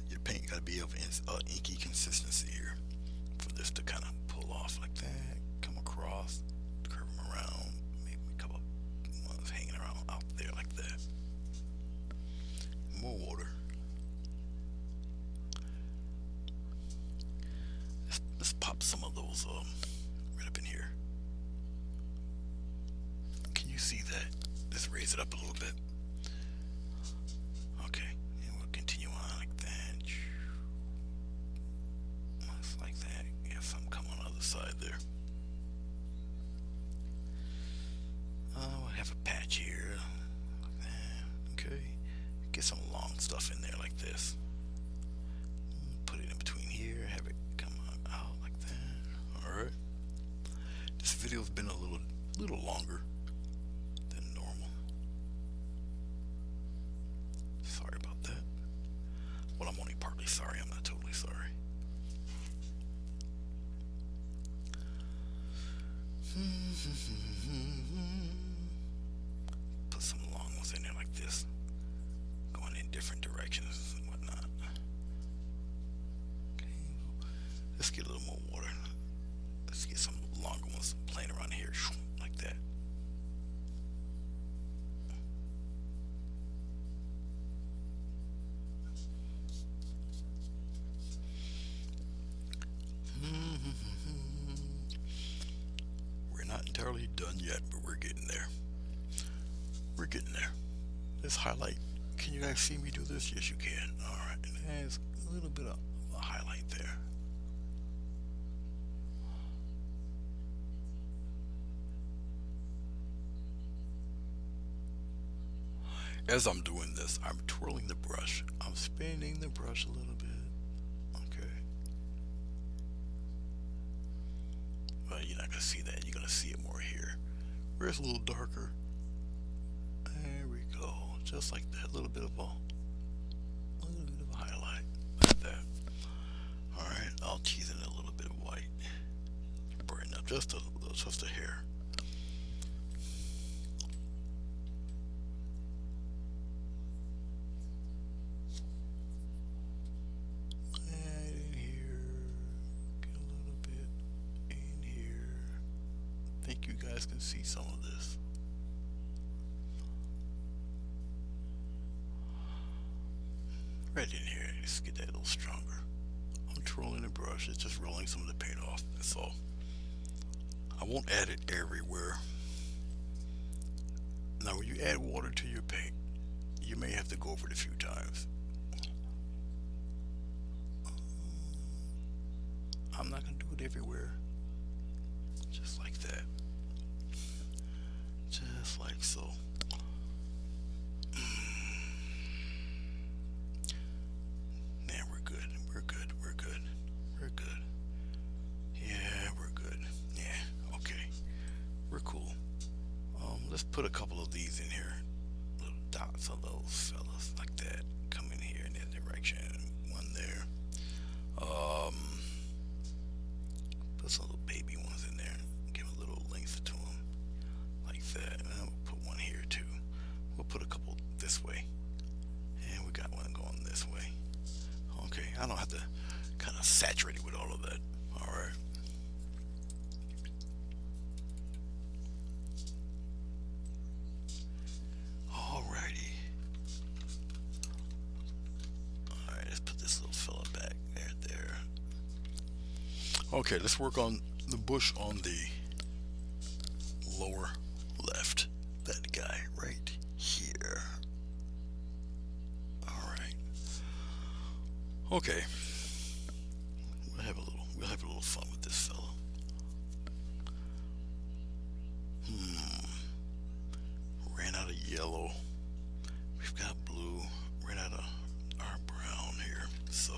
Your paint got to be of inky consistency here for this to kind of pull off like that. Come across, curve them around, maybe a couple ones hanging around out there like that. More water. Let's pop some of those right up in here. Can you see that? Let's raise it up a little bit. Okay, and we'll continue on like that. Just like that. Yeah, some come on the other side there. We'll have a patch here. Like that. Okay. Get some long stuff in there like this. Put it in between here. Have it come out like that. Alright. This video's been a little longer than normal. sorry. I'm not totally sorry. Put some long ones in there like this, going in different directions and whatnot. Okay, let's get a little more water. Let's get some longer ones playing around here, like that. We're not entirely done yet, but we're getting there. We're getting there. Let's highlight. Can you guys see me do this? Yes, you can. All right, and there's a little bit of a highlight there. As I'm doing this, I'm twirling the brush. I'm spinning the brush a little bit. Okay. Well, you're not gonna see that. You're gonna see it more here. Where it's a little darker. There we go. Just like that. A little bit of a highlight. Like that. Alright, I'll tease in a little bit of white. Brighten up just a hair. And in here. Get a little bit in here. I think you guys can see some of this. Right in here, just get that a little stronger. I'm twirling the brush, it's just rolling some of the paint off, that's all. I won't add it everywhere. Now when you add water to your paint, you may have to go over it a few times. I'm not going to do it everywhere. Just like that. Just like so. Let's put a couple of these in here, little dots of those fellas like that. Come in here in that direction. One there. Put some little baby ones in there. Give a little length to them, like that. And we'll put one here too. We'll put a couple this way, and we got one going this way. Okay, I don't have to kind of saturate it with all of that. All right. Okay, let's work on the bush on the lower left. That guy right here. All right. Okay. We'll have a little fun with this fella. Ran out of yellow. We've got blue. Ran out of our brown here. So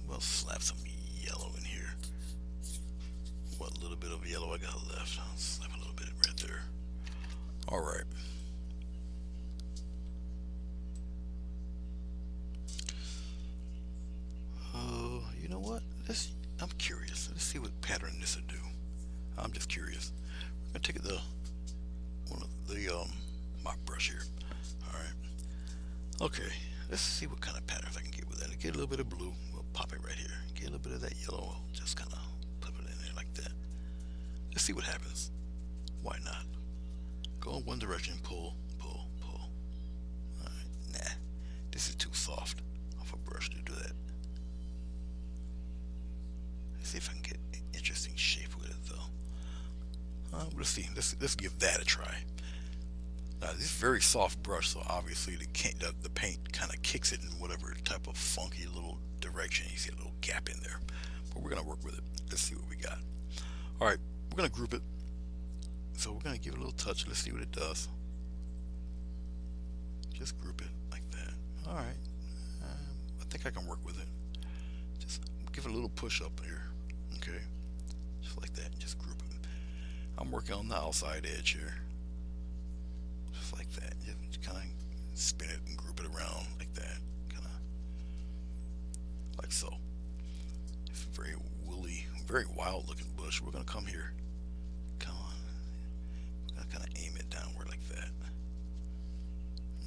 we'll slap some yellow in here. What little bit of yellow I got left, I'll slap a little bit right there. All right. You know what? I'm curious. Let's see what pattern this will do. I'm just curious. We're gonna take my brush here. All right. Okay. Let's see what kind of patterns I can get with that. Get a little bit of blue. We'll pop it right here. Get a little bit of that yellow. We'll just kind of put it in there like that. Let's see what happens. Why not? Go in one direction. Pull, pull, pull. All right. Nah. This is too soft of a brush to do that. Let's see if I can get an interesting shape with it though. Let's see. Let's give that a try. Now this is a very soft brush, so obviously the paint kind of kicks it in whatever type of funky little direction. You see a little gap in there, but we're gonna work with it. Let's see what we got. All right, we're gonna group it. So we're gonna give it a little touch. Let's see what it does. Just group it like that. All right, I think I can work with it. Just give it a little push up here. Okay, just like that. Just group it. I'm working on the outside edge here. Just like that. Just kind of spin it and group it around like that, kind of like so. It's a very woolly, very wild looking bush. We're gonna come here. Come on. We're gonna kind of aim it downward like that.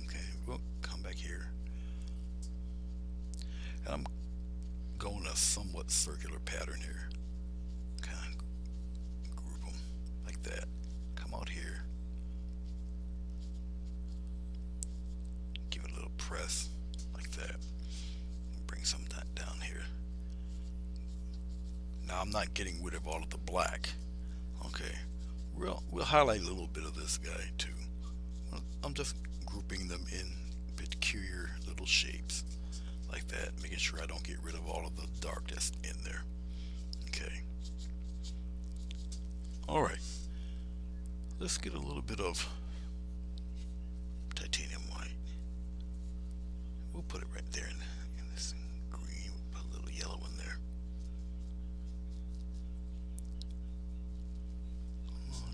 Okay, we'll come back here. And I'm going a somewhat circular pattern here. Kind of group them like that. Come out here. Give it a little press like that. Bring some of that down here. Now I'm not getting rid of all of the black. Okay, we'll highlight a little bit of this guy too. I'm just grouping them in peculiar little shapes like that, making sure I don't get rid of all of the dark that's in there. Okay. All right. Let's get a little bit of titanium white. We'll put it right there in this green. We'll put a little yellow in there.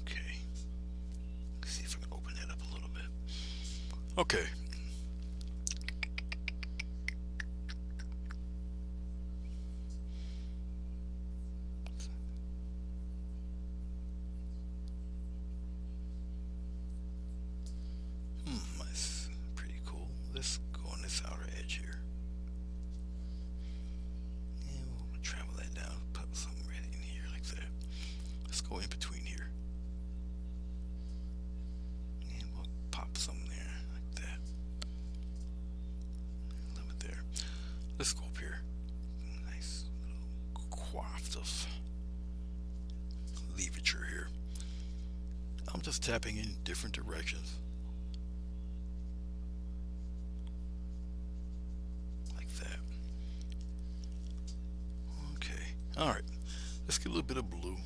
Okay. Let's see if I can open that up a little bit. Okay. That's pretty cool. Let's go on this outer edge here. And we'll travel that down, put something right in here like that. Let's go in between here. And we'll pop some there like that. A little bit there. Let's go up here. Nice little quaft of leavature here. I'm just tapping in different directions. Like that. Okay. Alright. Let's get a little bit of blue.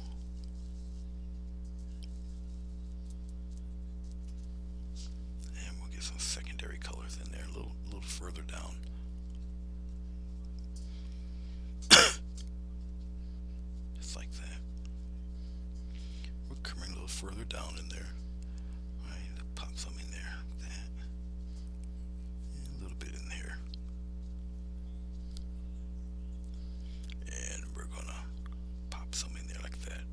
And we'll get some secondary colors in there a little further down. Just like that. We're coming a little further down in there. Alright, pop some in there like that. And a little bit in here. And we're gonna pop some in there like that.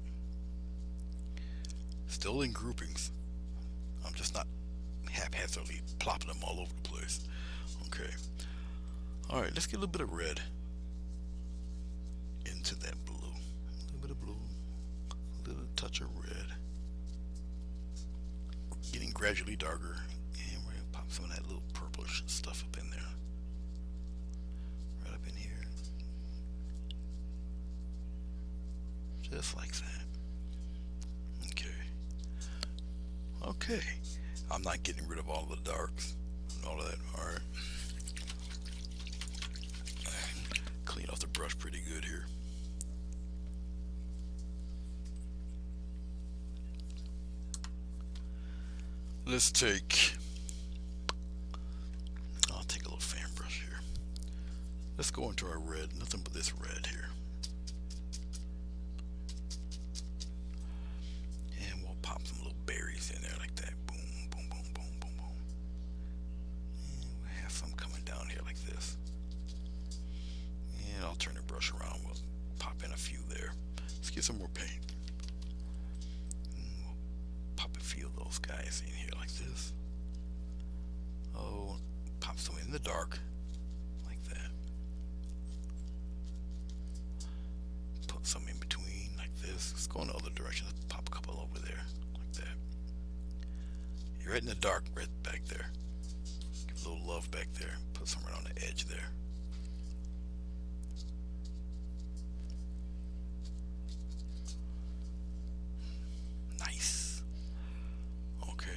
Still in groupings. I'm just not haphazardly plopping them all over the place. Okay. Alright, let's get a little bit of red into that blue. A little bit of blue. A little touch of red. Getting gradually darker. And we're gonna pop some of that little purplish stuff up in there. Right up in here. Just like that. Okay. Okay. I'm not getting rid of all the darks and all of that. Alright. Clean off the brush pretty good here. Let's take, I'll take a little fan brush here. Let's go into our red, nothing but this red here. And we'll pop some little berries in there like that. Boom, boom, boom, boom, boom, boom. And we'll have some coming down here like this. And I'll turn the brush around, we'll pop in a few there. Let's get some more paint. And we'll pop a few of those guys in here like this. Oh, pop some in the dark like that. Put some in between like this. Let's go in the other direction. Let's pop a couple over there like that. You're right in the dark, right back there. Give a little love back there. Put some right on the edge there. Nice. Okay.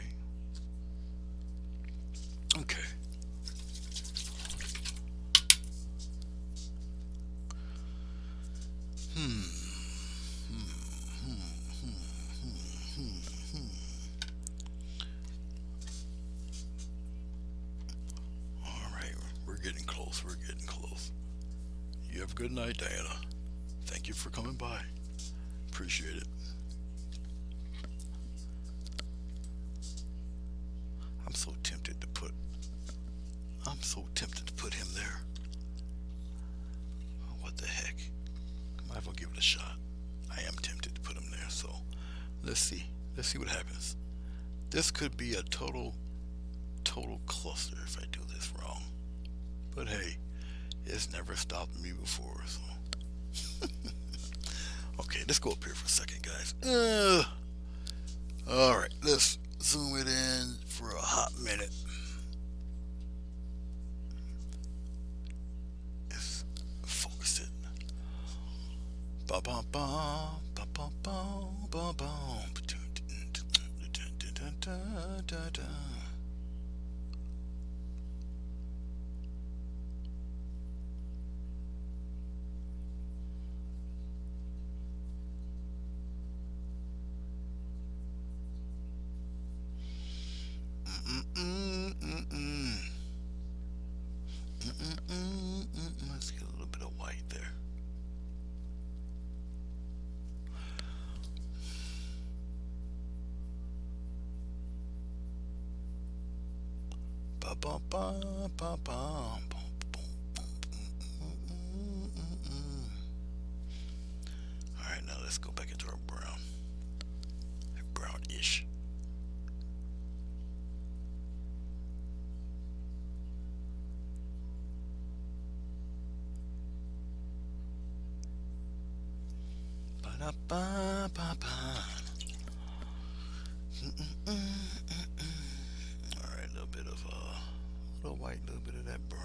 Okay. All right, we're getting close. We're getting close. You have a good night, Diana. Thank you for coming by. Appreciate it. I'm so tempted to put I'm so tempted to put him there. Oh, what the heck? Might as well give it a shot. I am tempted to put him there, so let's see. Let's see what happens. This could be a total cluster if I do this wrong. But hey, it's never stopped me before, so. Okay, let's go up here for a second, guys. Alright, let's zoom it in for a hot minute. Let's focus it. Ba ba ba ba ba ba ba ba. Let's get a little bit of white there. Ba ba ba ba ba. Alright, now let's go back into our brown. Brownish. Ba da ba ba ba. Alright, a little bit of a little white, a little bit of that brown.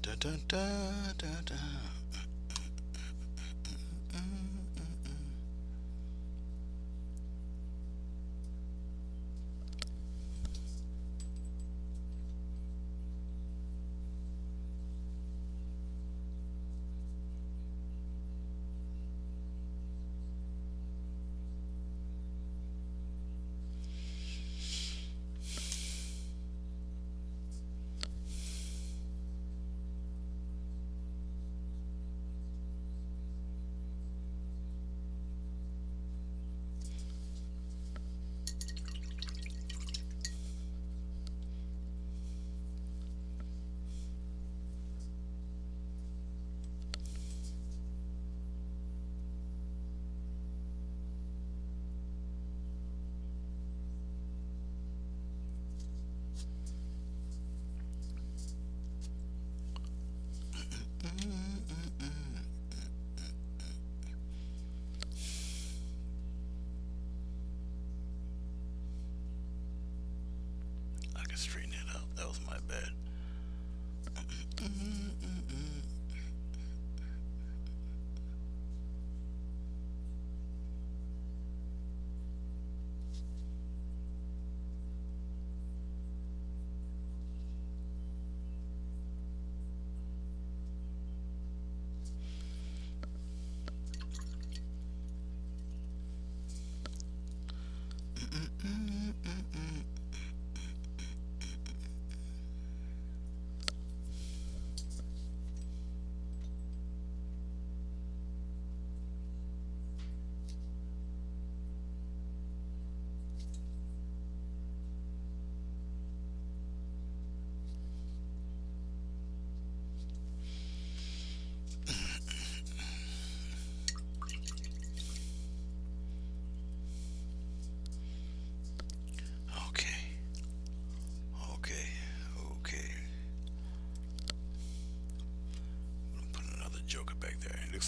Da, da, da, da, da. I can straighten it out. That was my bad.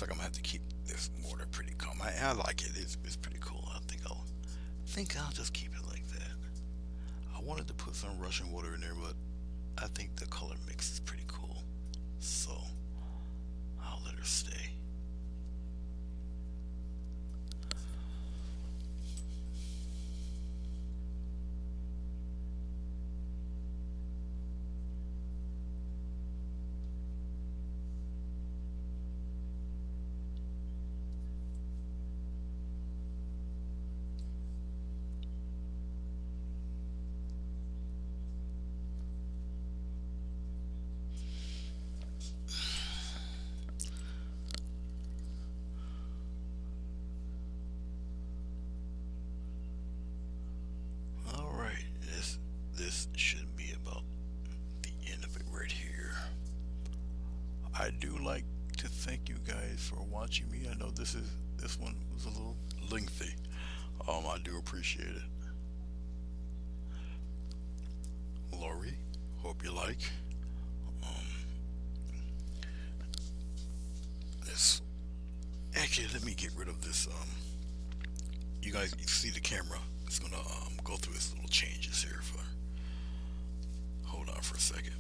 looks like I'm gonna have to keep this water pretty calm. I like it. It's pretty cool. I think I'll just keep it like that. I wanted to put some Russian water in there, but I think the color mix is pretty cool. So I'll let her stay. All right, this should be about the end of it right here. I do like to thank you guys for watching me. I know this one was a little lengthy. I do appreciate it. Lori, hope you like. Um, this actually let me get rid of this. You guys see the camera? It's gonna go through its little changes here. For hold on for a second.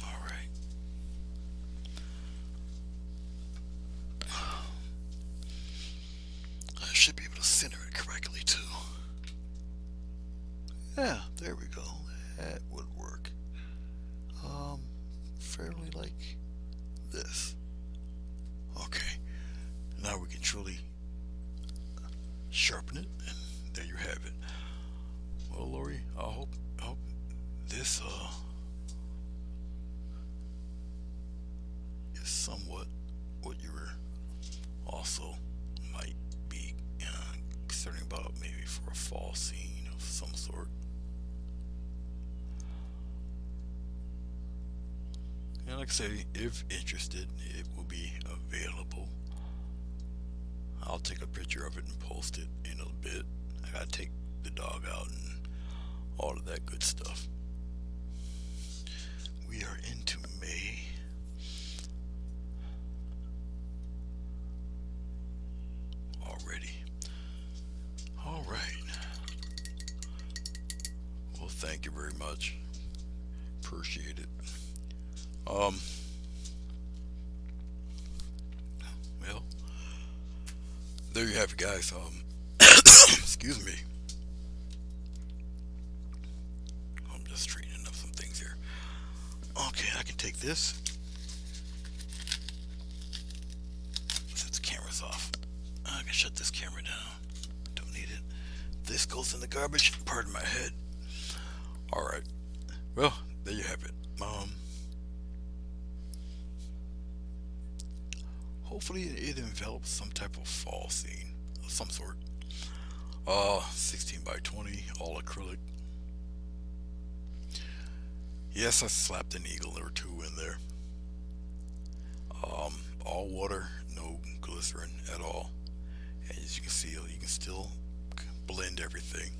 All right. I should be able to center it correctly too. Yeah, there we go. That would work. Um, Fairly like this. Okay, now we can truly sharpen it, and there you have it. Well, Lori, I hope this is somewhat what you were also might be concerned about, maybe for a fall scene of some sort. And like I say, if interested, it will be available. I'll take a picture of it and post it in a bit. I gotta take the dog out and all of that good stuff. We are into May. Already. All right. Well, thank you very much. Appreciate it. Um, well, there you have it, guys. Excuse me. I'm just straightening up some things here. Okay, I can take this since the camera's off. I can shut this camera down. Don't need it. This goes in the garbage. Pardon my head. All right. Well, there you have it. Hopefully it envelops some type of fall scene of some sort. 16 by 20, all acrylic. Yes, I slapped an eagle or two in there. All water, no glycerin at all. And as you can see, you can still blend everything.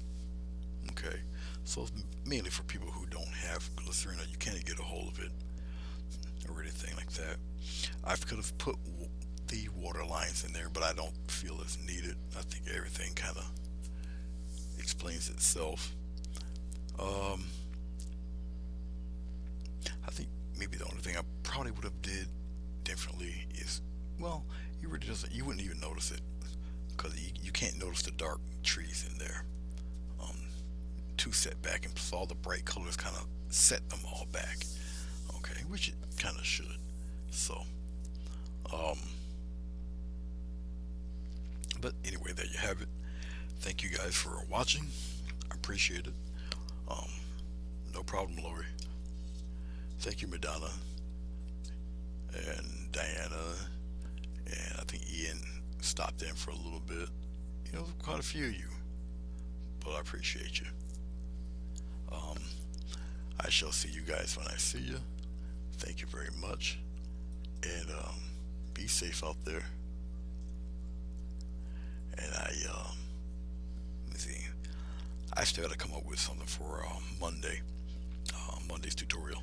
Okay, so it's mainly for people who don't have glycerin or you can't get a hold of it or anything like that. I could have put the water lines in there, but I don't feel it's needed. I think everything kind of explains itself. I think maybe the only thing I probably would have did differently is, well, you wouldn't even notice it because you can't notice the dark trees in there. Too set back, and plus all the bright colors kind of set them all back. Okay, which it kind of should. So, but anyway, there you have it. Thank you guys for watching. I appreciate it. Um, no problem, Lori. Thank you, Madonna and Diana, and I think Ian stopped in for a little bit. You know, quite a few of you, but I appreciate you. Um, I shall see you guys when I see you. Thank you very much, and be safe out there. and let me see. I still got to come up with something for Monday's tutorial.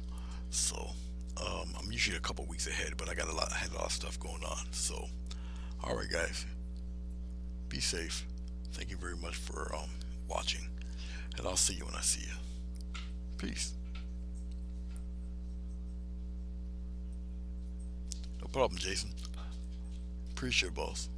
So I'm usually a couple weeks ahead, but I had a lot of stuff going on. So, all right, guys, be safe. Thank you very much for watching, and I'll see you when I see you. Peace. No problem, Jason. Appreciate it, boss.